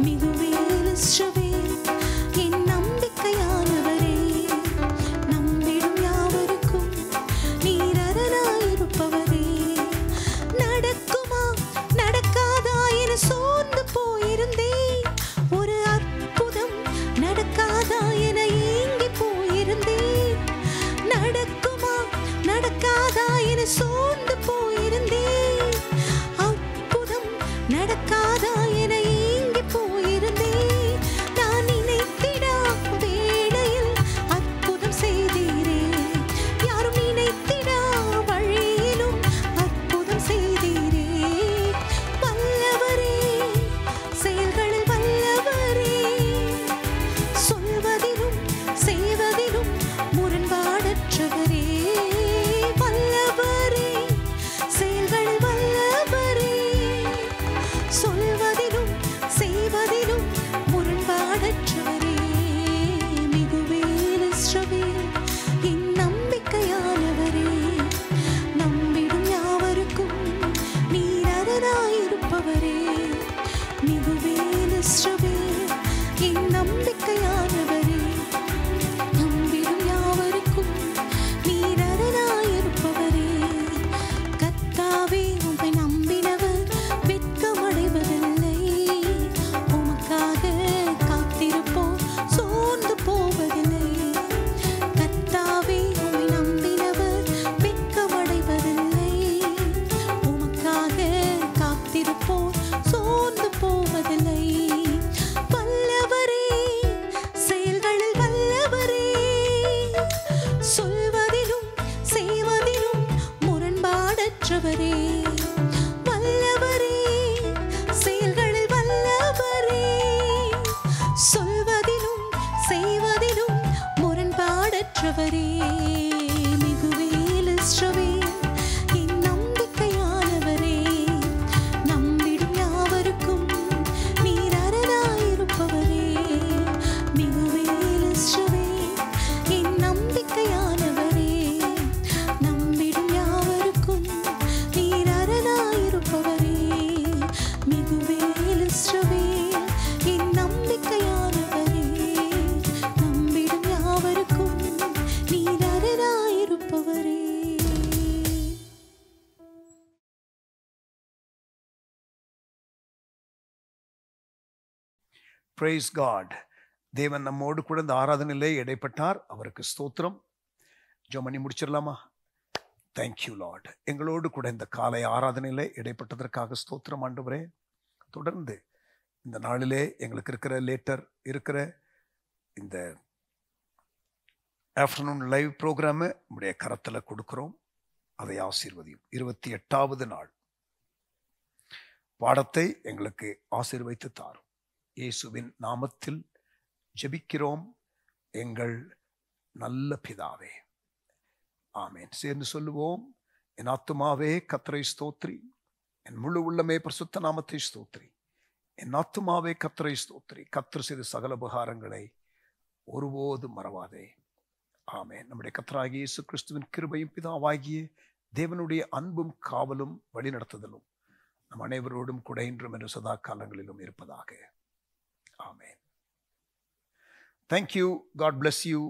மிகுவேல் இஸ்ரவே என் நம்பிக்கையானவரே, நம்பிடும் யாவருக்கும் நீர் அரணாயிருப்பவரே. நடக்குமா நடக்காதா என சோர்ந்து போயிருந்தேன், ஒரு அற்புதம் நடக்காதா என ஏங்கி போயிருந்தேன். நடக்குமா நடக்காதா என சோர்ந்து போயிருந்தேன், அற்புதம் நடக்காதா என ஏங்கி போயிருந்தேன். நான் நினைத்திடா வேளையில் அற்புதம் செய்தீரே, யாரும் நினைத்திடா வழியிலும் அற்புதம் செய்தீரே. வல்லவரே, செயல்களில் வல்லவரே, சொல்வதிலும் செய்வதிலும் முரண்பாடற்றவரே. வல்லவரே, செயல்களில் வல்லவரே, சொல்வதிலும் செய்வதிலும் முரண்பாடற்றவரே. மிகுவேல் இஸ்ரவே என் நம்பிக்கையானவரே, நம்பிடும் யாவருக்கும் நீர் அரணாயிருப்பவரே. மிகுவேல் இஸ்ரவே என் நம்பிக்கையானவரே, நம்பிடும் யாவருக்கும் நீர் அரணாயிருப்பவரே. கர்த்தாவே, உம்மை நம்பினவர் வெட்கமடைவதில்லை, உமக்காக காத்திருப்போர் சோர்ந்து போவதில்லை. கர்த்தாவே, உம்மை நம்பினவர் வெட்கமடைவதில்லை, உமக்காக காத்திருப்போர் சோர்ந்து போவதில்லை. வல்லவரே, செயல்களில் வல்லவரே, சொல்வதிலும் செய்வதிலும் முரண்பாடற்றவரே. வல்லவரே, செயல்களில் வல்லவரே, சொல்வதிலும் செய்வதிலும் முரண்பாடற்றவரே. மிகுவேல் இஸ்ரவே என் நம்பிக்கையானவரே, நம்பிடும் யாவருக்கும் நீர் அரணாயிருப்பவரே. மிகுவேல் இஸ்ரவே என் நம்பிக்கையானவரே, நம்பிடும் யாவருக்கும் நீர் அரணாயிருப்பவரே. மிகுவேல் இஸ்ரவே என் நம்பிக்கையானவரே, நம்பிடும் யாவருக்கும் நீர் அரணாயிருப்பவரே. Praise God. தேவன் நம்மோடு கூட இந்த ஆராதனையிலே இடைப்பட்டார். அவருக்கு ஸ்தோத்திரம். ஜெபம் பண்ணி முடிச்சிடலாமா? Thank you Lord. எங்களோடு கூட இந்த காலை ஆராதனையிலே இடைப்பட்டதற்காக ஸ்தோத்திரம் ஆண்டவரே. தொடர்ந்து இந்த நாளிலே எங்களுக்கு இருக்கிற இந்த ஆஃப்டர்நூன் லைவ் ப்ரோக்ராமை உடைய கரத்தில் கொடுக்கிறோம். அதை ஆசீர்வதியும். 28வது நாள் பாடத்தை எங்களுக்கு ஆசீர்வதித்து தாரும். இயேசுவின் நாமத்தில் ஜெபிக்கிறோம் எங்கள் நல்ல பிதாவே, ஆமேன். சேர்ந்து சொல்லுவோம். என் ஆத்துமாவே கர்த்தரை ஸ்தோத்திரி, என் முழு உள்ளமே பரிசுத்த நாமத்தை ஸ்தோத்திரி. என் ஆத்துமாவே கர்த்தரை ஸ்தோத்திரி. கர்த்தர் செய்த சகல உபகாரங்களை ஒருபோதும் மறவாதே. ஆமென். நம்முடைய கர்த்தராகிய இயேசு கிறிஸ்துவின் கிருபையும் பிதாவாகிய தேவனுடைய அன்பும் காவலும் வழிநடத்துதலும் நம் அனைவரோடும் கூட இன்றும் என்று சதா காலங்களிலும் இருப்பதாக. ஆமென். Thank you. God bless you.